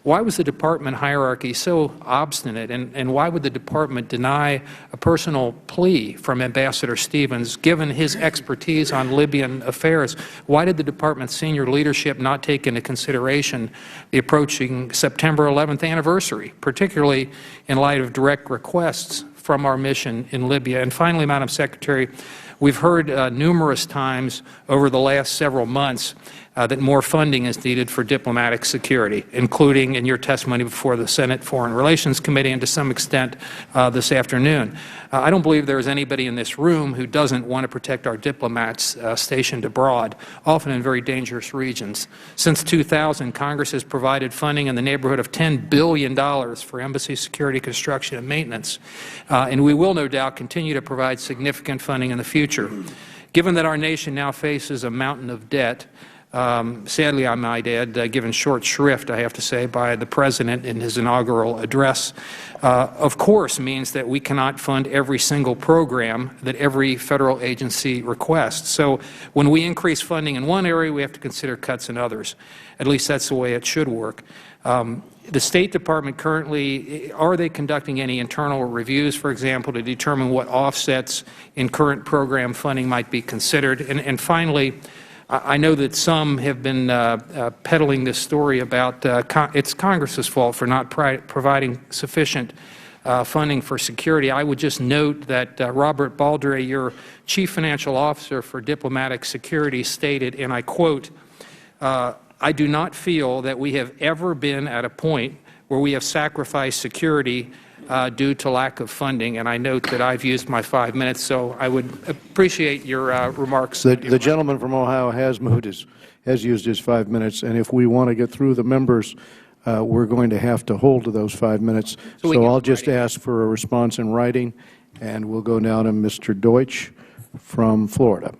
Why was the department hierarchy so obstinate, and why would the department deny a personal plea from Ambassador Stevens, given his expertise on Libyan affairs? Why did the department's senior leadership not take into consideration the approaching September 11th anniversary, particularly in light of direct requests from our mission in Libya? And finally, Madam Secretary, We've heard numerous times over the last several months that more funding is needed for diplomatic security, including in your testimony before the Senate Foreign Relations Committee and to some extent this afternoon. I don't believe there is anybody in this room who doesn't want to protect our diplomats stationed abroad, often in very dangerous regions. Since 2000, Congress has provided funding in the neighborhood of $10 billion for embassy security construction and maintenance, and we will no doubt continue to provide significant funding in the future. Given that our nation now faces a mountain of debt, sadly, I might add, given short shrift, I have to say, by the President in his inaugural address, of course means that we cannot fund every single program that every federal agency requests. So when we increase funding in one area, we have to consider cuts in others. At least that's the way it should work. The State Department currently, are they conducting any internal reviews, for example, to determine what offsets in current program funding might be considered? And finally, I know that some have been peddling this story about it's Congress's fault for not providing sufficient funding for security. I would just note that Robert Baldry, your Chief Financial Officer for Diplomatic Security, stated, and I quote, "I do not feel that we have ever been at a point where we have sacrificed security due to lack of funding." And I note that I've used my 5 minutes, so I would appreciate your remarks. The gentleman from Ohio has used his 5 minutes, and if we want to get through the members, we're going to have to hold to those 5 minutes. So I'll just ask for a response in writing, and we'll go now to Mr. Deutsch from Florida.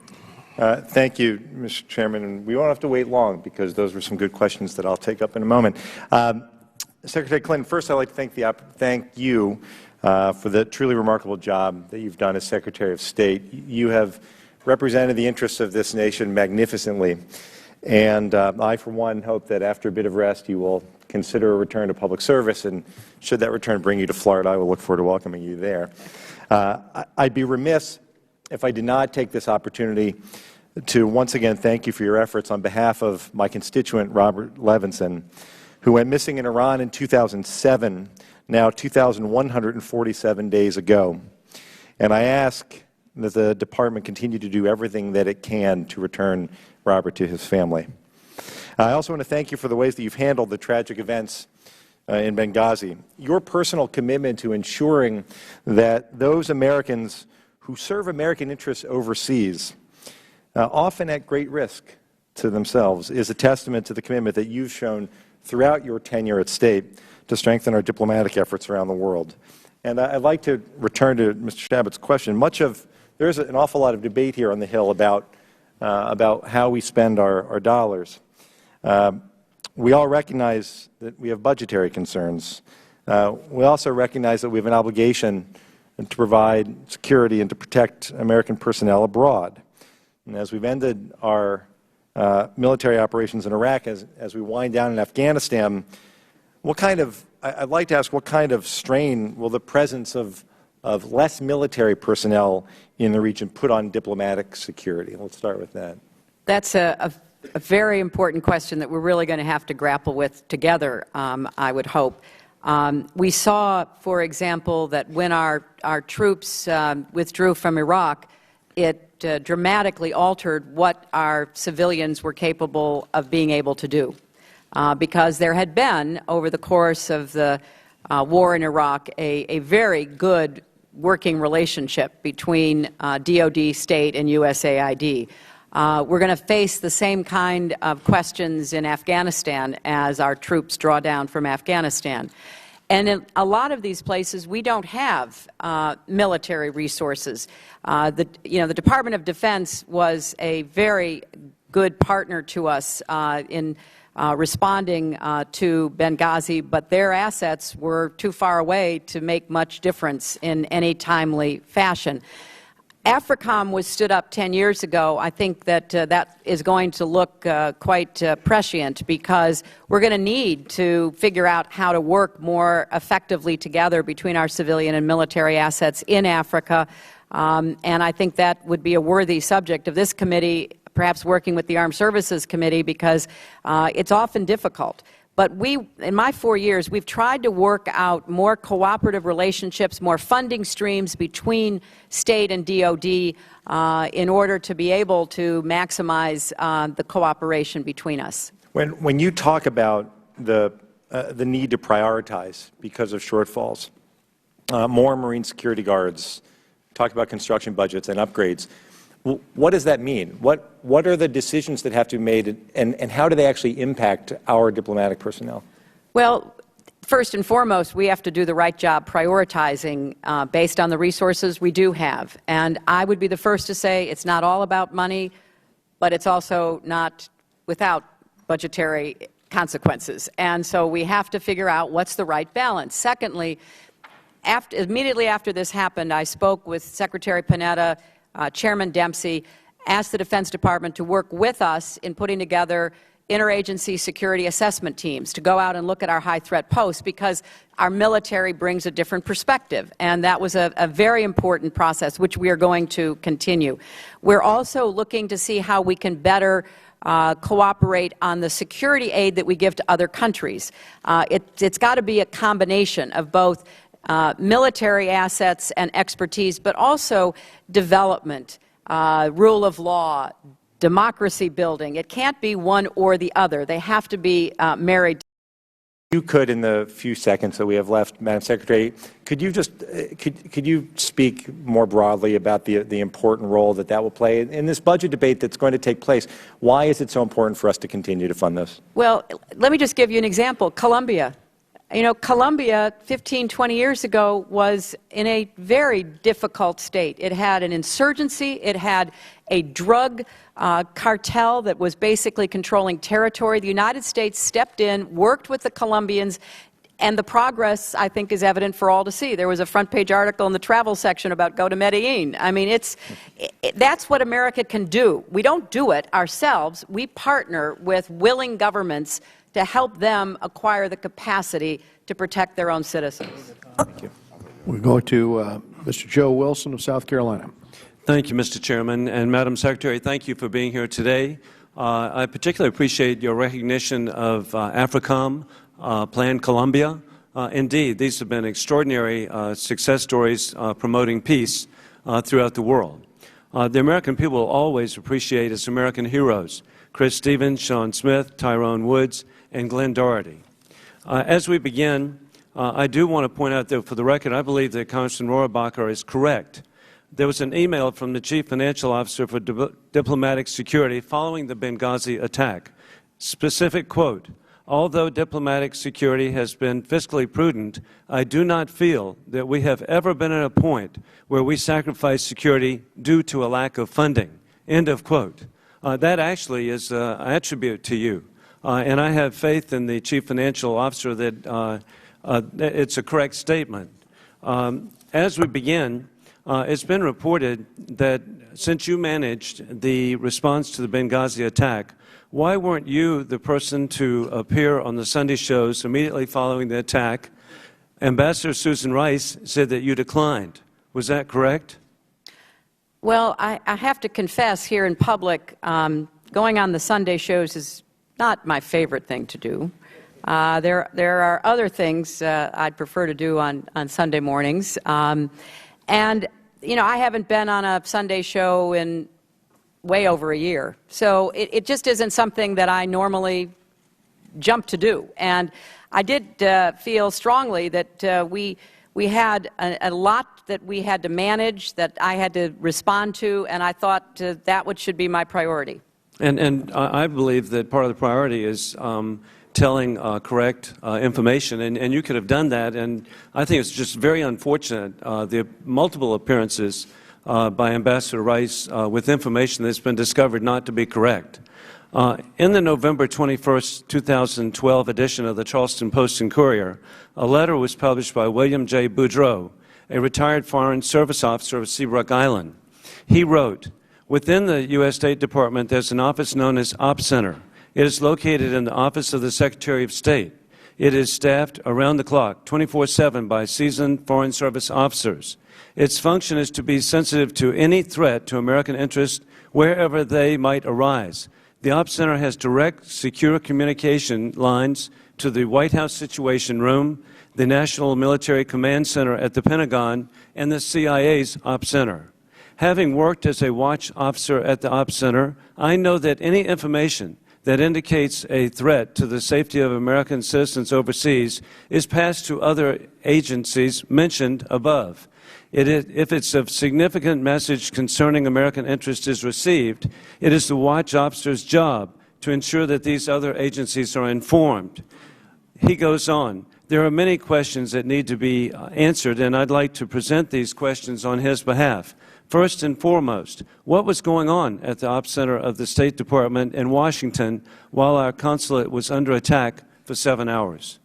Thank you, Mr. Chairman. And we won't have to wait long because those were some good questions that I'll take up in a moment. Secretary Clinton, first I'd like to thank you for the truly remarkable job that you've done as Secretary of State. You have represented the interests of this nation magnificently, and I, for one, hope that after a bit of rest you will consider a return to public service, and should that return bring you to Florida, I will look forward to welcoming you there. I'd be remiss if I did not take this opportunity to once again thank you for your efforts on behalf of my constituent, Robert Levinson, who went missing in Iran in 2007, now 2,147 days ago. And I ask that the Department continue to do everything that it can to return Robert to his family. I also want to thank you for the ways that you've handled the tragic events in Benghazi. Your personal commitment to ensuring that those Americans who serve American interests overseas, often at great risk to themselves, is a testament to the commitment that you've shown throughout your tenure at State to strengthen our diplomatic efforts around the world. And I'd like to return to Mr. Chabot's question. There's an awful lot of debate here on the Hill about how we spend our dollars. We all recognize that we have budgetary concerns. We also recognize that we have an obligation to provide security and to protect American personnel abroad. And as we've ended our military operations in Iraq, as we wind down in Afghanistan, I'd like to ask what kind of strain will the presence of less military personnel in the region put on diplomatic security? Let's start with that. That's a very important question that we're really going to have to grapple with together, I would hope. We saw, for example, that when our troops withdrew from Iraq, it dramatically altered what our civilians were capable of being able to do. Because there had been, over the course of the war in Iraq, a very good working relationship between DoD, State, and USAID. We're going to face the same kind of questions in Afghanistan as our troops draw down from Afghanistan. And in a lot of these places, we don't have military resources. The Department of Defense was a very good partner to us in responding to Benghazi, but their assets were too far away to make much difference in any timely fashion. AFRICOM was stood up 10 years ago. I think that that is going to look quite prescient, because we're going to need to figure out how to work more effectively together between our civilian and military assets in Africa. And I think that would be a worthy subject of this committee, perhaps working with the Armed Services Committee, because it's often difficult. But in my 4 years, we've tried to work out more cooperative relationships, more funding streams between state and DOD in order to be able to maximize the cooperation between us. When you talk about the need to prioritize because of shortfalls, more Marine security guards, talk about construction budgets and upgrades, what does that mean? What are the decisions that have to be made, and how do they actually impact our diplomatic personnel? Well, first and foremost, we have to do the right job prioritizing based on the resources we do have. And I would be the first to say it's not all about money, but it's also not without budgetary consequences. And so we have to figure out what's the right balance. Secondly, immediately after this happened, I spoke with Secretary Panetta, Chairman Dempsey, asked the Defense Department to work with us in putting together interagency security assessment teams to go out and look at our high-threat posts, because our military brings a different perspective. And that was a very important process, which we are going to continue. We're also looking to see how we can better cooperate on the security aid that we give to other countries. It's got to be a combination of both military assets and expertise, but also development, rule of law, democracy building. It can't be one or the other. They have to be married. You could, in the few seconds that we have left, Madam Secretary, could you just could you speak more broadly about the important role that will play in this budget debate that's going to take place? Why is it so important for us to continue to fund this? Well, let me just give you an example. Colombia. You know, Colombia 15, 20 years ago was in a very difficult state. It had an insurgency. It had a drug cartel that was basically controlling territory. The United States stepped in, worked with the Colombians, and the progress, I think, is evident for all to see. There was a front-page article in the travel section about go to Medellin. I mean, that's what America can do. We don't do it ourselves. We partner with willing governments to help them acquire the capacity to protect their own citizens. Thank you. We go to Mr. Joe Wilson of South Carolina. Thank you, Mr. Chairman. And Madam Secretary, thank you for being here today. I particularly appreciate your recognition of AFRICOM, Plan Colombia. Indeed, these have been extraordinary success stories promoting peace throughout the world. The American people will always appreciate its American heroes, Chris Stevens, Sean Smith, Tyrone Woods, and Glenn Doherty. As we begin, I do want to point out that, for the record, I believe that Congressman Rohrabacher is correct. There was an email from the Chief Financial Officer for Diplomatic Security following the Benghazi attack. Specific quote, "Although diplomatic security has been fiscally prudent, I do not feel that we have ever been at a point where we sacrifice security due to a lack of funding." End of quote. That actually is an attribute to you. And I have faith in the Chief Financial Officer that it's a correct statement. As we begin, it's been reported that since you managed the response to the Benghazi attack, why weren't you the person to appear on the Sunday shows immediately following the attack? Ambassador Susan Rice said that you declined. Was that correct? Well, I have to confess here in public, going on the Sunday shows is not my favorite thing to do. There are other things I'd prefer to do on Sunday mornings. And, you know, I haven't been on a Sunday show in way over a year. So it just isn't something that I normally jump to do. And I did feel strongly that we had a lot that we had to manage, that I had to respond to, and I thought that should be my priority. And I believe that part of the priority is telling correct information, and you could have done that. And I think it's just very unfortunate, the multiple appearances by Ambassador Rice with information that's been discovered not to be correct. In the November 21st, 2012 edition of the Charleston Post and Courier, a letter was published by William J. Boudreau, a retired Foreign Service officer of Seabrook Island. He wrote, "Within the U.S. State Department, there's an office known as Op Center. It is located in the Office of the Secretary of State. It is staffed around the clock, 24/7, by seasoned Foreign Service officers. Its function is to be sensitive to any threat to American interests wherever they might arise. The Ops Center has direct, secure communication lines to the White House Situation Room, the National Military Command Center at the Pentagon, and the CIA's Ops Center. Having worked as a watch officer at the Ops Center, I know that any information that indicates a threat to the safety of American citizens overseas is passed to other agencies mentioned above. If it's a significant message concerning American interest is received, it is the watch officer's job to ensure that these other agencies are informed. He goes on, there are many questions that need to be answered, and I'd like to present these questions on his behalf. First and foremost, what was going on at the Ops Center of the State Department in Washington while our consulate was under attack for 7 hours?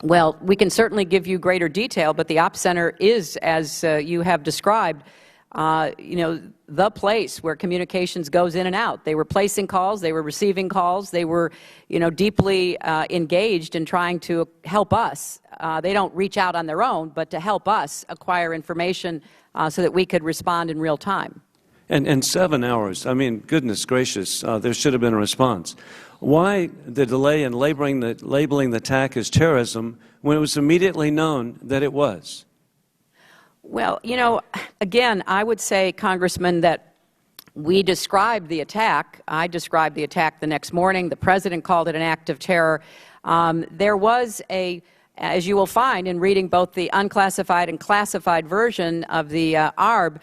Well, we can certainly give you greater detail, but the Ops Center is, as you have described, the place where communications goes in and out. They were placing calls, they were receiving calls, they were, deeply engaged in trying to help us. They don't reach out on their own, but to help us acquire information so that we could respond in real time. And 7 hours, I mean, goodness gracious, there should have been a response. Why the delay in labeling the attack as terrorism when it was immediately known that it was? Well, again, I would say, Congressman, that we described the attack. I described the attack the next morning. The President called it an act of terror. There was as you will find in reading both the unclassified and classified version of the ARB,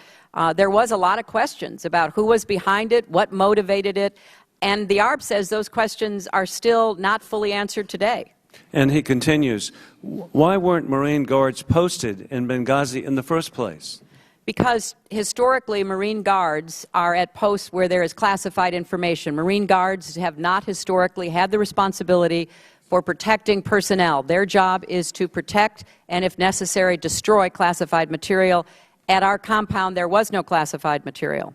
there was a lot of questions about who was behind it, what motivated it, and the ARB says those questions are still not fully answered today. And he continues, why weren't Marine Guards posted in Benghazi in the first place? Because historically, Marine Guards are at posts where there is classified information. Marine Guards have not historically had the responsibility for protecting personnel. Their job is to protect and, if necessary, destroy classified material. At our compound, there was no classified material.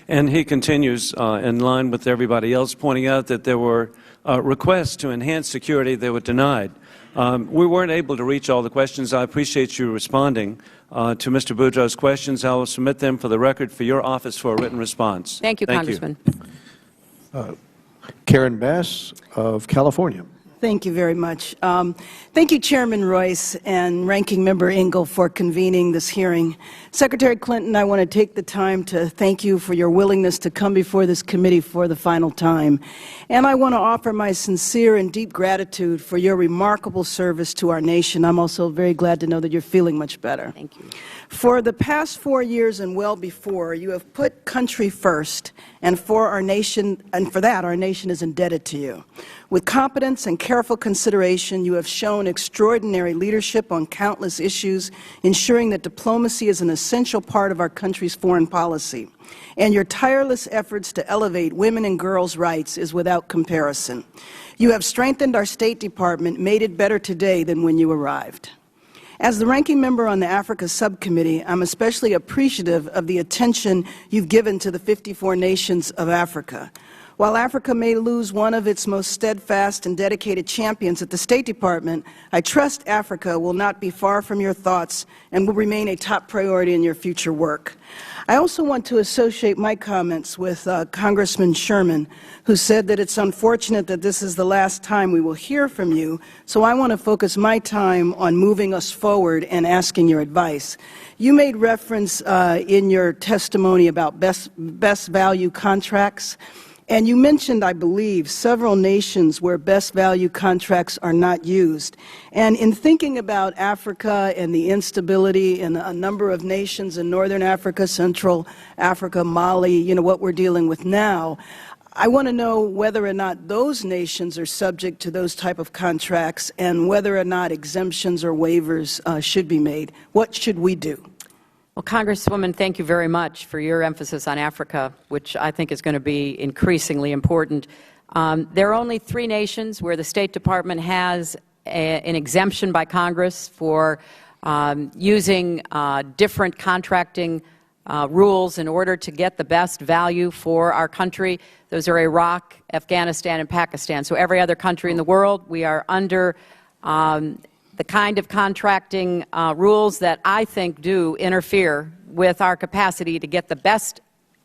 And he continues in line with everybody else, pointing out that there were requests to enhance security that were denied. We weren't able to reach all the questions. I appreciate you responding to Mr. Boudreau's questions. I will submit them for the record for your office for a written response. Thank you, Congressman. Karen Bass of California. Thank you very much. Thank you, Chairman Royce and Ranking Member Engel, for convening this hearing. Secretary Clinton, I want to take the time to thank you for your willingness to come before this committee for the final time. And I want to offer my sincere and deep gratitude for your remarkable service to our nation. I'm also very glad to know that you're feeling much better. Thank you. For the past 4 years and well before, you have put country first, and for that, our nation is indebted to you. With competence and careful consideration, you have shown extraordinary leadership on countless issues, ensuring that diplomacy is an essential part of our country's foreign policy. And your tireless efforts to elevate women and girls' rights is without comparison. You have strengthened our State Department, made it better today than when you arrived. As the ranking member on the Africa Subcommittee, I'm especially appreciative of the attention you've given to the 54 nations of Africa. While Africa may lose one of its most steadfast and dedicated champions at the State Department, I trust Africa will not be far from your thoughts and will remain a top priority in your future work. I also want to associate my comments with Congressman Sherman, who said that it's unfortunate that this is the last time we will hear from you, so I want to focus my time on moving us forward and asking your advice. You made reference in your testimony about best value contracts. And you mentioned, I believe, several nations where best value contracts are not used. And in thinking about Africa and the instability in a number of nations in Northern Africa, Central Africa, Mali, what we're dealing with now, I want to know whether or not those nations are subject to those type of contracts and whether or not exemptions or waivers should be made. What should we do? Well, Congresswoman, thank you very much for your emphasis on Africa, which I think is going to be increasingly important. There are only 3 nations where the State Department has an exemption by Congress for using different contracting rules in order to get the best value for our country. Those are Iraq, Afghanistan, and Pakistan. So every other country in the world, we are under the kind of contracting rules that I think do interfere with our capacity to get the best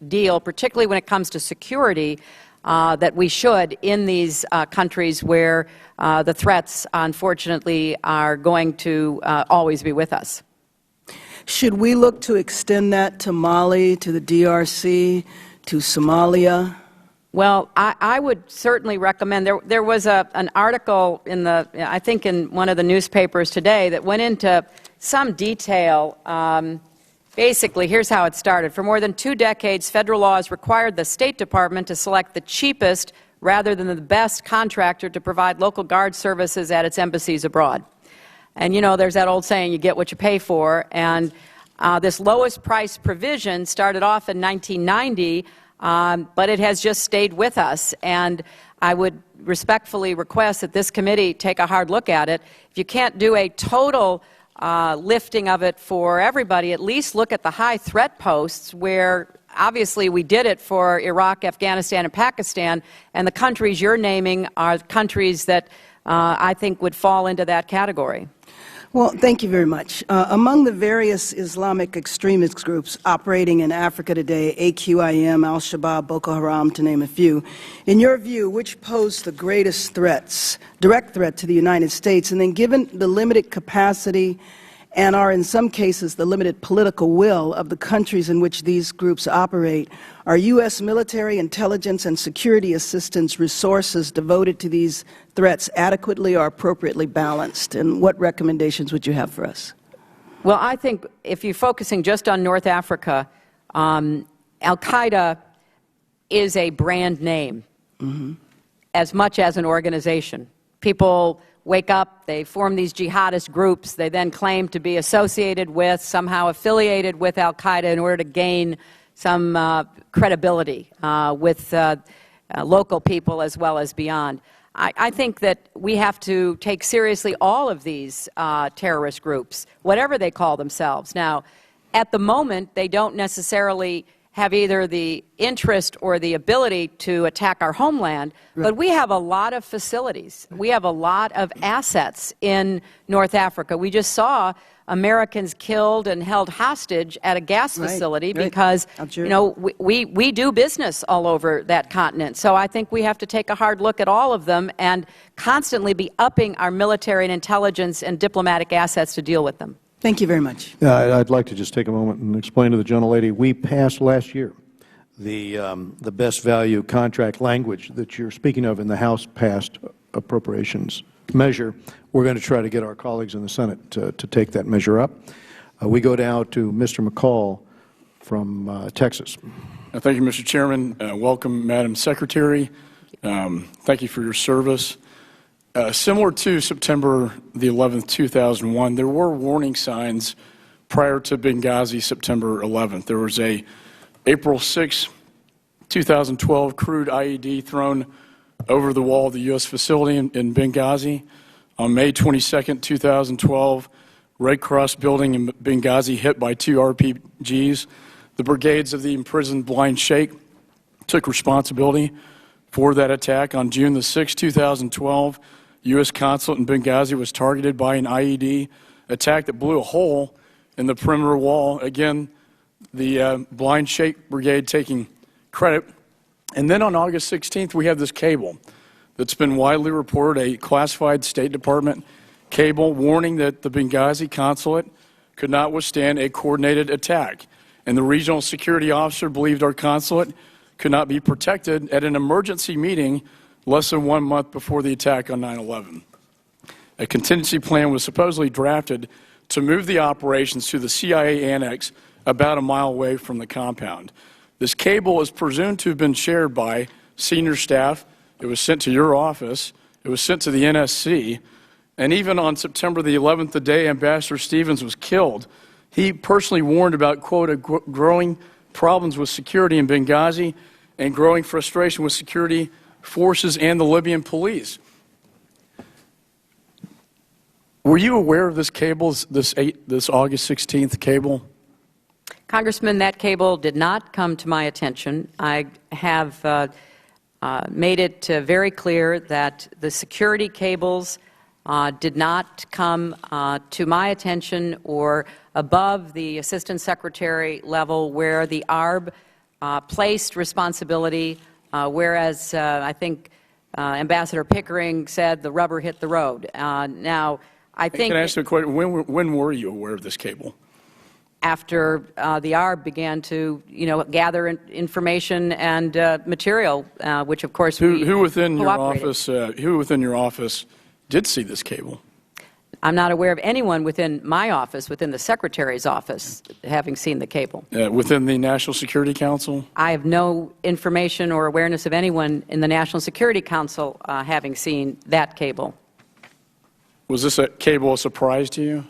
deal, particularly when it comes to security, that we should in these countries where the threats, unfortunately, are going to always be with us. Should we look to extend that to Mali, to the DRC, to Somalia? Well, I would certainly recommend. There was an article I think in one of the newspapers today that went into some detail. Basically, here's how it started. For more than 2 decades, federal laws required the State Department to select the cheapest rather than the best contractor to provide local guard services at its embassies abroad. And, you know, there's that old saying, you get what you pay for. And this lowest price provision started off in 1990, but it has just stayed with us. And I would respectfully request that this committee take a hard look at it. If you can't do a total lifting of it for everybody, at least look at the high threat posts where obviously we did it for Iraq, Afghanistan, and Pakistan, and the countries you're naming are countries that I think would fall into that category. Well, thank you very much. Among the various Islamic extremist groups operating in Africa today, AQIM, Al-Shabaab, Boko Haram, to name a few, in your view, which pose the greatest threats, direct threat to the United States? And then given the limited capacity and are in some cases the limited political will of the countries in which these groups operate, are U.S. military intelligence and security assistance resources devoted to these threats adequately or appropriately balanced? And what recommendations would you have for us? Well, I think if you're focusing just on North Africa, Al-Qaeda is a brand name as much as an organization. People wake up, they form these jihadist groups, they then claim to be associated with, somehow affiliated with Al-Qaeda in order to gain some credibility with local people as well as beyond. I think that we have to take seriously all of these terrorist groups, whatever they call themselves. Now, at the moment, they don't necessarily have either the interest or the ability to attack our homeland, but we have a lot of facilities. We have a lot of assets in North Africa. We just saw Americans killed and held hostage at a gas facility because, you know, we do business all over that continent. So I think we have to take a hard look at all of them and constantly be upping our military and intelligence and diplomatic assets to deal with them. Thank you very much. I'd like to just take a moment and explain to the gentlelady, we passed last year the best value contract language that you're speaking of in the House passed appropriations measure. We're going to try to get our colleagues in the Senate to take that measure up. We go now to Mr. McCall from Texas. Thank you, Mr. Chairman. Welcome, Madam Secretary. Thank you for your service. Similar to September the 11th, 2001, there were warning signs prior to Benghazi, September 11th. There was a April 6, 2012 crude IED thrown over the wall of the U.S. facility in Benghazi. On May 22, 2012, Red Cross building in Benghazi hit by 2 RPGs. The brigades of the imprisoned Blind Sheikh took responsibility for that attack. On June the 6th, 2012, U.S. Consulate in Benghazi was targeted by an IED attack that blew a hole in the perimeter wall. Again, the Blind Sheikh Brigade taking credit. And then on August 16th, we have this cable that's been widely reported, a classified State Department cable warning that the Benghazi Consulate could not withstand a coordinated attack. And the regional security officer believed our consulate could not be protected at an emergency meeting less than 1 month before the attack on 9/11. A contingency plan was supposedly drafted to move the operations to the CIA annex about a mile away from the compound. This cable is presumed to have been shared by senior staff. It was sent to your office. It was sent to the NSC. And even on September the 11th, the day Ambassador Stevens was killed, he personally warned about, quote, growing problems with security in Benghazi and growing frustration with security forces and the Libyan police. Were you aware of this cable, this August 16th cable? Congressman, that cable did not come to my attention. I have made it very clear that the security cables did not come to my attention or above the Assistant Secretary level where the ARB placed responsibility, whereas I think Ambassador Pickering said the rubber hit the road. Now, I think... Can I ask you a question? When were you aware of this cable? After the ARB began to, gather information and material, which of course who within your office did see this cable? I'm not aware of anyone within my office, within the Secretary's office, having seen the cable. Within the National Security Council? I have no information or awareness of anyone in the National Security Council having seen that cable. Was this cable a surprise to you?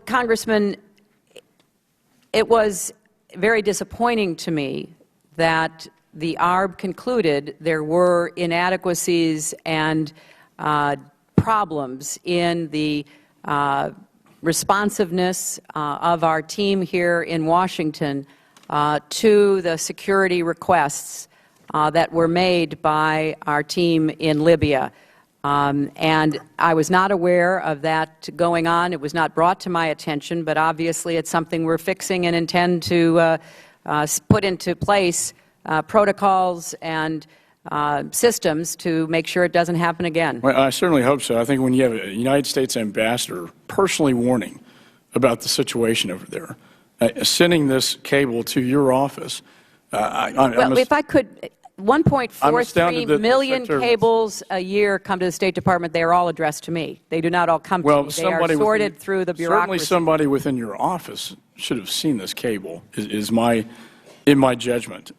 Congressman, it was very disappointing to me that the ARB concluded there were inadequacies and problems in the responsiveness of our team here in Washington to the security requests that were made by our team in Libya. And I was not aware of that going on. It was not brought to my attention, but obviously it's something we're fixing and intend to put into place protocols and systems to make sure it doesn't happen again. Well, I certainly hope so. I think when you have a United States ambassador personally warning about the situation over there, sending this cable to your office, well, if I could... 1.43 million cables a year come to the State Department. They are all addressed to me. They do not all come to me. They are sorted through the bureaucracy. Certainly somebody within your office should have seen this cable, in my judgment.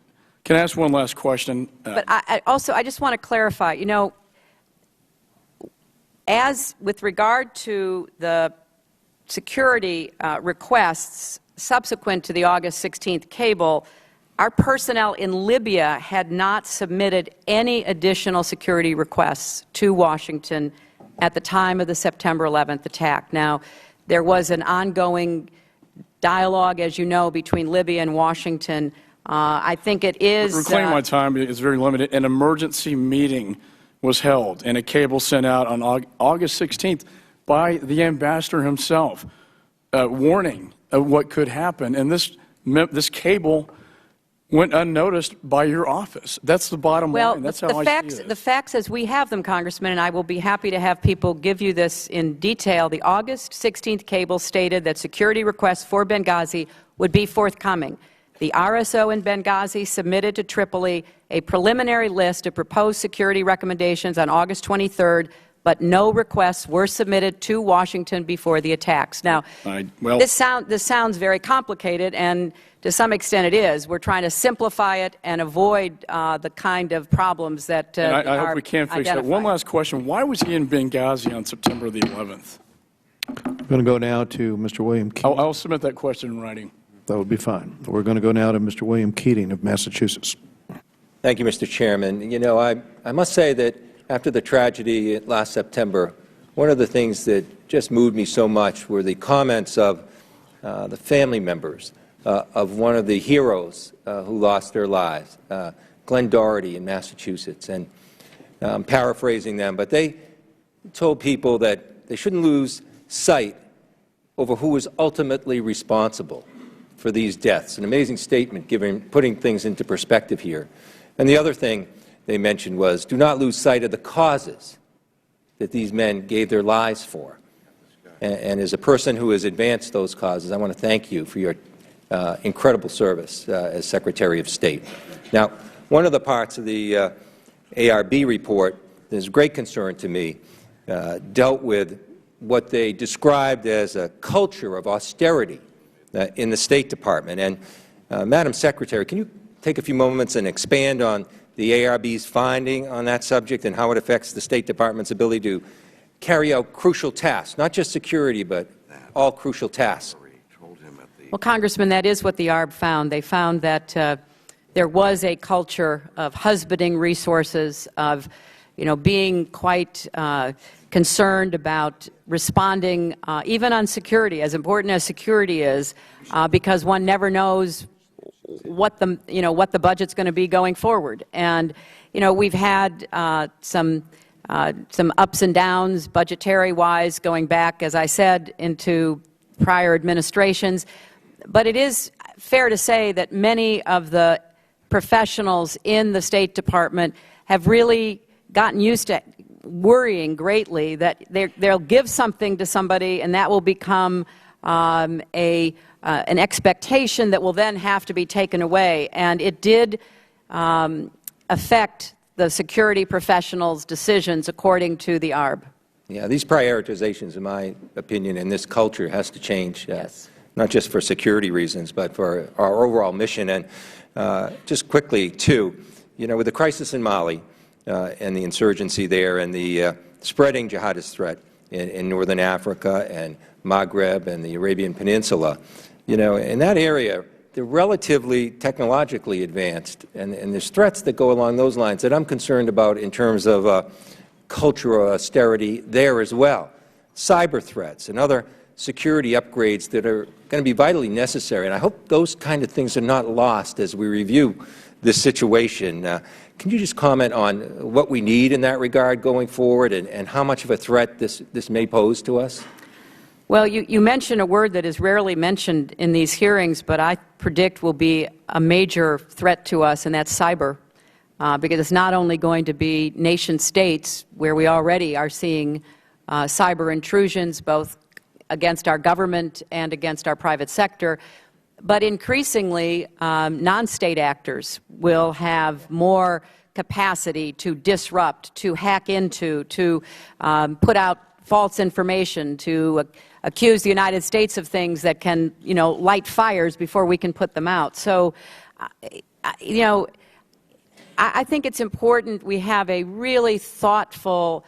Can I ask one last question? But I just want to clarify, as with regard to the security requests subsequent to the August 16th cable, our personnel in Libya had not submitted any additional security requests to Washington at the time of the September 11th attack. Now, there was an ongoing dialogue, as you know, between Libya and Washington. I think it is... Reclaim my time is very limited. An emergency meeting was held and a cable sent out on August 16th by the ambassador himself, warning of what could happen. And this cable went unnoticed by your office. That's the bottom line. That's how I see it. The facts as we have them, Congressman, and I will be happy to have people give you this in detail. The August 16th cable stated that security requests for Benghazi would be forthcoming. The RSO in Benghazi submitted to Tripoli a preliminary list of proposed security recommendations on August 23rd, but no requests were submitted to Washington before the attacks. Now, this sounds very complicated, and to some extent it is. We're trying to simplify it and avoid the kind of problems that I hope we can fix that. One last question. Why was he in Benghazi on September the 11th? I'm going to go now to Mr. William Keating. I'll submit that question in writing. That would be fine. We're going to go now to Mr. William Keating of Massachusetts. Thank you, Mr. Chairman. I must say that after the tragedy last September, one of the things that just moved me so much were the comments of the family members of one of the heroes who lost their lives, Glenn Doherty in Massachusetts. And I'm paraphrasing them, but they told people that they shouldn't lose sight over who was ultimately responsible for these deaths. An amazing statement, putting things into perspective here. And the other thing they mentioned was, do not lose sight of the causes that these men gave their lives for. And as a person who has advanced those causes, I want to thank you for your incredible service as Secretary of State. Now, one of the parts of the ARB report that is of great concern to me dealt with what they described as a culture of austerity in the State Department. And, Madam Secretary, can you take a few moments and expand on the ARB's finding on that subject and how it affects the State Department's ability to carry out crucial tasks, not just security, but all crucial tasks? Well, Congressman, that is what the ARB found. They found that there was a culture of husbanding resources, of being quite concerned about responding, even on security, as important as security is, because one never knows what the budget's going to be going forward. And we've had some ups and downs budgetary-wise going back, as I said, into prior administrations. But it is fair to say that many of the professionals in the State Department have really gotten used to worrying greatly that they'll give something to somebody and that will become an expectation that will then have to be taken away. And it did affect the security professionals' decisions according to the ARB. Yeah, these prioritizations, in my opinion, in this culture has to change. Yes. Not just for security reasons, but for our overall mission. And just quickly, too, you know, with the crisis in Mali and the insurgency there and the spreading jihadist threat in northern Africa and Maghreb and the Arabian Peninsula, you know, in that area, they're relatively technologically advanced. And there's threats that go along those lines that I'm concerned about in terms of cultural austerity there as well. Cyber threats and other security upgrades that are going to be vitally necessary. And I hope those kind of things are not lost as we review this situation. Can you just comment on what we need in that regard going forward and how much of a threat this may pose to us? Well, you mentioned a word that is rarely mentioned in these hearings, but I predict will be a major threat to us, and that's cyber. Because it's not only going to be nation states where we already are seeing cyber intrusions, both against our government and against our private sector, but increasingly non-state actors will have more capacity to disrupt, to hack into, to put out false information, to accuse the United States of things that can, you know, light fires before we can put them out. So, you know, I think it's important we have a really thoughtful,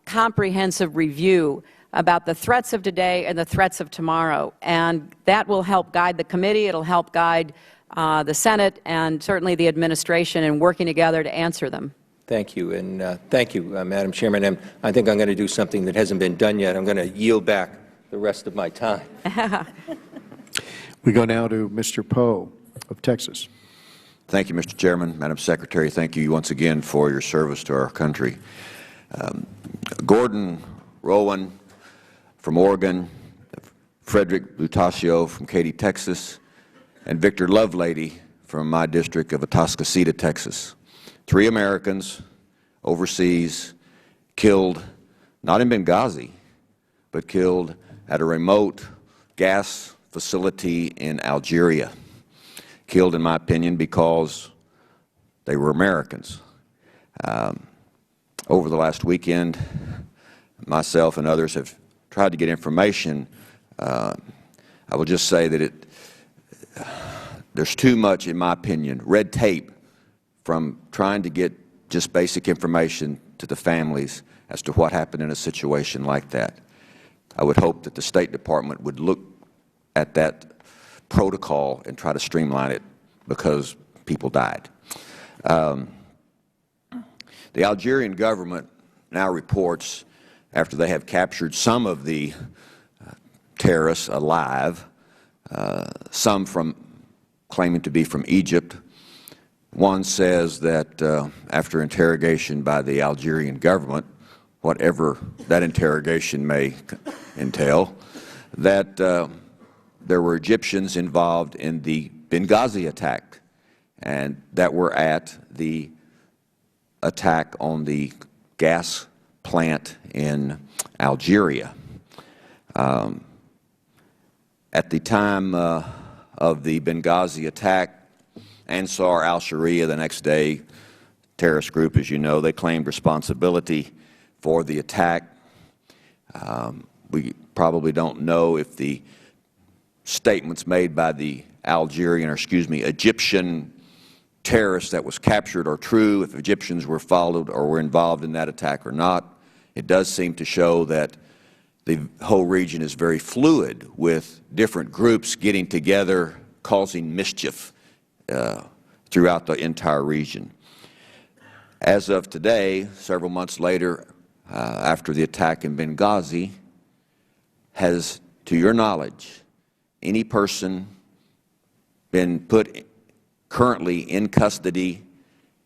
comprehensive review about the threats of today and the threats of tomorrow. And that will help guide the committee, it'll help guide the Senate and certainly the administration in working together to answer them. Thank you, and thank you, Madam Chairman. And I think I'm going to do something that hasn't been done yet. I'm going to yield back the rest of my time. We go now to Mr. Poe of Texas. Thank you, Mr. Chairman. Madam Secretary, thank you once again for your service to our country. Gordon Rowan from Oregon, Frederick Lutasio from Katy, Texas, and Victor Lovelady from my district of Atascocita, Texas. 3 Americans overseas killed, not in Benghazi, but killed at a remote gas facility in Algeria. Killed, in my opinion, because they were Americans. Over the last weekend, myself and others have tried to get information. I will just say that there's too much, in my opinion, red tape from trying to get just basic information to the families as to what happened in a situation like that. I would hope that the State Department would look at that protocol and try to streamline it because people died. The Algerian government now reports, after they have captured some of the terrorists alive, some from claiming to be from Egypt. One says that after interrogation by the Algerian government, whatever that interrogation may entail, that there were Egyptians involved in the Benghazi attack, and that were at the attack on the gas plant in Algeria. At the time of the Benghazi attack, Ansar al-Sharia, the next day, terrorist group, as you know, they claimed responsibility for the attack. We probably don't know if the statements made by the Egyptian terrorists that was captured are true, if Egyptians were followed or were involved in that attack or not. It does seem to show that the whole region is very fluid, with different groups getting together, causing mischief throughout the entire region. As of today, several months later, after the attack in Benghazi, has, to your knowledge, any person been put currently in custody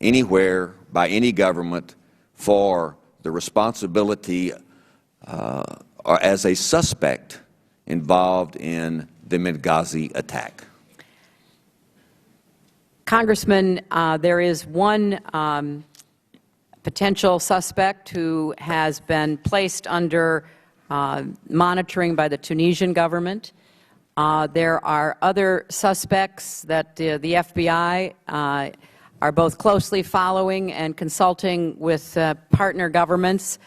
anywhere by any government for the responsibility or as a suspect involved in the Benghazi attack? Congressman, there is one potential suspect who has been placed under monitoring by the Tunisian government. There are other suspects that the FBI are both closely following and consulting with partner governments.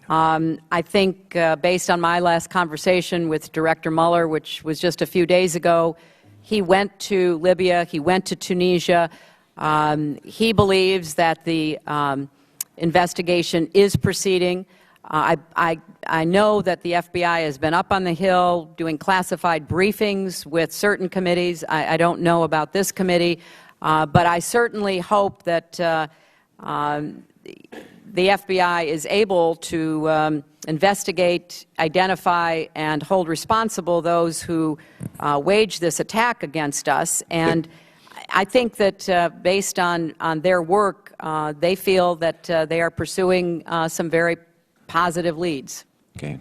I think based on my last conversation with Director Mueller, which was just a few days ago, he went to Libya, he went to Tunisia. He believes that the investigation is proceeding. I know that the FBI has been up on the Hill doing classified briefings with certain committees. I don't know about this committee, but I certainly hope that the FBI is able to investigate, identify, and hold responsible those who wage this attack against us. And I think that based on their work, they feel that they are pursuing some very positive leads. Okay.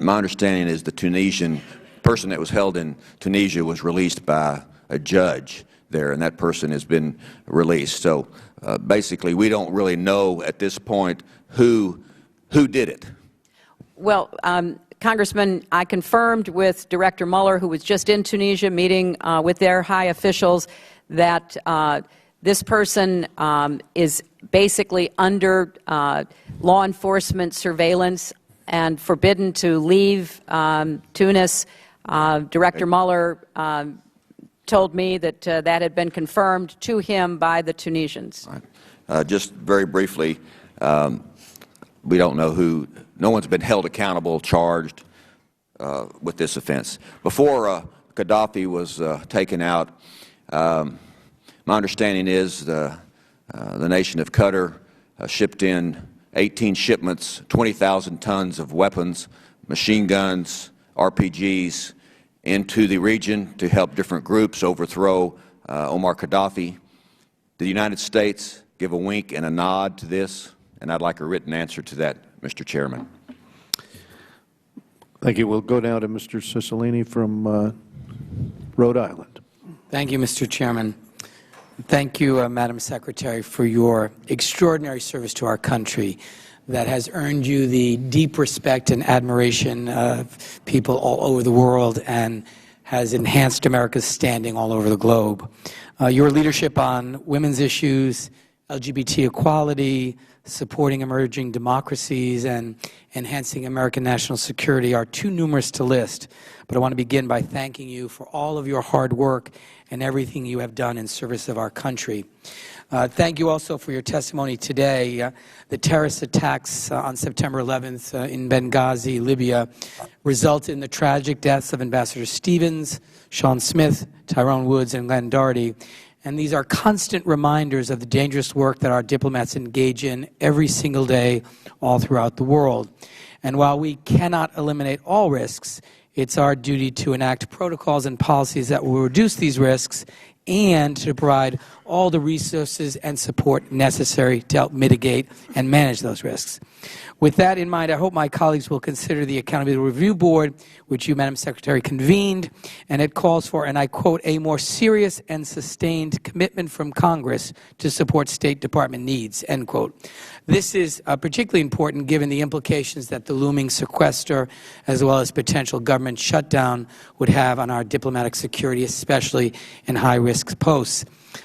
My understanding is the Tunisian person that was held in Tunisia was released by a judge there, and that person has been released. So basically, we don't really know at this point who did it. Well, Congressman, I confirmed with Director Mueller, who was just in Tunisia meeting with their high officials, that this person is basically under law enforcement surveillance and forbidden to leave Tunis. Director Mueller told me that that had been confirmed to him by the Tunisians. Right. Just very briefly, we don't know who. No one's been held accountable, charged with this offense. Before Gaddafi was taken out, my understanding is the nation of Qatar shipped in 18 shipments, 20,000 tons of weapons, machine guns, RPGs into the region to help different groups overthrow Omar Gaddafi. Did the United States give a wink and a nod to this? And I'd like a written answer to that, Mr. Chairman. Thank you. We'll go now to Mr. Cicilline from Rhode Island. Thank you, Mr. Chairman. Thank you, Madam Secretary, for your extraordinary service to our country that has earned you the deep respect and admiration of people all over the world and has enhanced America's standing all over the globe. Your leadership on women's issues, LGBT equality, supporting emerging democracies, and enhancing American national security are too numerous to list. But I want to begin by thanking you for all of your hard work and everything you have done in service of our country. Thank you also for your testimony today. The terrorist attacks on September 11th in Benghazi, Libya, resulted in the tragic deaths of Ambassador Stevens, Sean Smith, Tyrone Woods, and Glenn Doherty. And these are constant reminders of the dangerous work that our diplomats engage in every single day all throughout the world. And while we cannot eliminate all risks, it's our duty to enact protocols and policies that will reduce these risks and to provide all the resources and support necessary to help mitigate and manage those risks. With that in mind, I hope my colleagues will consider the Accountability Review Board, which you, Madam Secretary, convened, and it calls for, and I quote, a more serious and sustained commitment from Congress to support State Department needs, end quote. This is particularly important given the implications that the looming sequester as well as potential government shutdown would have on our diplomatic security, especially in high-risk posts.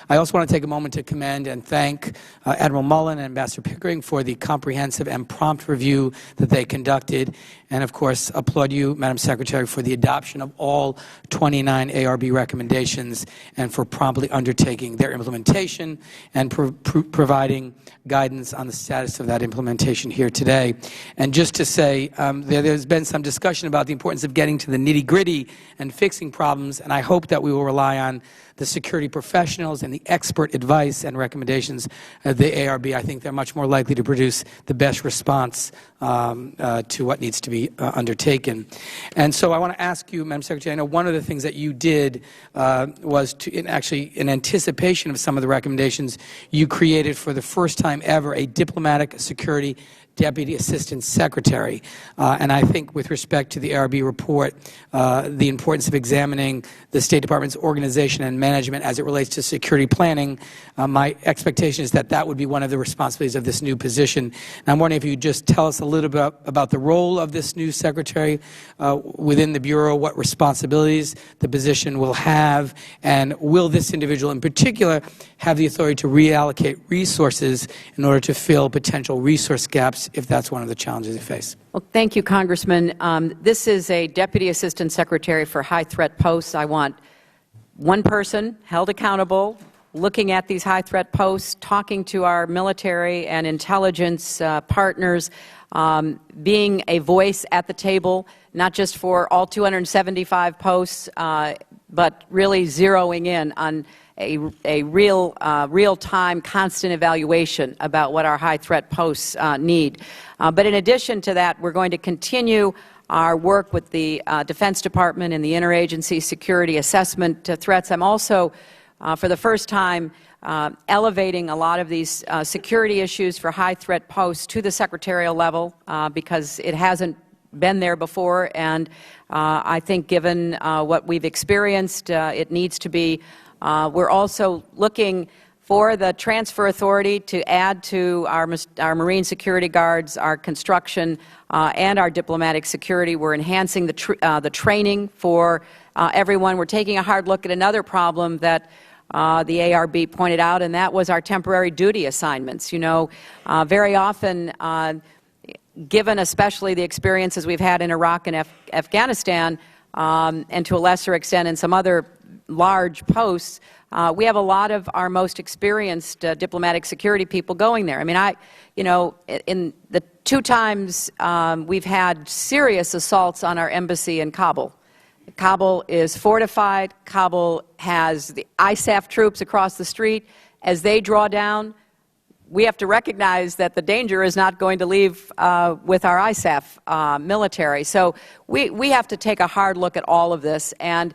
I also want to take a moment to commend and thank Admiral Mullen and Ambassador Pickering for the comprehensive and prompt review that they conducted, and of course applaud you, Madam Secretary, for the adoption of all 29 ARB recommendations and for promptly undertaking their implementation and providing guidance on the status of that implementation here today. And just to say, there's been some discussion about the importance of getting to the nitty-gritty and fixing problems, and I hope that we will rely on the security professionals and the expert advice and recommendations of the ARB. I think they're much more likely to produce the best response to what needs to be undertaken. And so I want to ask you, Madam Secretary, I know one of the things that you did was to, in anticipation of some of the recommendations, you created for the first time ever a diplomatic security Deputy Assistant Secretary. And I think with respect to the ARB report, the importance of examining the State Department's organization and management as it relates to security planning. My expectation is that that would be one of the responsibilities of this new position. And I'm wondering if you could just tell us a little bit about the role of this new secretary within the Bureau, what responsibilities the position will have, and will this individual in particular have the authority to reallocate resources in order to fill potential resource gaps if that's one of the challenges you face? Well, thank you, Congressman. This is a Deputy Assistant Secretary for high-threat posts. I want one person held accountable, looking at these high-threat posts, talking to our military and intelligence partners, being a voice at the table, not just for all 275 posts, but really zeroing in on a real-time, constant evaluation about what our high-threat posts need. But in addition to that, we're going to continue our work with the Defense Department and the interagency security assessment threats. I'm also, for the first time, elevating a lot of these security issues for high-threat posts to the secretarial level because it hasn't been there before, and I think given what we've experienced, it needs to be. We're also looking for the transfer authority to add to our Marine security guards, our construction, and our diplomatic security. We're enhancing the training for everyone. We're taking a hard look at another problem that the ARB pointed out, and that was our temporary duty assignments. You know, very often, given especially the experiences we've had in Iraq and Afghanistan, and to a lesser extent in some other large posts, we have a lot of our most experienced diplomatic security people going there. I mean, you know, in the 2 times we've had serious assaults on our embassy in Kabul. Kabul is fortified. Kabul has the ISAF troops across the street. As they draw down, we have to recognize that the danger is not going to leave with our ISAF military. So we have to take a hard look at all of this, and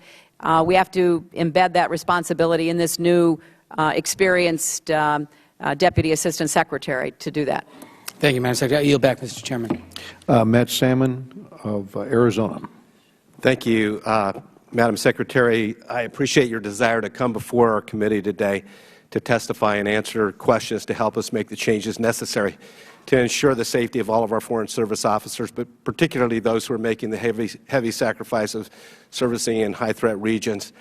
we have to embed that responsibility in this new experienced Deputy Assistant Secretary to do that. Thank you, Madam Secretary. I yield back, Mr. Chairman. Matt Salmon of Arizona. Thank you, Madam Secretary. I appreciate your desire to come before our committee today to testify and answer questions to help us make the changes necessary to ensure the safety of all of our Foreign Service officers, but particularly those who are making the heavy sacrifice of servicing in high-threat regions.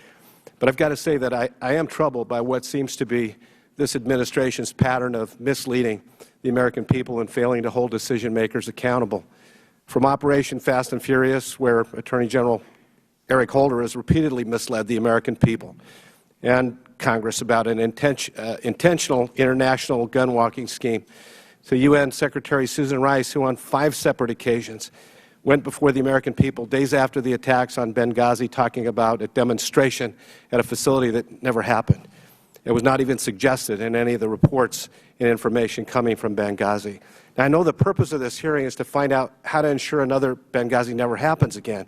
But I've got to say that I am troubled by what seems to be this administration's pattern of misleading the American people and failing to hold decision-makers accountable. From Operation Fast and Furious, where Attorney General Eric Holder has repeatedly misled the American people and Congress about an intentional international gun-walking scheme, to UN Secretary Susan Rice, who on 5 separate occasions went before the American people days after the attacks on Benghazi talking about a demonstration at a facility that never happened. It was not even suggested in any of the reports and information coming from Benghazi. Now, I know the purpose of this hearing is to find out how to ensure another Benghazi never happens again.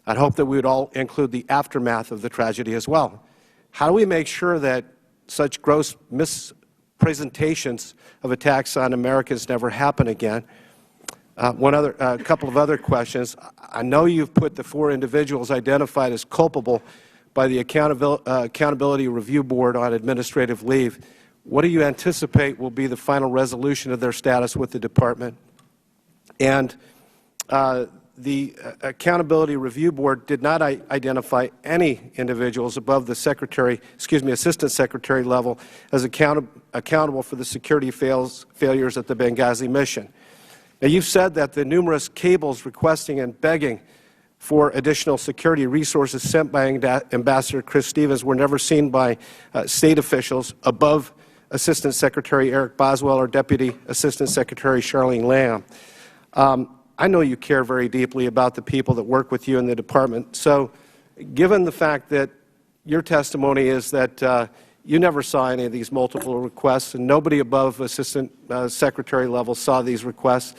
I'd hope that we would all include the aftermath of the tragedy as well. How do we make sure that such gross mispresentations of attacks on Americans never happen again? A couple of other questions. I know you've put the 4 individuals identified as culpable by the Accountability Review Board on administrative leave. What do you anticipate will be the final resolution of their status with the Department? And the Accountability Review Board did not identify any individuals above the Assistant Secretary level as accountable for the security failures at the Benghazi mission. Now, you've said that the numerous cables requesting and begging for additional security resources sent by Ambassador Chris Stevens were never seen by state officials above Assistant Secretary Eric Boswell or Deputy Assistant Secretary Charlene Lamb. I know you care very deeply about the people that work with you in the Department. So given the fact that your testimony is that you never saw any of these multiple requests and nobody above Assistant Secretary level saw these requests,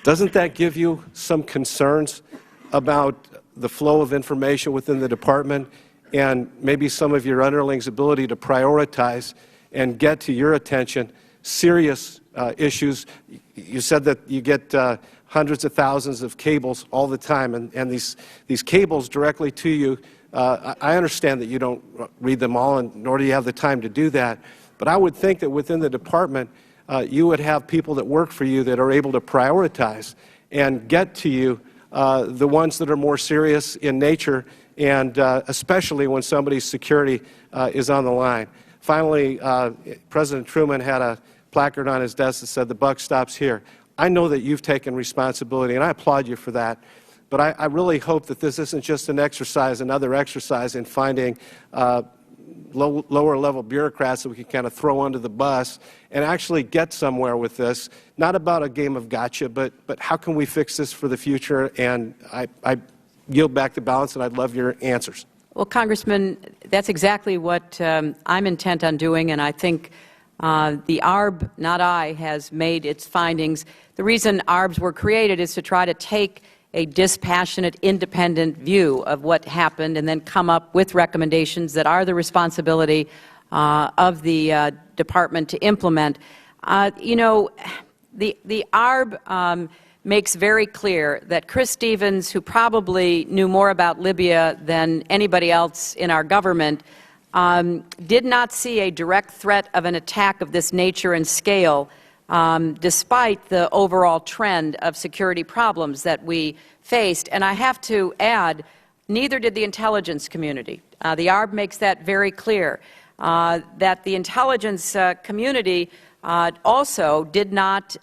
doesn't that give you some concerns about the flow of information within the Department and maybe some of your underlings' ability to prioritize and get to your attention serious issues? You said that you get hundreds of thousands of cables all the time, and these cables directly to you I understand that you don't read them all, and nor do you have the time to do that. But I would think that within the department, you would have people that work for you that are able to prioritize and get to you the ones that are more serious in nature, and especially when somebody's security is on the line. Finally, President Truman had a placard on his desk that said, "The buck stops here." I know that you've taken responsibility, and I applaud you for that. But I really hope that this isn't just an exercise, another exercise in finding lower-level bureaucrats that we can kind of throw under the bus and actually get somewhere with this. Not about a game of gotcha, but how can we fix this for the future? And I yield back the balance, and I'd love your answers. Well, Congressman, that's exactly what I'm intent on doing, and I think the ARB, not I, has made its findings. The reason ARBs were created is to try to take a dispassionate, independent view of what happened and then come up with recommendations that are the responsibility of the department to implement. You know, the ARB makes very clear that Chris Stevens, who probably knew more about Libya than anybody else in our government, did not see a direct threat of an attack of this nature and scale, despite the overall trend of security problems that we faced. And I have to add, neither did the intelligence community. The ARB makes that very clear, that the intelligence community also did not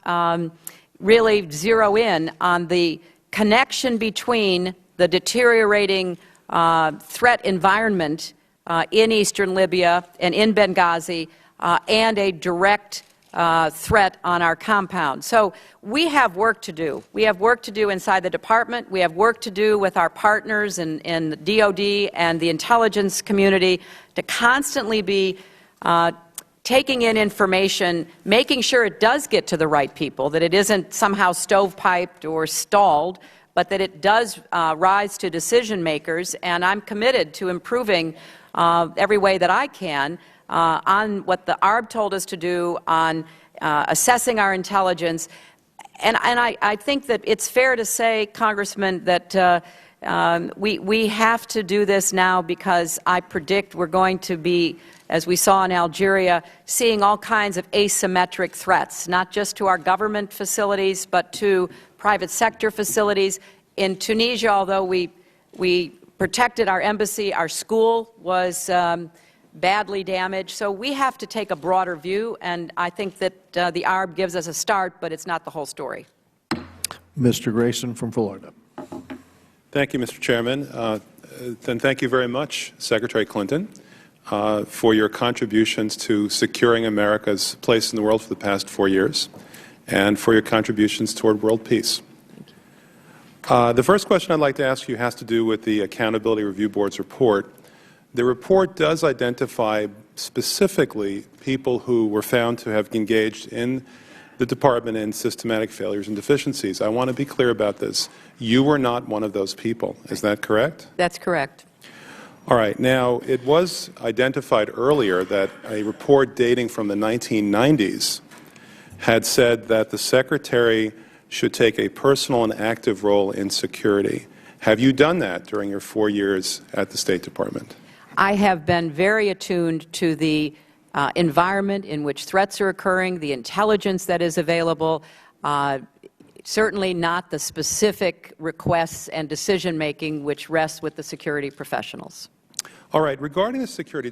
really zero in on the connection between the deteriorating threat environment in eastern Libya and in Benghazi and a direct threat on our compound. So we have work to do. We have work to do inside the department. We have work to do with our partners in the DOD and the intelligence community to constantly be taking in information, making sure it does get to the right people, that it isn't somehow stovepiped or stalled, but that it does rise to decision makers. And I'm committed to improving every way that I can on what the ARB told us to do, on assessing our intelligence. And I think that it's fair to say, Congressman, that we have to do this now because I predict we're going to be, as we saw in Algeria, seeing all kinds of asymmetric threats, not just to our government facilities, but to private sector facilities. In Tunisia, although we protected our embassy, our school was badly damaged. So we have to take a broader view, and I think that the ARB gives us a start, but it's not the whole story. Mr. Grayson from Florida. Thank you, Mr. Chairman. And thank you very much, Secretary Clinton, for your contributions to securing America's place in the world for the past 4 years, and for your contributions toward world peace. The first question I'd like to ask you has to do with the Accountability Review Board's report. The report does identify specifically people who were found to have engaged in the department in systematic failures and deficiencies. I want to be clear about this. You were not one of those people. Is that correct? That's correct. All right. Now, it was identified earlier that a report dating from the 1990s had said that the Secretary should take a personal and active role in security. Have you done that during your 4 years at the State Department? I have been very attuned to the environment in which threats are occurring, the intelligence that is available, certainly not the specific requests and decision-making which rests with the security professionals. All right. Regarding the security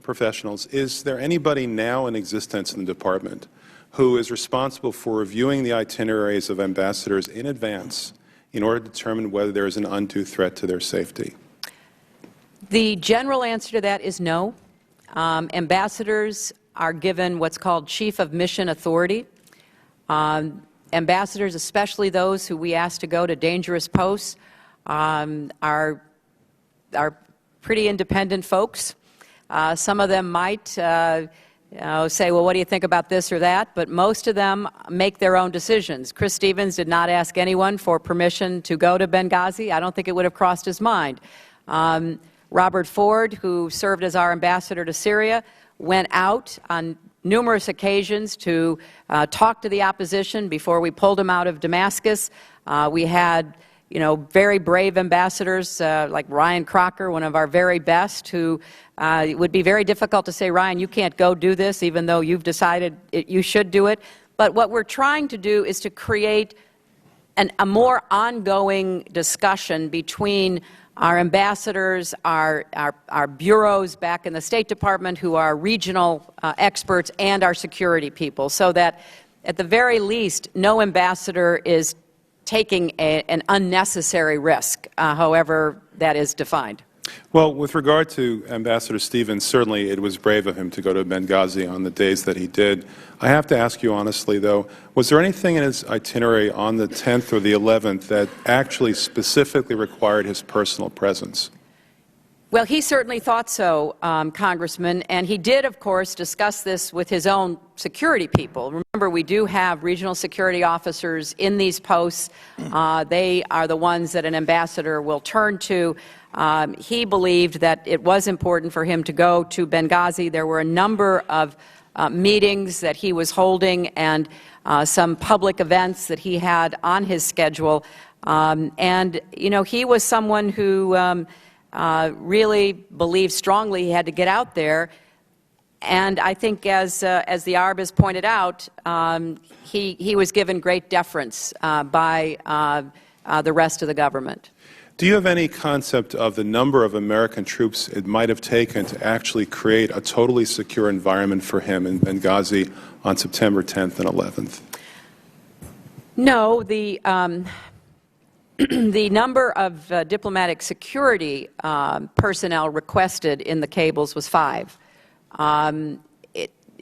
professionals, is there anybody now in existence in the department who is responsible for reviewing the itineraries of ambassadors in advance in order to determine whether there is an undue threat to their safety? The general answer to that is no. Ambassadors are given what's called Chief of Mission Authority. Ambassadors, especially those who we ask to go to dangerous posts, are pretty independent folks. Some of them might say, well, what do you think about this or that? But most of them make their own decisions. Chris Stevens did not ask anyone for permission to go to Benghazi. I don't think it would have crossed his mind. Robert Ford, who served as our ambassador to Syria, went out on numerous occasions to talk to the opposition before we pulled him out of Damascus. We had very brave ambassadors like Ryan Crocker, one of our very best, who it would be very difficult to say, Ryan, you can't go do this, even though you've decided you should do it. But what we're trying to do is to create a more ongoing discussion between our ambassadors, our bureaus back in the State Department who are regional experts, and our security people, so that at the very least no ambassador is taking an unnecessary risk, however that is defined. Well, with regard to Ambassador Stevens, certainly it was brave of him to go to Benghazi on the days that he did. I have to ask you honestly, though, was there anything in his itinerary on the 10th or the 11th that actually specifically required his personal presence? Well, he certainly thought so, Congressman, and he did, of course, discuss this with his own security people. Remember, we do have regional security officers in these posts. They are the ones that an ambassador will turn to. He believed that it was important for him to go to Benghazi. There were a number of meetings that he was holding and some public events that he had on his schedule. And, he was someone who really believed strongly he had to get out there. And I think, as the ARB has pointed out, he was given great deference by the rest of the government. Do you have any concept of the number of American troops it might have taken to actually create a totally secure environment for him in Benghazi on September 10th and 11th? No, the number of diplomatic security personnel requested in the cables was 5.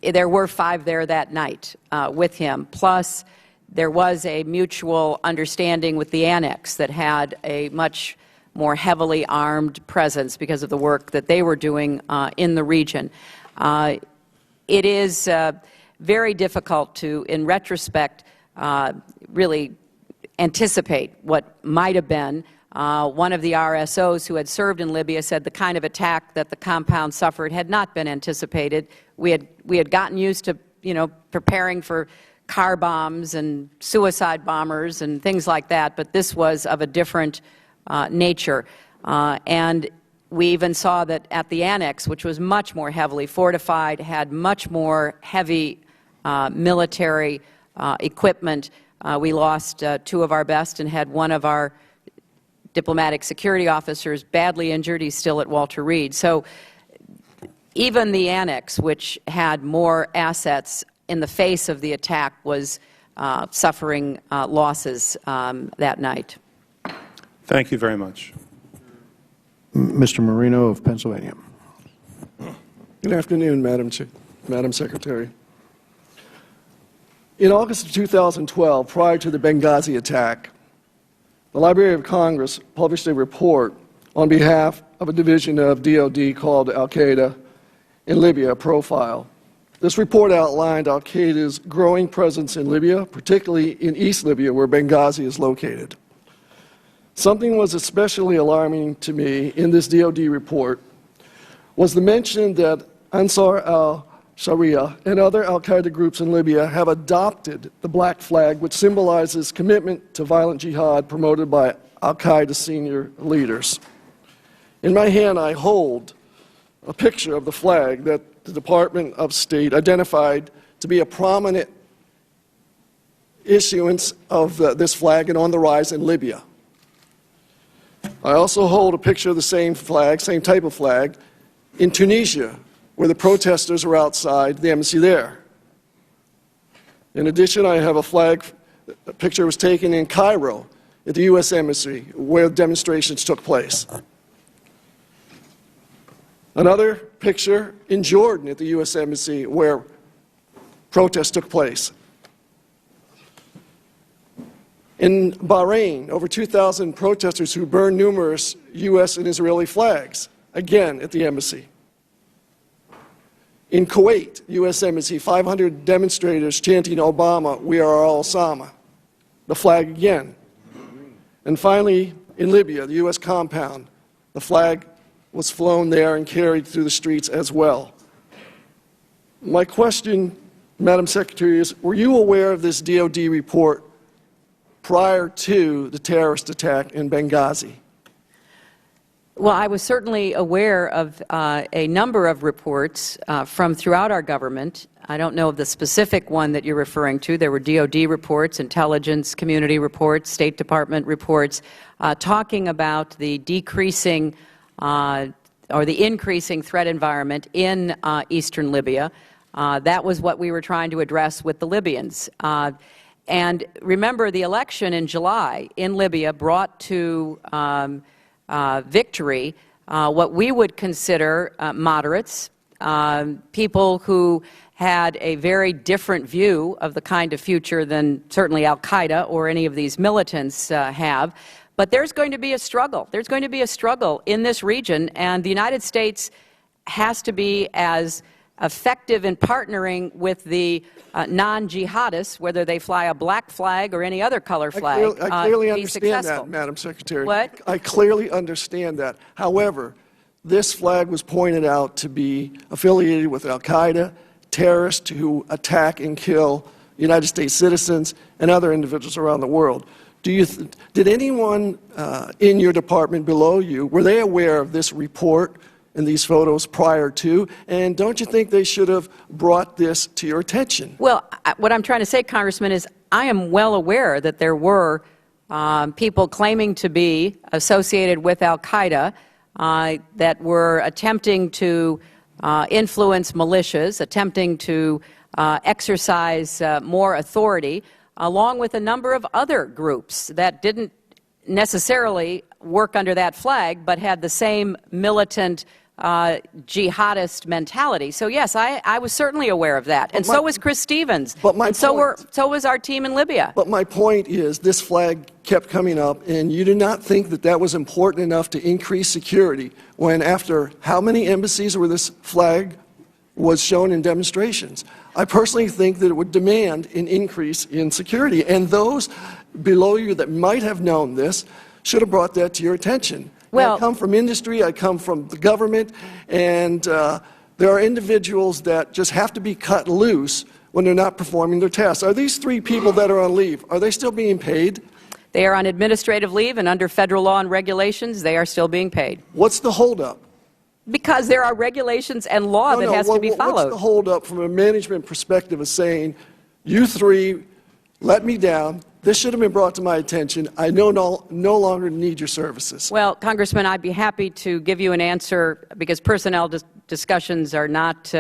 There were 5 there that night with him, plus there was a mutual understanding with the annex that had a much more heavily armed presence because of the work that they were doing in the region. It is very difficult to, in retrospect, really anticipate what might have been. One of the RSOs who had served in Libya said the kind of attack that the compound suffered had not been anticipated. We had gotten used to, preparing for car bombs and suicide bombers and things like that, but this was of a different nature. And we even saw that at the annex, which was much more heavily fortified, had much more heavy military equipment. We lost 2 of our best and had one of our diplomatic security officers badly injured. He's still at Walter Reed. So even the annex, which had more assets in the face of the attack, was suffering losses that night. Thank you very much. Mr. Marino of Pennsylvania. Good afternoon, Madam Secretary. In August of 2012, prior to the Benghazi attack, the Library of Congress published a report on behalf of a division of DoD called Al-Qaeda in Libya, a profile. This report outlined Al-Qaeda's growing presence in Libya, particularly in East Libya, where Benghazi is located. Something was especially alarming to me in this DoD report was the mention that Ansar al-Sharia and other al-Qaeda groups in Libya have adopted the black flag, which symbolizes commitment to violent jihad promoted by al-Qaeda senior leaders. In my hand, I hold a picture of the flag that the Department of State identified to be a prominent issuance of this flag and on the rise in Libya. I also hold a picture of the same flag, same type of flag, in Tunisia, where the protesters were outside the embassy there. In addition, I have a picture was taken in Cairo at the U.S. Embassy, where demonstrations took place. Another picture in Jordan at the U.S. Embassy, where protests took place. In Bahrain, over 2,000 protesters who burned numerous U.S. and Israeli flags, again at the embassy. In Kuwait, U.S. Embassy, 500 demonstrators chanting Obama, we are all Osama, the flag again. And finally, in Libya, the U.S. compound, the flag was flown there and carried through the streets as well. My question, Madam Secretary, is, were you aware of this DoD report prior to the terrorist attack in Benghazi? Well, I was certainly aware of a number of reports from throughout our government. I don't know of the specific one that you're referring to. There were DOD reports, intelligence community reports, State Department reports, talking about the decreasing or the increasing threat environment in eastern Libya. That was what we were trying to address with the Libyans. And remember, the election in July in Libya brought to victory what we would consider moderates, people who had a very different view of the kind of future than certainly al-Qaeda or any of these militants have. But there's going to be a struggle. There's going to be a struggle in this region, and the United States has to be as effective in partnering with the non-jihadists, whether they fly a black flag or any other color flag, I clearly to be understand successful. that, Madam Secretary. What? I clearly understand that. However, this flag was pointed out to be affiliated with al-Qaeda, terrorists who attack and kill United States citizens and other individuals around the world. Did anyone in your department below you, were they aware of this report and these photos prior to? And don't you think they should have brought this to your attention? Well, what I'm trying to say, Congressman, is I am well aware that there were people claiming to be associated with al-Qaeda that were attempting to influence militias, attempting to exercise more authority, along with a number of other groups that didn't necessarily work under that flag, but had the same militant jihadist mentality. So yes, I was certainly aware of that, and so was Chris Stevens, and so was our team in Libya. But my point is, this flag kept coming up, and you did not think that that was important enough to increase security when, after how many embassies where this flag was shown in demonstrations? I personally think that it would demand an increase in security, and those below you that might have known this should have brought that to your attention. Well, I come from industry, I come from the government, and there are individuals that just have to be cut loose when they're not performing their tasks. Are these 3 people that are on leave, are they still being paid? They are on administrative leave, and under federal law and regulations, they are still being paid. What's the holdup? Because there are regulations and law that has to be followed. What's the holdup from a management perspective of saying, you 3 let me down, this should have been brought to my attention, I no longer need your services? Well, Congressman, I'd be happy to give you an answer, because personnel discussions are not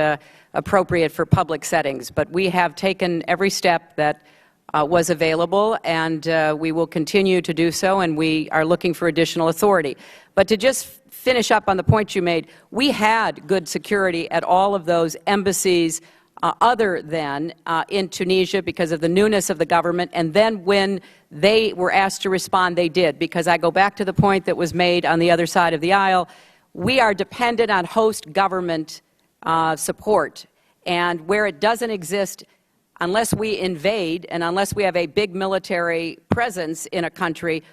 appropriate for public settings. But we have taken every step that was available, and we will continue to do so, and we are looking for additional authority. But to just finish up on the point you made, we had good security at all of those embassies other than in Tunisia because of the newness of the government, and then when they were asked to respond, they did. Because I go back to the point that was made on the other side of the aisle, we are dependent on host government support, and where it doesn't exist, unless we invade and unless we have a big military presence in a country,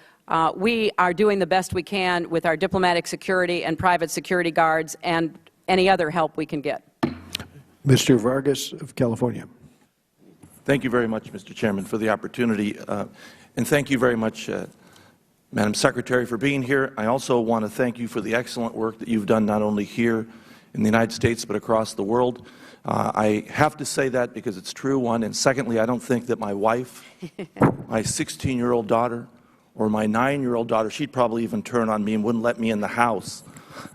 we are doing the best we can with our diplomatic security and private security guards and any other help we can get. Mr. Vargas of California. Thank you very much, Mr. Chairman, for the opportunity. And thank you very much, Madam Secretary, for being here. I also want to thank you for the excellent work that you've done not only here in the United States but across the world. I have to say that because it's true, one. And secondly, I don't think that my wife, my 16-year-old daughter, or my 9-year-old daughter, she'd probably even turn on me and wouldn't let me in the house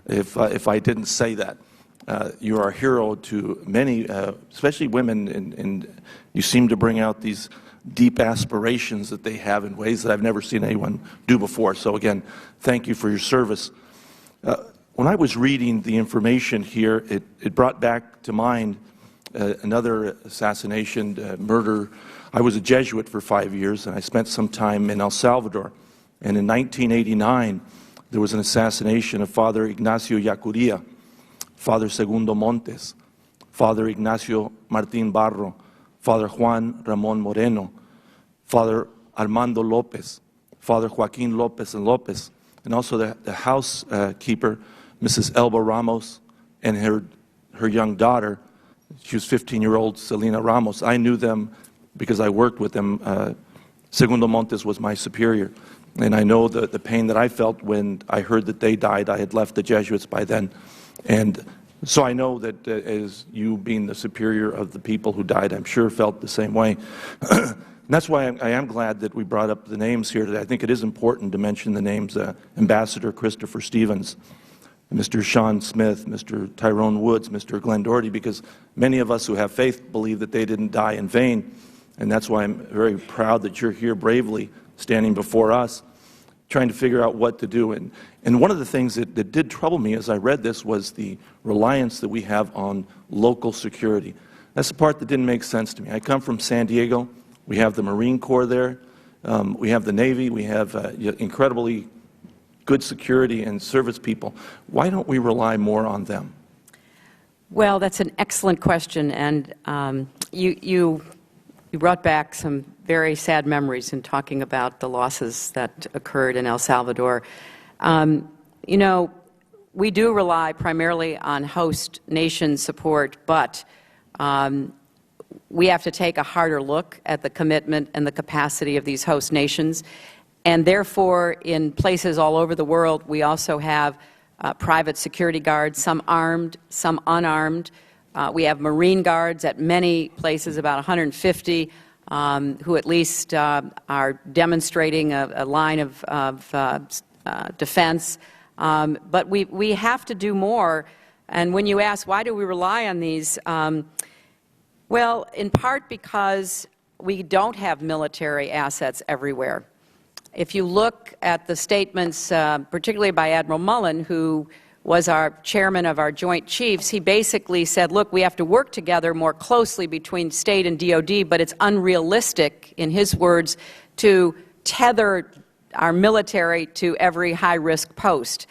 if I didn't say that. You are a hero to many, especially women, and you seem to bring out these deep aspirations that they have in ways that I've never seen anyone do before. So again, thank you for your service. When I was reading the information here, it brought back to mind another assassination, murder. I was a Jesuit for 5 years, and I spent some time in El Salvador. And in 1989, there was an assassination of Father Ignacio Yacuria, Father Segundo Montes, Father Ignacio Martín Barro, Father Juan Ramón Moreno, Father Armando Lopez, Father Joaquín Lopez and Lopez, and also the housekeeper, Mrs. Elba Ramos, and her young daughter. She was 15-year-old Selena Ramos. I knew them because I worked with them Segundo Montes was my superior. And I know the pain that I felt when I heard that they died. I had left the Jesuits by then. And so I know that as you being the superior of the people who died, I'm sure felt the same way. And that's why I am glad that we brought up the names here today. I think it is important to mention the names, Ambassador Christopher Stevens, Mr. Sean Smith, Mr. Tyrone Woods, Mr. Glenn Doherty, because many of us who have faith believe that they didn't die in vain. And that's why I'm very proud that you're here bravely standing before us, trying to figure out what to do. And one of the things that did trouble me as I read this was the reliance that we have on local security. That's the part that didn't make sense to me. I come from San Diego. We have the Marine Corps there. We have the Navy. We have incredibly good security and service people. Why don't we rely more on them? Well, that's an excellent question, and you brought back some very sad memories in talking about the losses that occurred in El Salvador. You know, we do rely primarily on host nation support, but we have to take a harder look at the commitment and the capacity of these host nations. And therefore, in places all over the world, we also have private security guards, some armed, some unarmed. We have Marine Guards at many places, about 150, who at least are demonstrating a line of defense. But we have to do more. And when you ask, why do we rely on these? Well, in part because we don't have military assets everywhere. If you look at the statements, particularly by Admiral Mullen, who was our chairman of our Joint Chiefs, he basically said, look, we have to work together more closely between state and DOD, but it's unrealistic, in his words, to tether our military to every high-risk post.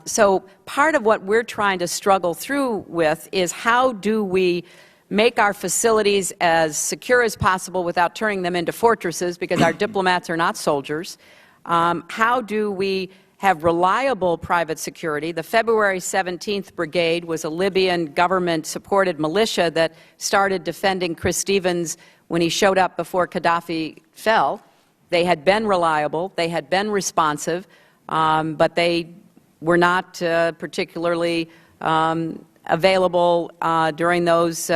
So part of what we're trying to struggle through with is how do we make our facilities as secure as possible without turning them into fortresses, because our diplomats are not soldiers. How do we have reliable private security? The February 17th Brigade was a Libyan government-supported militia that started defending Chris Stevens when he showed up before Gaddafi fell. They had been reliable, they had been responsive, but they were not particularly available during those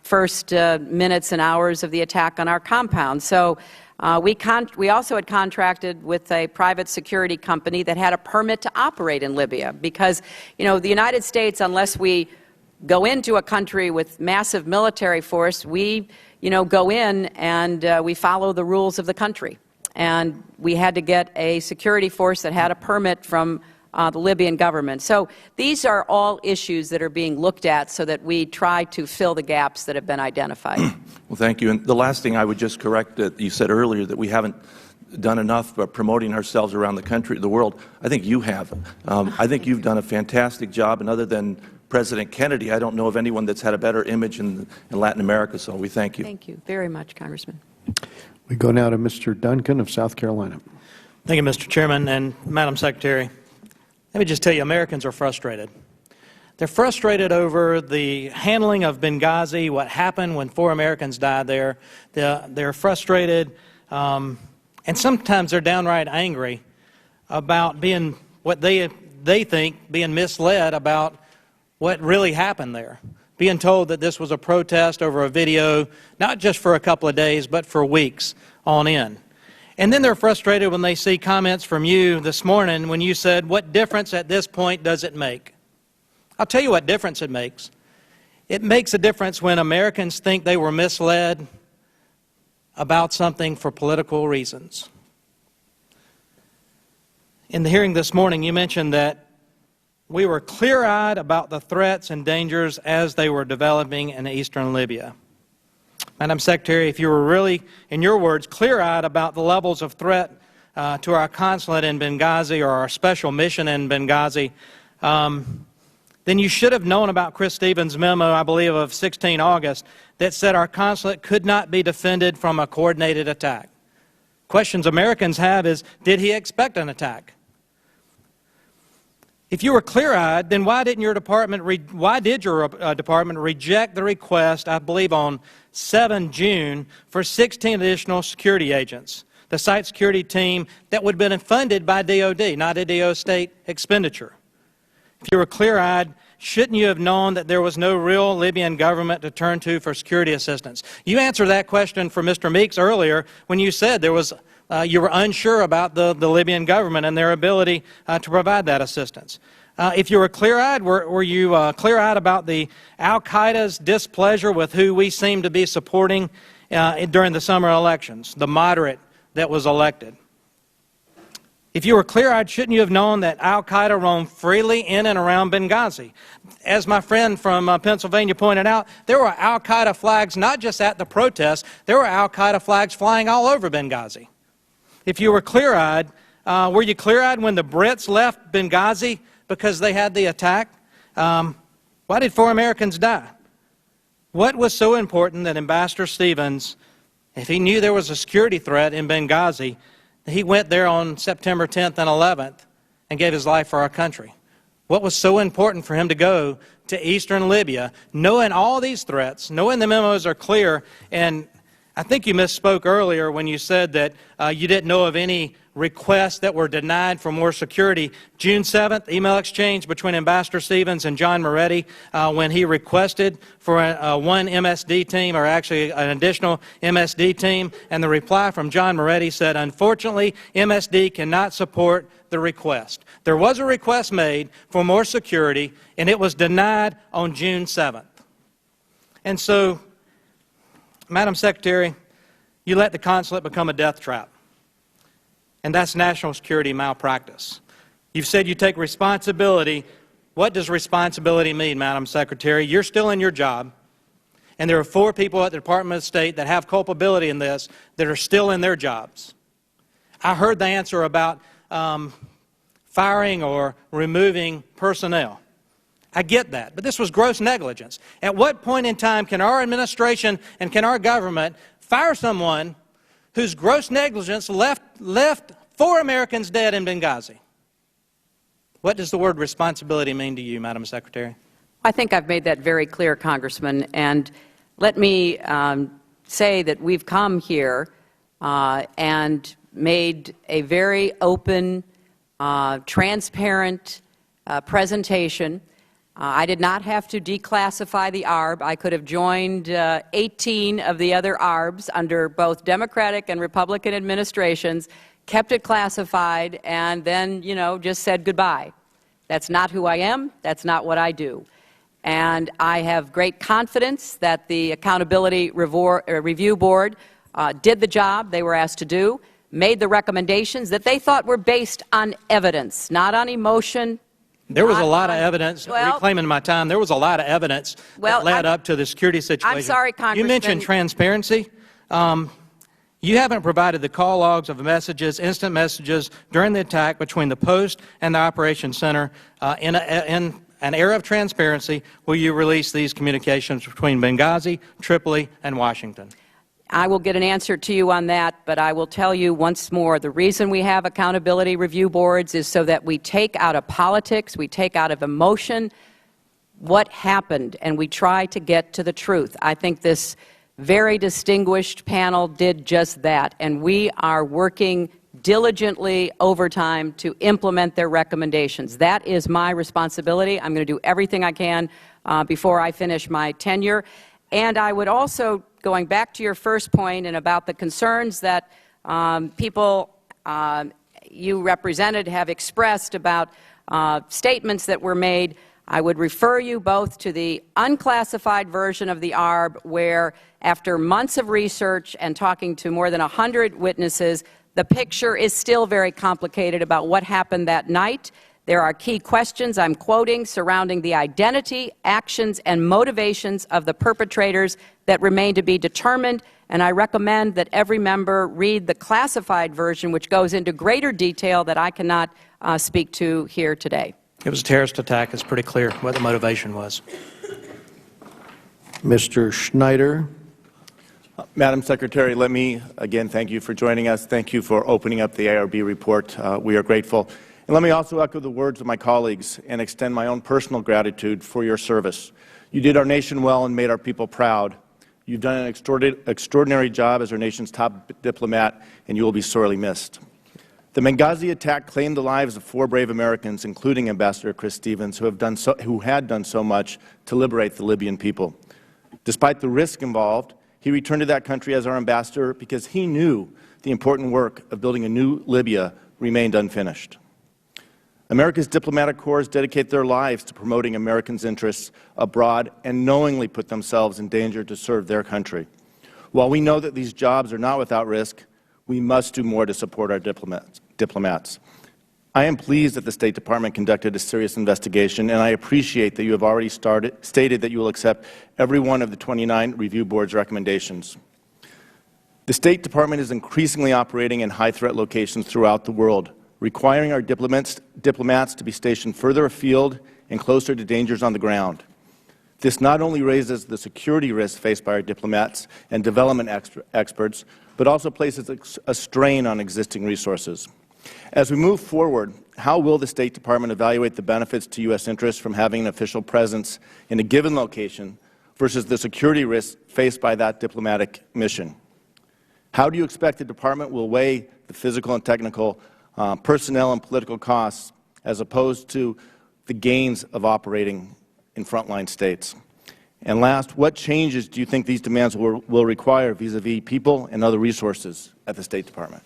first minutes and hours of the attack on our compound. So we also had contracted with a private security company that had a permit to operate in Libya, because, you know, the United States, unless we go into a country with massive military force, we, you know, go in and we follow the rules of the country. And we had to get a security force that had a permit from the Libyan government. So these are all issues that are being looked at so that we try to fill the gaps that have been identified. Well, thank you. And the last thing I would just correct that you said earlier, that we haven't done enough promoting ourselves around the country, the world. I think you have. I think you've done a fantastic job, and other than President Kennedy, I don't know of anyone that's had a better image in Latin America, so we thank you. Thank you very much, Congressman. We go now to Mr. Duncan of South Carolina. Thank you, Mr. Chairman and Madam Secretary. Let me just tell you, Americans are frustrated. They're frustrated over the handling of Benghazi, what happened when 4 Americans died there. They're frustrated, and sometimes they're downright angry about being, what they think, being misled about what really happened there. Being told that this was a protest over a video, not just for a couple of days, but for weeks on end. And then they're frustrated when they see comments from you this morning when you said, what difference at this point does it make? I'll tell you what difference it makes. It makes a difference when Americans think they were misled about something for political reasons. In the hearing this morning, you mentioned that we were clear-eyed about the threats and dangers as they were developing in eastern Libya. Madam Secretary, if you were really, in your words, clear-eyed about the levels of threat to our consulate in Benghazi or our special mission in Benghazi, then you should have known about Chris Stevens' memo, I believe, of 16 August, that said our consulate could not be defended from a coordinated attack. Questions Americans have is, did he expect an attack? If you were clear-eyed, then why did your department reject the request, I believe on 7 June, for 16 additional security agents, the site security team that would have been funded by DOD, not a DOD state expenditure? If you were clear-eyed, shouldn't you have known that there was no real Libyan government to turn to for security assistance? You answered that question for Mr. Meeks earlier when you said there was you were unsure about the Libyan government and their ability to provide that assistance. If you were clear-eyed, were you clear-eyed about the al-Qaeda's displeasure with who we seem to be supporting during the summer elections, the moderate that was elected? If you were clear-eyed, shouldn't you have known that al-Qaeda roamed freely in and around Benghazi? As my friend from Pennsylvania pointed out, there were al-Qaeda flags not just at the protests, there were al-Qaeda flags flying all over Benghazi. If you were clear-eyed, were you clear-eyed when the Brits left Benghazi because they had the attack? Why did 4 Americans die? What was so important that Ambassador Stevens, if he knew there was a security threat in Benghazi, he went there on September 10th and 11th and gave his life for our country? What was so important for him to go to eastern Libya, knowing all these threats, knowing the memos are clear? And I think you misspoke earlier when you said that you didn't know of any requests that were denied for more security. June 7th, email exchange between Ambassador Stevens and John Moretti when he requested for one MSD team, or actually an additional MSD team, and the reply from John Moretti said, unfortunately, MSD cannot support the request. There was a request made for more security, and it was denied on June 7th. And so, Madam Secretary, you let the consulate become a death trap, and that's national security malpractice. You've said you take responsibility. What does responsibility mean, Madam Secretary? You're still in your job, and there are 4 people at the Department of State that have culpability in this that are still in their jobs. I heard the answer about firing or removing personnel. I get that, but this was gross negligence. At what point in time can our administration and can our government fire someone whose gross negligence left 4 Americans dead in Benghazi? What does the word responsibility mean to you, Madam Secretary? I think I've made that very clear, Congressman, and let me say that we've come here and made a very open, transparent presentation. I did not have to declassify the ARB. I could have joined 18 of the other ARBs under both Democratic and Republican administrations, kept it classified, and then, just said goodbye. That's not who I am. That's not what I do. And I have great confidence that the Accountability Review Board did the job they were asked to do, made the recommendations that they thought were based on evidence, not on emotion. There was a lot of evidence, reclaiming my time, there was a lot of evidence that led up to the security situation. I'm sorry, Congressman. You mentioned transparency. You haven't provided the call logs of messages, instant messages, during the attack between the Post and the Operations Center. In an era of transparency, will you release these communications between Benghazi, Tripoli, and Washington? I will get an answer to you on that, but I will tell you once more, the reason we have accountability review boards is so that we take out of politics, we take out of emotion what happened, and we try to get to the truth. I think this very distinguished panel did just that, and we are working diligently overtime to implement their recommendations. That is my responsibility. I'm going to do everything I can before I finish my tenure. And I would also, going back to your first point and about the concerns that people you represented have expressed about statements that were made, I would refer you both to the unclassified version of the ARB, where after months of research and talking to more than 100 witnesses, the picture is still very complicated about what happened that night. There are key questions, I'm quoting, surrounding the identity, actions, and motivations of the perpetrators that remain to be determined, and I recommend that every member read the classified version, which goes into greater detail that I cannot speak to here today. It was a terrorist attack. It's pretty clear what the motivation was. Mr. Schneider. Madam Secretary, let me again thank you for joining us. Thank you for opening up the ARB report. We are grateful. And let me also echo the words of my colleagues and extend my own personal gratitude for your service. You did our nation well and made our people proud. You've done an extraordinary job as our nation's top diplomat, and you will be sorely missed. The Benghazi attack claimed the lives of 4 brave Americans, including Ambassador Chris Stevens, who had done so much to liberate the Libyan people. Despite the risk involved, he returned to that country as our ambassador because he knew the important work of building a new Libya remained unfinished. America's diplomatic corps dedicate their lives to promoting Americans' interests abroad and knowingly put themselves in danger to serve their country. While we know that these jobs are not without risk, we must do more to support our diplomats. I am pleased that the State Department conducted a serious investigation, and I appreciate that you have already stated that you will accept every one of the 29 review board's recommendations. The State Department is increasingly operating in high-threat locations throughout the world, requiring our diplomats to be stationed further afield and closer to dangers on the ground. This not only raises the security risks faced by our diplomats and development experts, but also places a strain on existing resources. As we move forward, how will the State Department evaluate the benefits to U.S. interests from having an official presence in a given location versus the security risks faced by that diplomatic mission? How do you expect the Department will weigh the physical and technical personnel and political costs as opposed to the gains of operating in frontline states? And last, what changes do you think these demands will require vis-a-vis people and other resources at the State Department?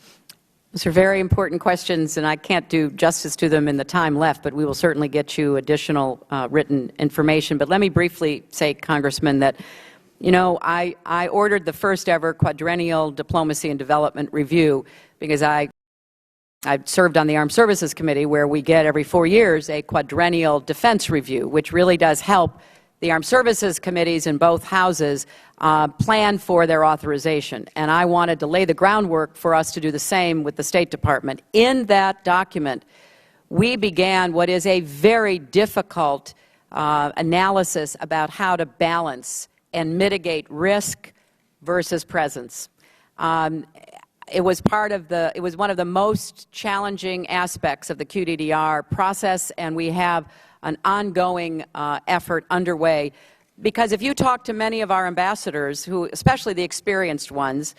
Those are very important questions, and I can't do justice to them in the time left, but we will certainly get you additional written information. But let me briefly say, Congressman, that I ordered the first ever quadrennial diplomacy and development review because I served on the Armed Services Committee, where we get every 4 years a quadrennial defense review, which really does help the Armed Services Committees in both houses plan for their authorization. And I wanted to lay the groundwork for us to do the same with the State Department. In that document, we began what is a very difficult analysis about how to balance and mitigate risk versus presence. It was one of the most challenging aspects of the QDDR process, and we have an ongoing effort underway. Because if you talk to many of our ambassadors, especially the experienced ones,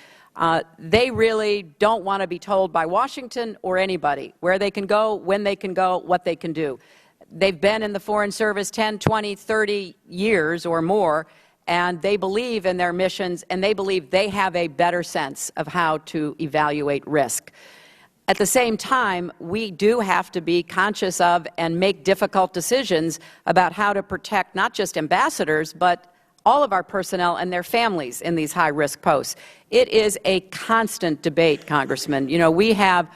they really don't want to be told by Washington or anybody where they can go, when they can go, what they can do. They've been in the Foreign Service 10, 20, 30 years or more, and they believe in their missions, and they believe they have a better sense of how to evaluate risk. At the same time, we do have to be conscious of and make difficult decisions about how to protect not just ambassadors, but all of our personnel and their families in these high-risk posts. It is a constant debate, Congressman. We have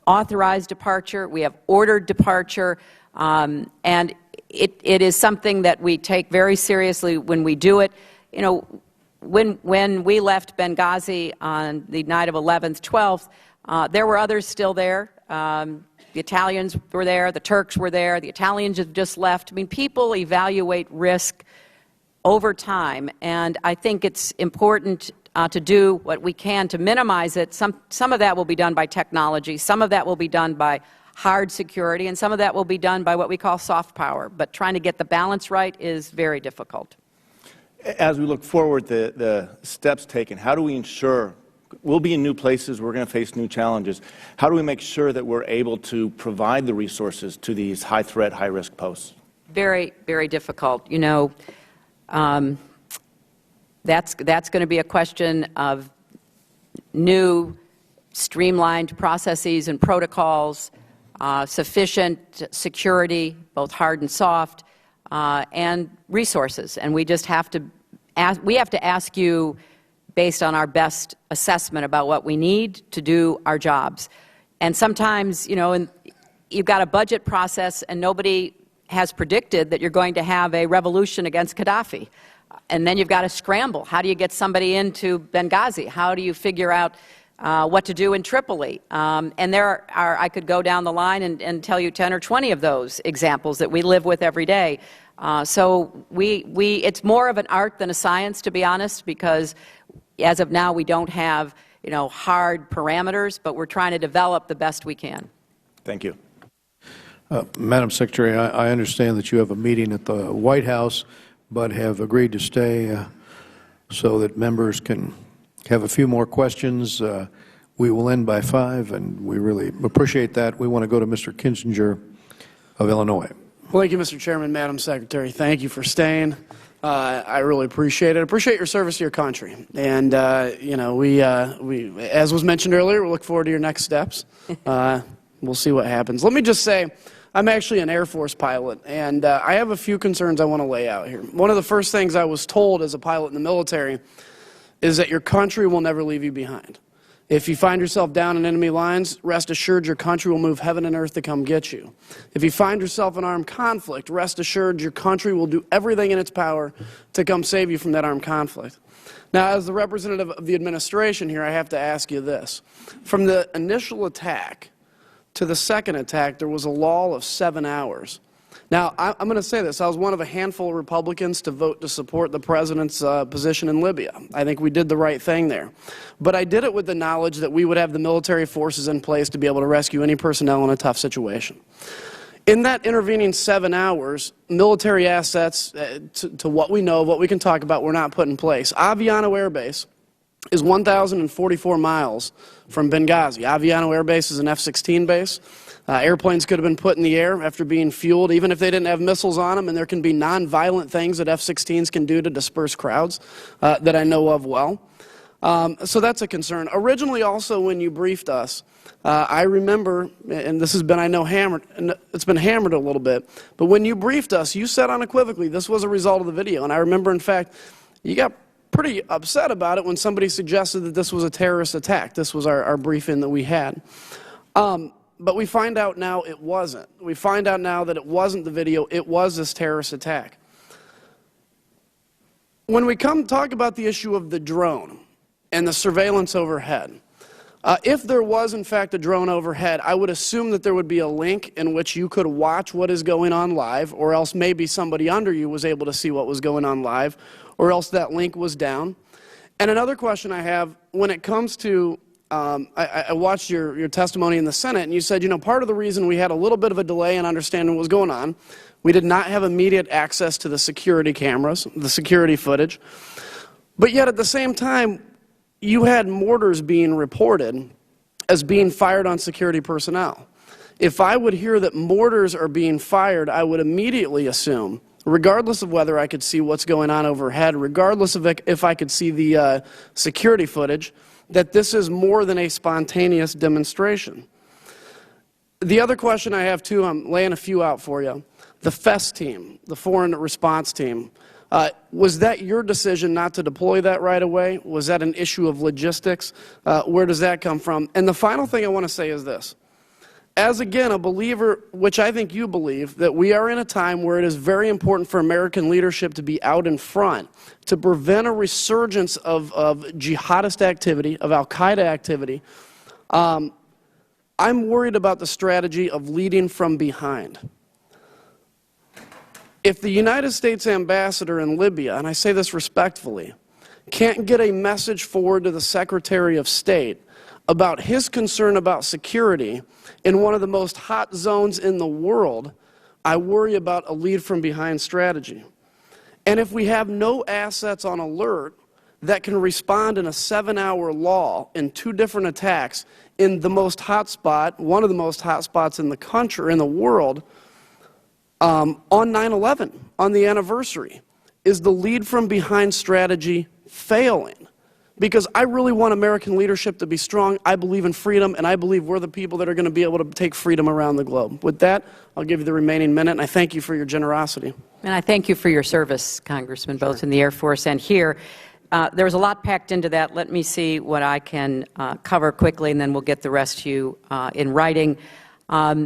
authorized departure, we have ordered departure, and it is something that we take very seriously when we do it. When we left Benghazi on the night of 11th, 12th, there were others still there. The Italians were there, the Turks were there, the Italians have just left. I mean, people evaluate risk over time, and I think it's important to do what we can to minimize it. Some of that will be done by technology, some of that will be done by hard security, and some of that will be done by what we call soft power. But trying to get the balance right is very difficult. As we look forward, the steps taken, how do we ensure we'll be in new places, we're going to face new challenges. How do we make sure that we're able to provide the resources to these high-threat, high-risk posts? Very, very difficult. That's going to be a question of new, streamlined processes and protocols, sufficient security, both hard and soft, and resources. And we just have to ask you, based on our best assessment about what we need to do our jobs. And sometimes, you've got a budget process and nobody has predicted that you're going to have a revolution against Gaddafi. And then you've got to scramble. How do you get somebody into Benghazi? How do you figure out what to do in Tripoli? And there are, I could go down the line and tell you 10 or 20 of those examples that we live with every day. So it's more of an art than a science, to be honest, because as of now, we don't have, hard parameters, but we're trying to develop the best we can. Thank you. Madam Secretary, I understand that you have a meeting at the White House, but have agreed to stay so that members can have a few more questions. We will end by 5, and we really appreciate that. We want to go to Mr. Kinzinger of Illinois. Well, thank you, Mr. Chairman, Madam Secretary. Thank you for staying. I really appreciate it. I appreciate your service to your country. And, you know, we, as was mentioned earlier, we look forward to your next steps. We'll see what happens. Let me just say, I'm actually an Air Force pilot, and I have a few concerns I want to lay out here. One of the first things I was told as a pilot in the military is that your country will never leave you behind. If you find yourself down in enemy lines, rest assured your country will move heaven and earth to come get you. If you find yourself in armed conflict, rest assured your country will do everything in its power to come save you from that armed conflict. Now, as the representative of the administration here, I have to ask you this. From the initial attack to the second attack, there was a lull of 7 hours. Now, I'm going to say this. I was one of a handful of Republicans to vote to support the President's position in Libya. I think we did the right thing there. But I did it with the knowledge that we would have the military forces in place to be able to rescue any personnel in a tough situation. In that intervening 7 hours, military assets, to what we know, what we can talk about, were not put in place. Aviano Air Base is 1,044 miles from Benghazi. Aviano Air Base is an F-16 base. Airplanes could have been put in the air after being fueled, even if they didn't have missiles on them, and there can be nonviolent things that F-16s can do to disperse crowds that I know of well. So that's a concern. Originally, also, when you briefed us, I remember, and this has been, I know, hammered, and it's been hammered a little bit, but when you briefed us, you said unequivocally this was a result of the video. And I remember, in fact, you got pretty upset about it when somebody suggested that this was a terrorist attack. This was our briefing that we had. But we find out now it wasn't. We find out now that it wasn't the video, it was this terrorist attack. When we come talk about the issue of the drone and the surveillance overhead, if there was, in fact, a drone overhead, I would assume that there would be a link in which you could watch what is going on live, or else maybe somebody under you was able to see what was going on live, or else that link was down. And another question I have, when it comes to I watched your testimony in the Senate, and you said, you know, part of the reason we had a little bit of a delay in understanding what was going on, we did not have immediate access to the security cameras, the security footage. But yet at the same time, you had mortars being reported as being fired on security personnel. If I would hear that mortars are being fired, I would immediately assume, regardless of whether I could see what's going on overhead, regardless of if I could see the security footage, that this is more than a spontaneous demonstration. The other question I have, too, I'm laying a few out for you. The FES team, the Foreign Response Team, was that your decision not to deploy that right away? Was that an issue of logistics? Where does that come from? And the final thing I want to say is this. As, again, a believer, which I think you believe, that we are in a time where it is very important for American leadership to be out in front to prevent a resurgence of jihadist activity, of al-Qaeda activity. I'm worried about the strategy of leading from behind. If the United States ambassador in Libya, and I say this respectfully, can't get a message forward to the Secretary of State about his concern about security in one of the most hot zones in the world, I worry about a lead from behind strategy. And if we have no assets on alert that can respond in a 7-hour lull in 2 different attacks in the most hot spot, one of the most hot spots in the country, in the world, on 9/11, on the anniversary, is the lead from behind strategy failing? Because I really want American leadership to be strong. I believe in freedom, and I believe we're the people that are going to be able to take freedom around the globe. With that, I'll give you the remaining minute, and I thank you for your generosity. And I thank you for your service, Congressman, both in the Air Force and here. There was a lot packed into that. Let me see what I can cover quickly, and then we'll get the rest to you in writing. DOD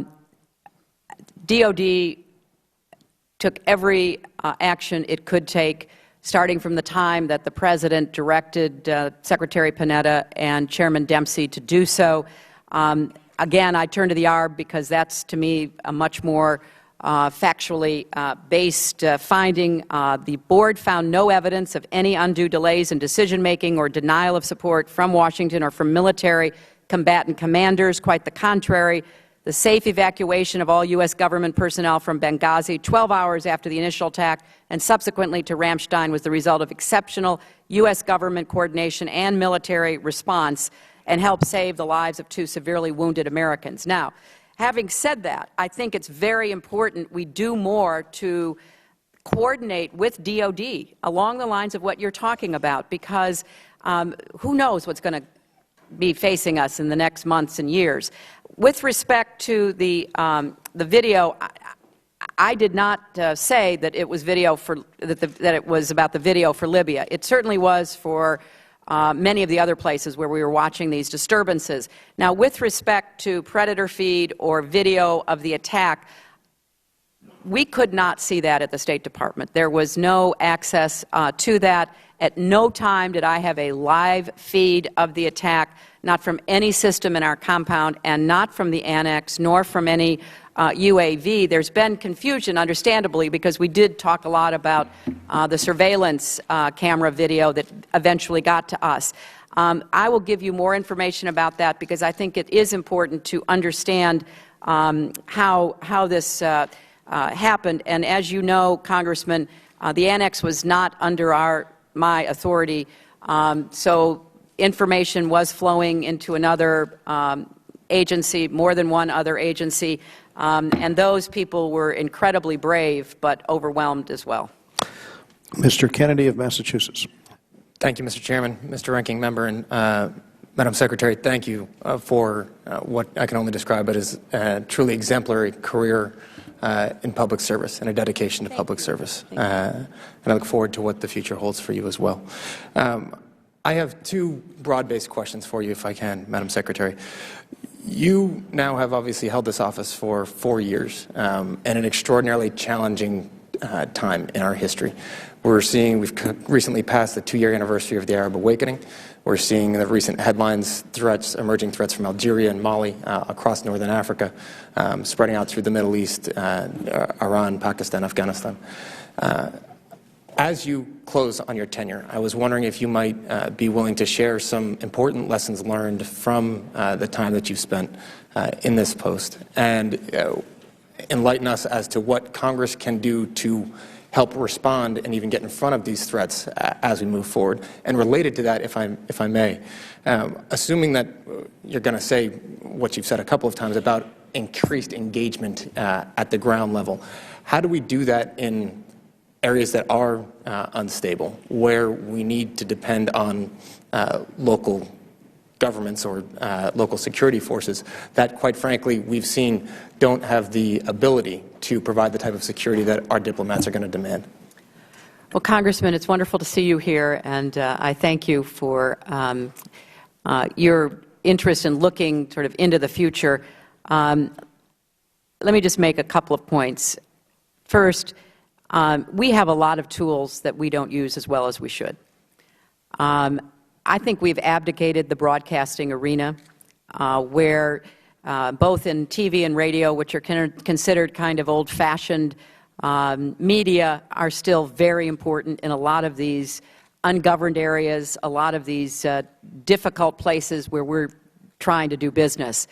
took every action it could take, starting from the time that the President directed Secretary Panetta and Chairman Dempsey to do so. Again, I turn to the ARB because that's, to me, a much more factually based finding. The Board found no evidence of any undue delays in decision-making or denial of support from Washington or from military combatant commanders. Quite the contrary, the safe evacuation of all U.S. government personnel from Benghazi 12 hours after the initial attack and subsequently to Ramstein was the result of exceptional U.S. government coordination and military response and helped save the lives of 2 severely wounded Americans. Now, having said that, I think it's very important we do more to coordinate with DOD along the lines of what you're talking about, because who knows what's going to be facing us in the next months and years. With respect to the video, I did not say that it was video for that it was about the video for Libya. It certainly was for many of the other places where we were watching these disturbances. Now, with respect to predator feed or video of the attack, we could not see that at the State Department. There was no access to that. At no time did I have a live feed of the attack, not from any system in our compound and not from the annex, nor from any UAV. There's been confusion, understandably, because we did talk a lot about the surveillance camera video that eventually got to us. I will give you more information about that because I think it is important to understand how this happened. And as you know, Congressman, the annex was not under my authority, so information was flowing into another agency, more than one other agency, and those people were incredibly brave but overwhelmed as well. Mr. Kennedy of Massachusetts. Thank you, Mr. Chairman, Mr. Ranking Member, and Madam Secretary, thank you for what I can only describe as a truly exemplary career in public service and a dedication to public service. And I look forward to what the future holds for you as well. I have 2 broad-based questions for you, if I can, Madam Secretary. You now have obviously held this office for 4 years, and an extraordinarily challenging time in our history. We've recently passed the 2-year anniversary of the Arab Awakening. We're seeing the recent headlines, emerging threats from Algeria and Mali across northern Africa, spreading out through the Middle East, Iran, Pakistan, Afghanistan. As you close on your tenure, I was wondering if you might be willing to share some important lessons learned from the time that you've spent in this post and enlighten us as to what Congress can do to help respond and even get in front of these threats as we move forward. And related to that, if I may, assuming that you're going to say what you've said a couple of times about increased engagement at the ground level, how do we do that in areas that are unstable, where we need to depend on local governments or local security forces that, quite frankly, we've seen don't have the ability to provide the type of security that our diplomats are going to demand? Well, Congressman, it's wonderful to see you here, and I thank you for your interest in looking sort of into the future. Let me just make a couple of points. First, we have a lot of tools that we don't use as well as we should. I think we've abdicated the broadcasting arena, where both in TV and radio, which are considered kind of old-fashioned media, are still very important in a lot of these ungoverned areas, a lot of these difficult places where we're trying to do business.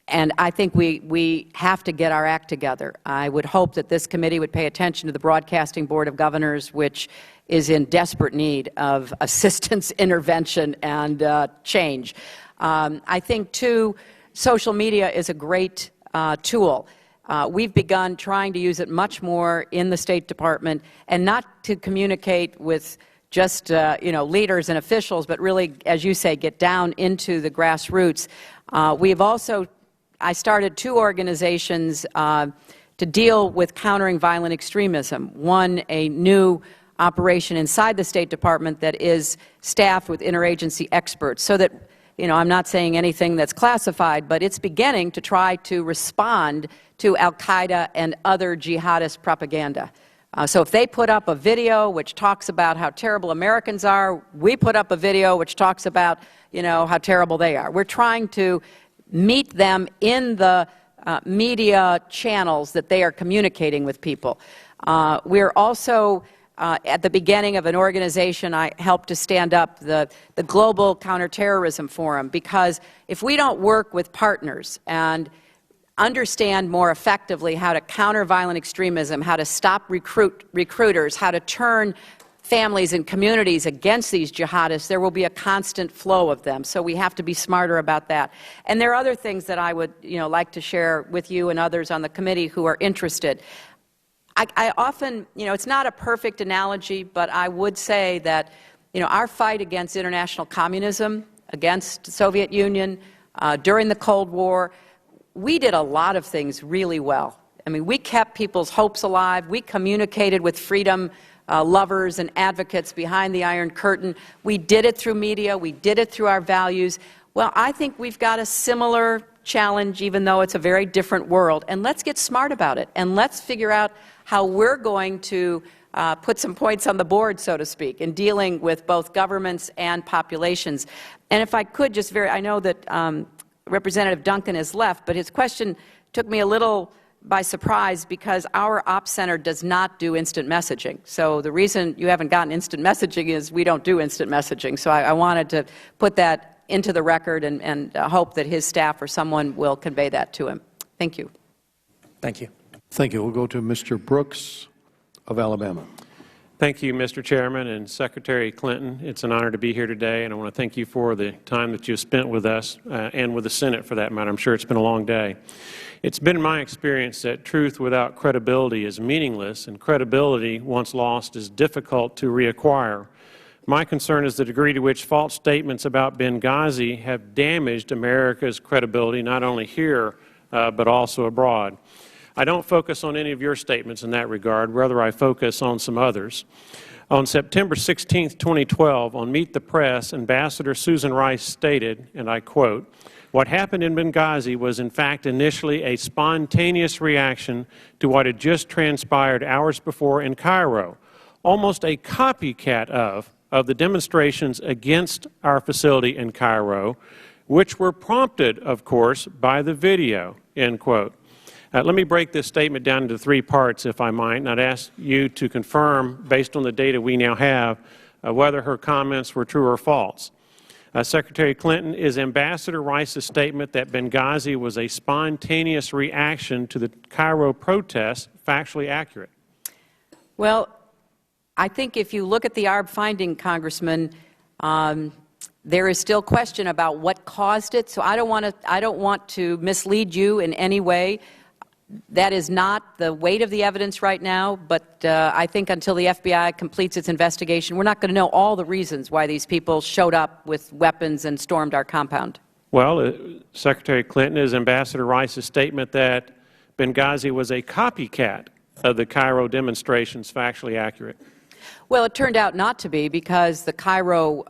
And I think we have to get our act together. I would hope that this committee would pay attention to the Broadcasting Board of Governors, which is in desperate need of assistance, intervention, and change. I think, too, social media is a great tool. We've begun trying to use it much more in the State Department, and not to communicate with just leaders and officials, but really, as you say, get down into the grassroots. I started 2 organizations to deal with countering violent extremism. One, a new operation inside the State Department that is staffed with interagency experts, so that, I'm not saying anything that's classified, but it's beginning to try to respond to al-Qaeda and other jihadist propaganda. So if they put up a video which talks about how terrible Americans are, we put up a video which talks about, how terrible they are. We're trying to meet them in the media channels that they are communicating with people. We're also at the beginning of an organization I helped to stand up, the Global Counterterrorism Forum, because if we don't work with partners and understand more effectively how to counter violent extremism, how to stop recruiters, how to turn families and communities against these jihadists, there will be a constant flow of them. So we have to be smarter about that. And there are other things that I would like to share with you and others on the committee who are interested. I often, it's not a perfect analogy, but I would say that, our fight against international communism, against the Soviet Union, during the Cold War, we did a lot of things really well. I mean, we kept people's hopes alive. We communicated with freedom lovers and advocates behind the Iron Curtain. We did it through media. We did it through our values. Well, I think we've got a similar challenge, even though it's a very different world. And let's get smart about it. And let's figure out how we're going to put some points on the board, so to speak, in dealing with both governments and populations. And if I could just I know that Representative Duncan has left, but his question took me a little by surprise because our Ops Center does not do instant messaging. So the reason you haven't gotten instant messaging is we don't do instant messaging. So I wanted to put that into the record and hope that his staff or someone will convey that to him. Thank you. Thank you. Thank you. We'll go to Mr. Brooks of Alabama. Thank you, Mr. Chairman and Secretary Clinton. It's an honor to be here today, and I want to thank you for the time that you spent with us and with the Senate, for that matter. I'm sure it's been a long day. It's been my experience that truth without credibility is meaningless, and credibility, once lost, is difficult to reacquire. My concern is the degree to which false statements about Benghazi have damaged America's credibility, not only here, but also abroad. I don't focus on any of your statements in that regard. Rather, I focus on some others. On September 16, 2012, on Meet the Press, Ambassador Susan Rice stated, and I quote, "What happened in Benghazi was in fact initially a spontaneous reaction to what had just transpired hours before in Cairo, almost a copycat of the demonstrations against our facility in Cairo, which were prompted, of course, by the video," end quote. Let me break this statement down into three parts, if I might, and I'd ask you to confirm, based on the data we now have, whether her comments were true or false. Secretary Clinton, is Ambassador Rice's statement that Benghazi was a spontaneous reaction to the Cairo protests factually accurate? Well, I think if you look at the ARB finding, Congressman, there is still question about what caused it, so I don't want to mislead you in any way. That is not the weight of the evidence right now, but I think until the FBI completes its investigation, we're not going to know all the reasons why these people showed up with weapons and stormed our compound. Well, Secretary Clinton, is Ambassador Rice's statement that Benghazi was a copycat of the Cairo demonstrations factually accurate? Well, it turned out not to be, because the Cairo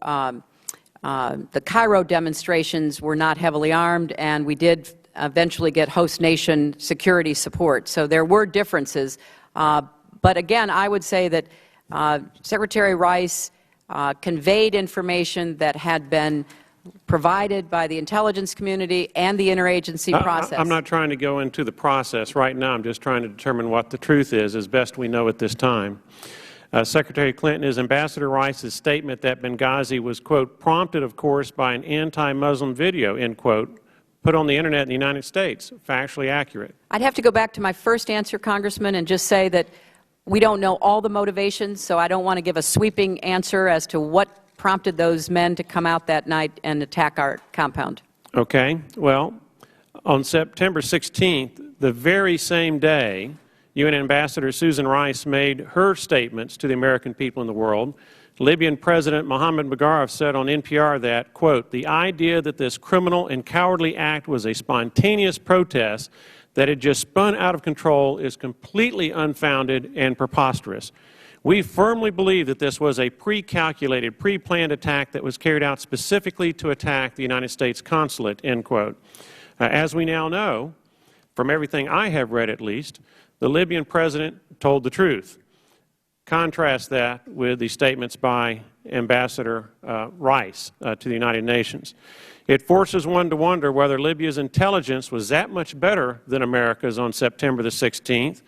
demonstrations were not heavily armed, and we did eventually get host nation security support. So there were differences. But again, I would say that Secretary Rice conveyed information that had been provided by the intelligence community and the interagency process. I'm not trying to go into the process right now. I'm just trying to determine what the truth is as best we know at this time. Secretary Clinton, is Ambassador Rice's statement that Benghazi was, quote, prompted, of course, by an anti-Muslim video, end quote, put on the Internet in the United States, factually accurate? I'd have to go back to my first answer, Congressman, and just say that we don't know all the motivations, so I don't want to give a sweeping answer as to what prompted those men to come out that night and attack our compound. Okay. Well, on September 16th, the very same day, UN Ambassador Susan Rice made her statements to the American people in the world. Libyan President Mohammed Magharov said on NPR that, quote, "The idea that this criminal and cowardly act was a spontaneous protest that had just spun out of control is completely unfounded and preposterous. We firmly believe that this was a pre-calculated, pre-planned attack that was carried out specifically to attack the United States Consulate," end quote. As we now know, from everything I have read at least, the Libyan president told the truth. Contrast that with the statements by Ambassador Rice to the United Nations. It forces one to wonder whether Libya's intelligence was that much better than America's on September the 16th,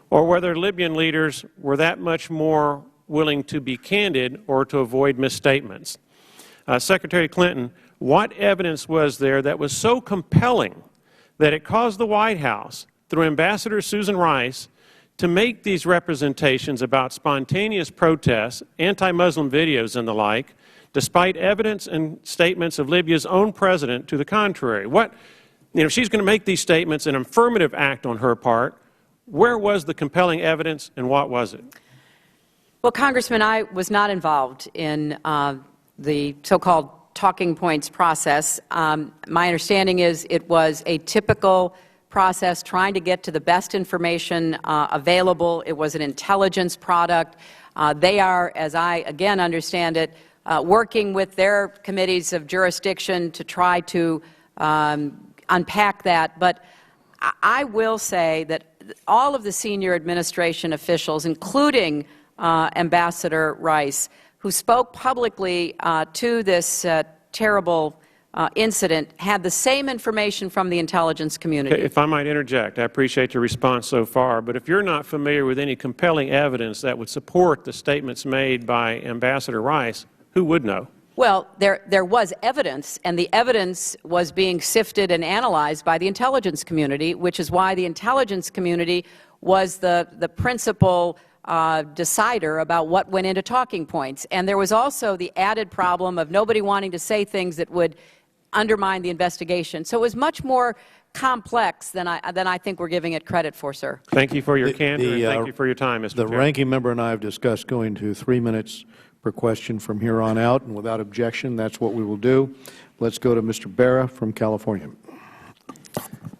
or whether Libyan leaders were that much more willing to be candid or to avoid misstatements. Secretary Clinton, what evidence was there that was so compelling that it caused the White House, through Ambassador Susan Rice, to make these representations about spontaneous protests, anti-Muslim videos and the like, despite evidence and statements of Libya's own president to the contrary? She's going to make these statements, an affirmative act on her part. Where was the compelling evidence and what was it? Well, Congressman, I was not involved in the so-called talking points process. My understanding is it was a typical process trying to get to the best information available. It was an intelligence product. They are, as I again understand it, working with their committees of jurisdiction to try to unpack that. But I will say that all of the senior administration officials, including Ambassador Rice, who spoke publicly to this terrible incident, had the same information from the intelligence community. If I might interject, I appreciate your response so far, but if you're not familiar with any compelling evidence that would support the statements made by Ambassador Rice, who would know? Well, there was evidence, and the evidence was being sifted and analyzed by the intelligence community, which is why the intelligence community was the principal decider about what went into talking points. And there was also the added problem of nobody wanting to say things that would undermine the investigation. So it was much more complex than I think we're giving it credit for, sir. Thank you for your candor, and thank you for your time, Mr. The Chairman. ranking member and I have discussed going to 3 minutes per question from here on out, and without objection, that's what we will do. Let's go to Mr. Barra from California.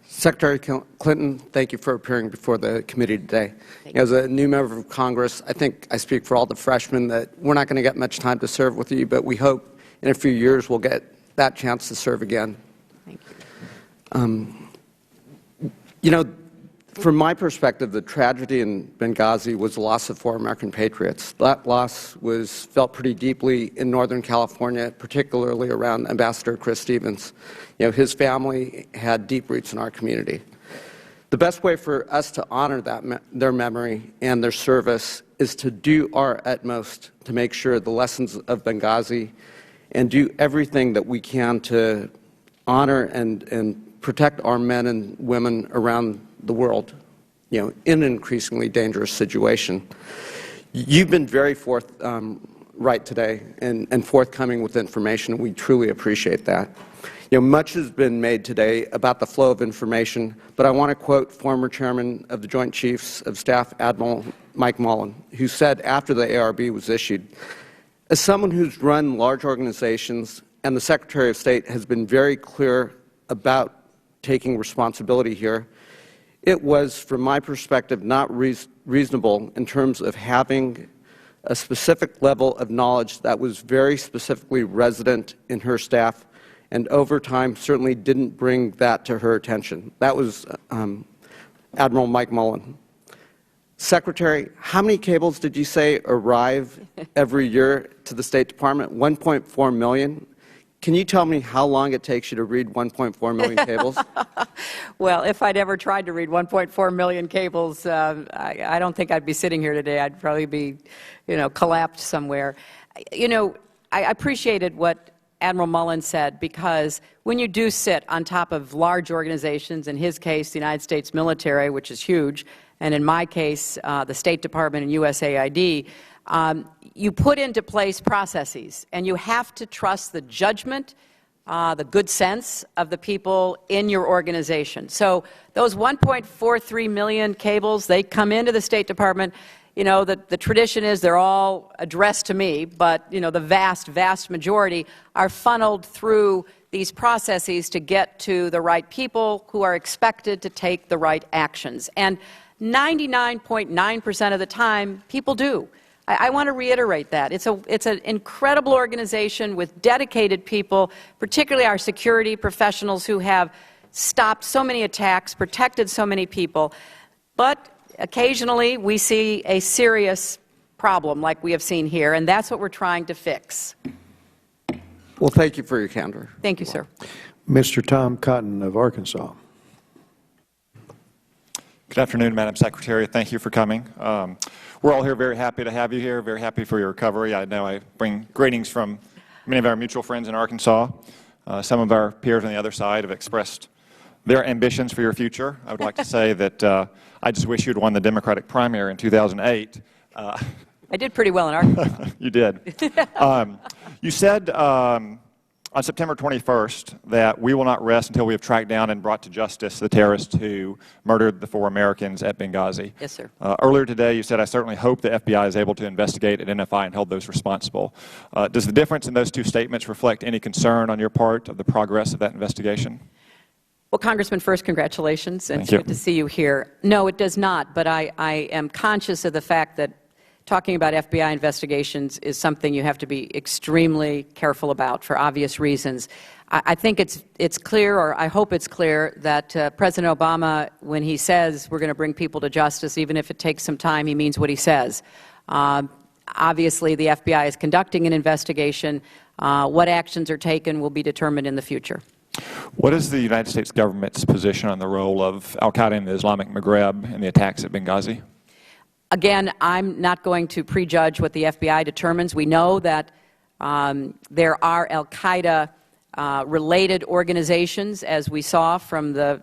Secretary Clinton, thank you for appearing before the committee today. As a new member of Congress, I think I speak for all the freshmen that we're not going to get much time to serve with you, but we hope in a few years we'll get that chance to serve again. Thank you. From my perspective, the tragedy in Benghazi was the loss of 4 American patriots. That loss was felt pretty deeply in Northern California, particularly around Ambassador Chris Stevens. His family had deep roots in our community. The best way for us to honor their memory and their service is to do our utmost to make sure the lessons of Benghazi and do everything that we can to honor and protect our men and women around the world, in an increasingly dangerous situation. You've been very forthright today and forthcoming with information. We truly appreciate that. Much has been made today about the flow of information, but I want to quote former Chairman of the Joint Chiefs of Staff, Admiral Mike Mullen, who said after the ARB was issued, "As someone who's run large organizations and the Secretary of State has been very clear about taking responsibility here, it was, from my perspective, not reasonable in terms of having a specific level of knowledge that was very specifically resident in her staff, and over time certainly didn't bring that to her attention." That was Admiral Mike Mullen. Secretary, how many cables did you say arrive every year to the State Department? 1.4 million. Can you tell me how long it takes you to read 1.4 million cables? Well, if I'd ever tried to read 1.4 million cables, I don't think I'd be sitting here today. I'd probably be, collapsed somewhere. I appreciated what Admiral Mullen said, because when you do sit on top of large organizations, in his case, the United States military, which is huge, and in my case, the State Department and USAID, you put into place processes, and you have to trust the judgment, the good sense of the people in your organization. So those 1.43 million cables, they come into the State Department. The tradition is they're all addressed to me, but, the vast, vast majority are funneled through these processes to get to the right people who are expected to take the right actions. And 99.9% of the time, people do. I want to reiterate that. It's an incredible organization with dedicated people, particularly our security professionals who have stopped so many attacks, protected so many people. But occasionally we see a serious problem like we have seen here, and that's what we're trying to fix. Well, thank you for your candor. Thank you, sir. Mr. Tom Cotton of Arkansas. Good afternoon, Madam Secretary. Thank you for coming. We're all here very happy to have you here, very happy for your recovery. I know I bring greetings from many of our mutual friends in Arkansas. Some of our peers on the other side have expressed their ambitions for your future. I would like to say that I just wish you'd won the Democratic primary in 2008. I did pretty well in Arkansas. You did. You said on September 21st that we will not rest until we have tracked down and brought to justice the terrorists who murdered the 4 Americans at Benghazi. Yes, sir. Earlier today, you said, I certainly hope the FBI is able to investigate, identify, and hold those responsible. Does the difference in those two statements reflect any concern on your part of the progress of that investigation? Well, Congressman, first, congratulations, and Thank it's you. good to see you here. No, it does not, but I am conscious of the fact that talking about FBI investigations is something you have to be extremely careful about for obvious reasons. I think it's clear, or I hope it's clear, that President Obama, when he says we're going to bring people to justice, even if it takes some time, he means what he says. Obviously, the FBI is conducting an investigation. What actions are taken will be determined in the future. What is the United States government's position on the role of al-Qaeda in the Islamic Maghreb in the attacks at Benghazi? Again, I'm not going to prejudge what the FBI determines. We know that there are al-Qaeda related organizations, as we saw from the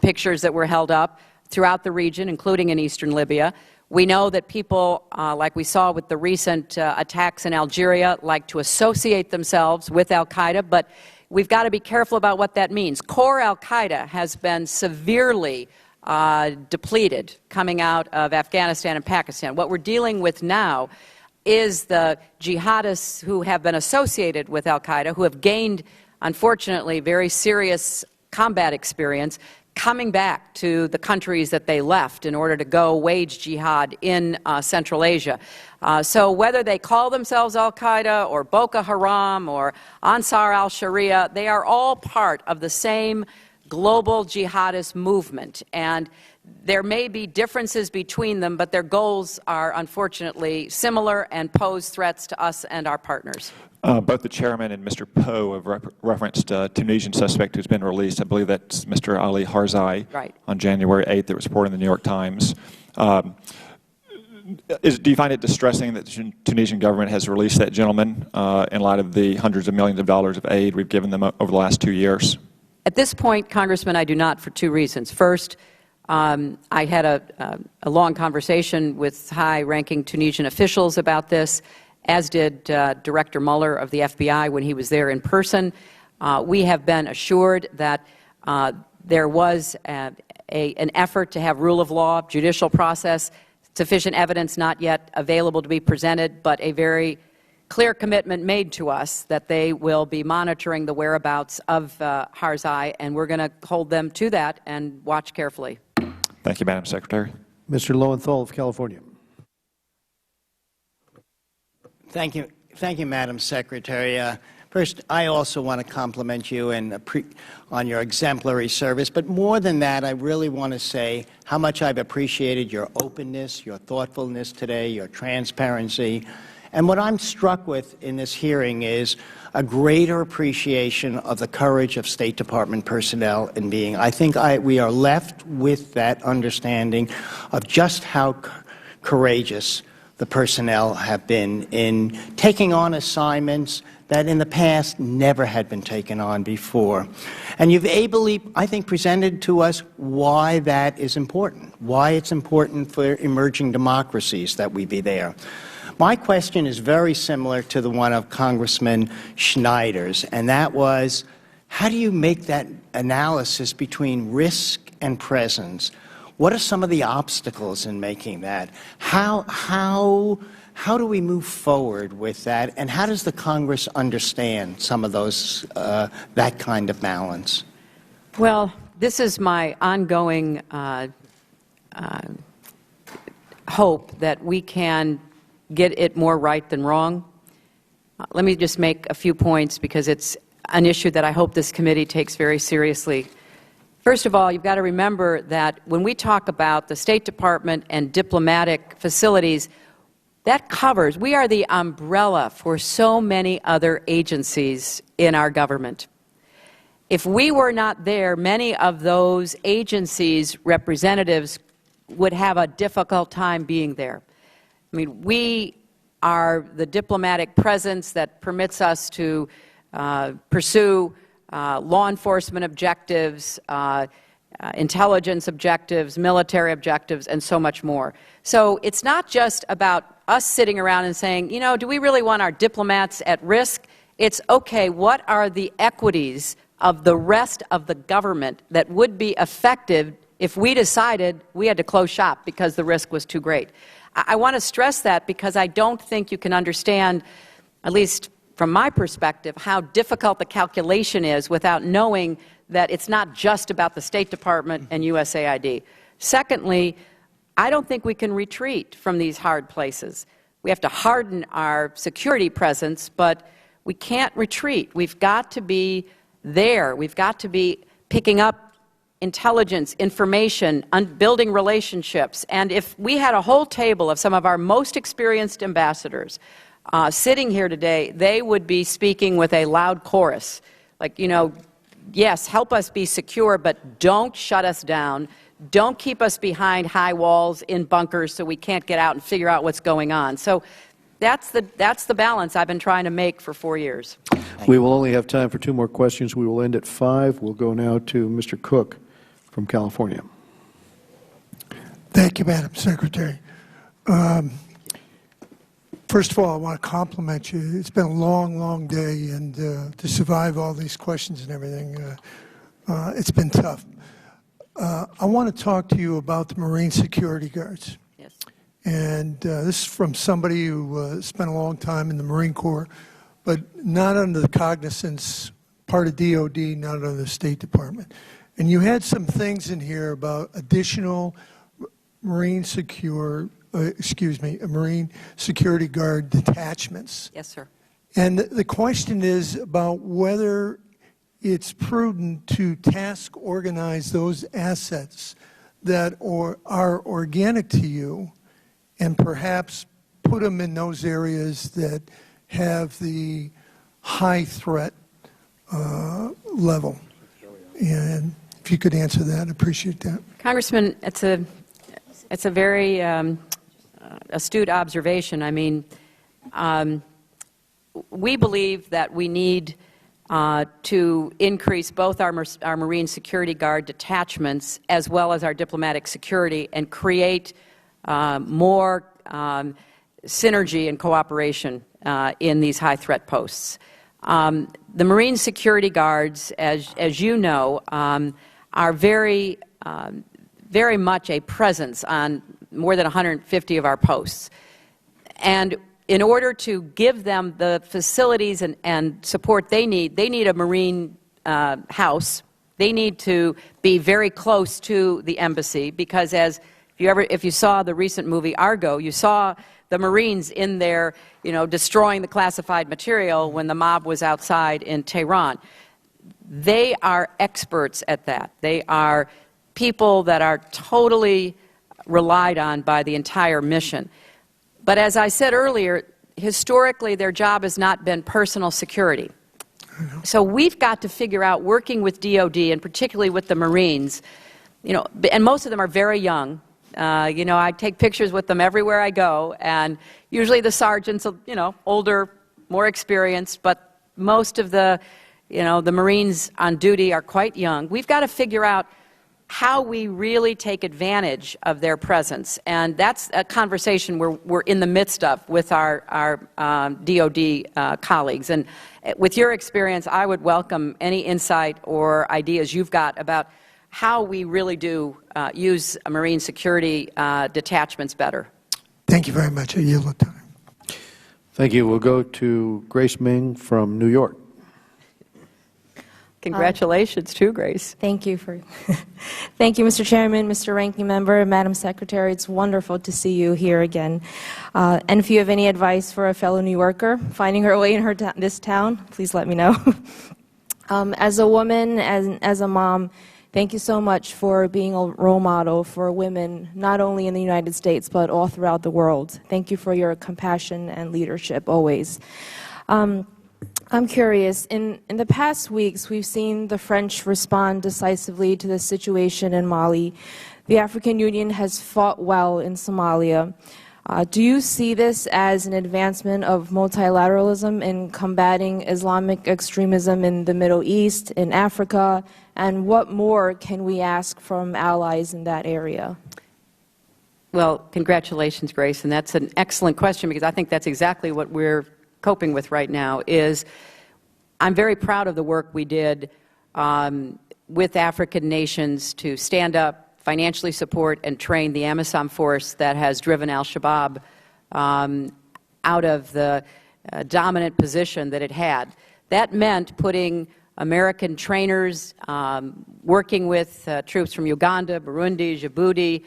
pictures that were held up throughout the region, including in eastern Libya. We know that people, like we saw with the recent attacks in Algeria, like to associate themselves with al-Qaeda, but we've got to be careful about what that means. Core al-Qaeda has been severely depleted coming out of Afghanistan and Pakistan. What we're dealing with now is the jihadists who have been associated with al-Qaeda, who have gained, unfortunately, very serious combat experience, coming back to the countries that they left in order to go wage jihad in Central Asia. So whether they call themselves al-Qaeda or Boko Haram or Ansar al-Sharia, they are all part of the same global jihadist movement, and there may be differences between them, but their goals are unfortunately similar and pose threats to us and our partners. Both the chairman and Mr. Poe have referenced a Tunisian suspect who's been released. I believe that's Mr. Ali Harzai. Right. On January 8th. That was reported in the New York Times. Do you find it distressing that the Tunisian government has released that gentleman in light of the hundreds of millions of dollars of aid we've given them over the last 2 years? At this point, Congressman, I do not, for 2 reasons. First, I had a long conversation with high-ranking Tunisian officials about this, as did Director Mueller of the FBI when he was there in person. We have been assured that there was an effort to have rule of law, judicial process, sufficient evidence not yet available to be presented, but a very clear commitment made to us that they will be monitoring the whereabouts of Harzai, and we're going to hold them to that and watch carefully. Thank you, Madam Secretary. Mr. Lowenthal of California. Thank you, Madam Secretary. First, I also want to compliment you on your exemplary service, but more than that, I really want to say how much I've appreciated your openness, your thoughtfulness today, your transparency. And what I'm struck with in this hearing is a greater appreciation of the courage of State Department personnel in being. I think we are left with that understanding of just how courageous the personnel have been in taking on assignments that in the past never had been taken on before. And you've ably, I think, presented to us why that is important, why it's important for emerging democracies that we be there. My question is very similar to the one of Congressman Schneider's, and that was, how do you make that analysis between risk and presence? What are some of the obstacles in making that? How do we move forward with that, and how does the Congress understand some of those, that kind of balance? Well, this is my ongoing hope that we can get it more right than wrong. Let me just make a few points because it's an issue that I hope this committee takes very seriously. First of all, you've got to remember that when we talk about the State Department and diplomatic facilities, that covers, we are the umbrella for so many other agencies in our government. If we were not there, many of those agencies' representatives would have a difficult time being there. I mean, we are the diplomatic presence that permits us to pursue law enforcement objectives, intelligence objectives, military objectives, and so much more. So it's not just about us sitting around and saying, you know, do we really want our diplomats at risk? It's, okay, what are the equities of the rest of the government that would be effective if we decided we had to close shop because the risk was too great? I want to stress that because I don't think you can understand, at least from my perspective, how difficult the calculation is without knowing that it's not just about the State Department and USAID. Secondly, I don't think we can retreat from these hard places. We have to harden our security presence, but we can't retreat. We've got to be there. We've got to be picking up intelligence, information, building relationships. And if we had a whole table of some of our most experienced ambassadors sitting here today, they would be speaking with a loud chorus. Like, you know, yes, help us be secure, but don't shut us down. Don't keep us behind high walls in bunkers so we can't get out and figure out what's going on. So that's the balance I've been trying to make for 4 years. We will only have time for 2 more questions. We will end at 5. We'll go now to Mr. Cook from California. Thank you, Madam Secretary. First of all, I want to compliment you. It's been a long, long day, and to survive all these questions and everything, it's been tough. I want to talk to you about the Marine security guards. Yes. And this is from somebody who spent a long time in the Marine Corps, but not under the cognizance, part of DOD, not under the State Department. And you had some things in here about additional Marine Marine security guard detachments. Yes, sir. And the question is about whether it's prudent to task organize those assets that are organic to you and perhaps put them in those areas that have the high threat level. And if you could answer that, I'd appreciate that. Congressman, it's a very astute observation. I mean, we believe that we need to increase both our Marine security guard detachments as well as our diplomatic security and create more synergy and cooperation in these high-threat posts. The Marine security guards, as you know, are very much a presence on more than 150 of our posts. And in order to give them the facilities and support they need a Marine house. They need to be very close to the embassy because if you saw the recent movie Argo, you saw the Marines in there, you know, destroying the classified material when the mob was outside in Tehran. They are experts at that. They are people that are totally relied on by the entire mission. But as I said earlier, historically their job has not been personal security. So we've got to figure out, working with DOD and particularly with the Marines, you know, and most of them are very young. You know, I take pictures with them everywhere I go, and usually the sergeants, you know, older, more experienced, but most of the, you know, the Marines on duty are quite young. We've got to figure out how we really take advantage of their presence, and that's a conversation we're in the midst of with our DOD colleagues. And with your experience, I would welcome any insight or ideas you've got about how we really do use Marine security detachments better. Thank you very much. I yield the time. Thank you. We'll go to Grace Ming from New York. Congratulations too, Grace. Thank you, Mr. Chairman, Mr. Ranking Member, Madam Secretary. It's wonderful to see you here again. And if you have any advice for a fellow New Yorker finding her way in this town, please let me know. As a woman, as a mom, thank you so much for being a role model for women, not only in the United States, but all throughout the world. Thank you for your compassion and leadership always. I'm curious, in the past weeks, we've seen the French respond decisively to the situation in Mali. The African Union has fought well in Somalia. Do you see this as an advancement of multilateralism in combating Islamic extremism in the Middle East, in Africa, and what more can we ask from allies in that area? Well, congratulations, Grace, and that's an excellent question because I think that's exactly what we're coping with right now. I'm very proud of the work we did with African nations to stand up, financially support, and train the AMISOM force that has driven al-Shabaab out of the dominant position that it had. That meant putting American trainers, working with troops from Uganda, Burundi, Djibouti,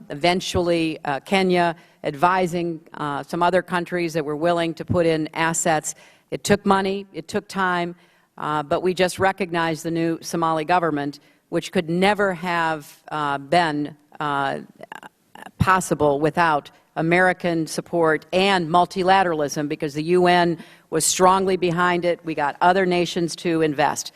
eventually Kenya, advising some other countries that were willing to put in assets. It took money, it took time, but we just recognized the new Somali government, which could never have been possible without American support and multilateralism, because the UN was strongly behind it. We got other nations to invest.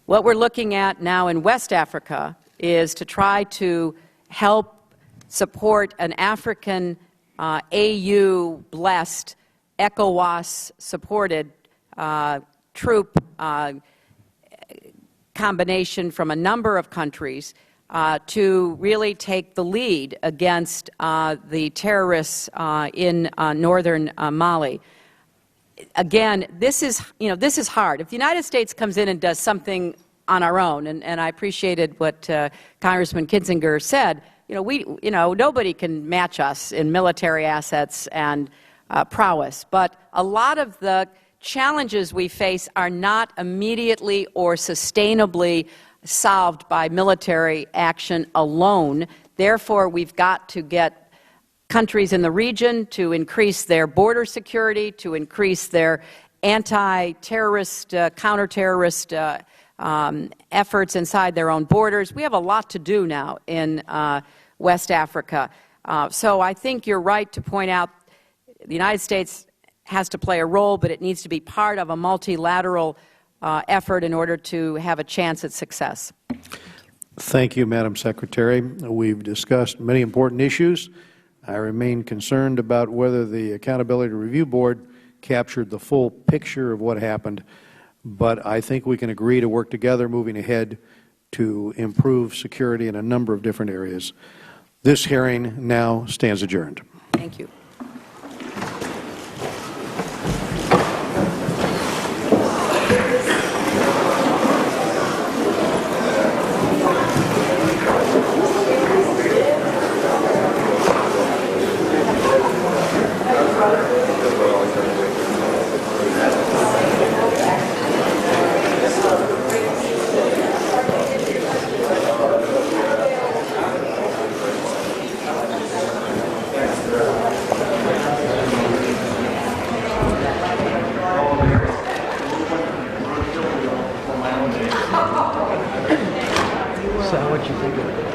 What we're looking at now in West Africa is to try to help support an African AU-blessed, ECOWAS-supported troop combination from a number of countries to really take the lead against the terrorists in northern Mali. Again, this is hard. If the United States comes in and does something on our own, and I appreciated what Congressman Kinzinger said, nobody can match us in military assets and prowess. But a lot of the challenges we face are not immediately or sustainably solved by military action alone. Therefore, we've got to get countries in the region to increase their border security, to increase their anti-terrorist, counter-terrorist efforts inside their own borders. We have a lot to do now in West Africa. So I think you're right to point out the United States has to play a role, but it needs to be part of a multilateral effort in order to have a chance at success. Thank you, Madam Secretary. We've discussed many important issues. I remain concerned about whether the Accountability Review Board captured the full picture of what happened, but I think we can agree to work together moving ahead to improve security in a number of different areas. This hearing now stands adjourned. Thank you. So what you think of it?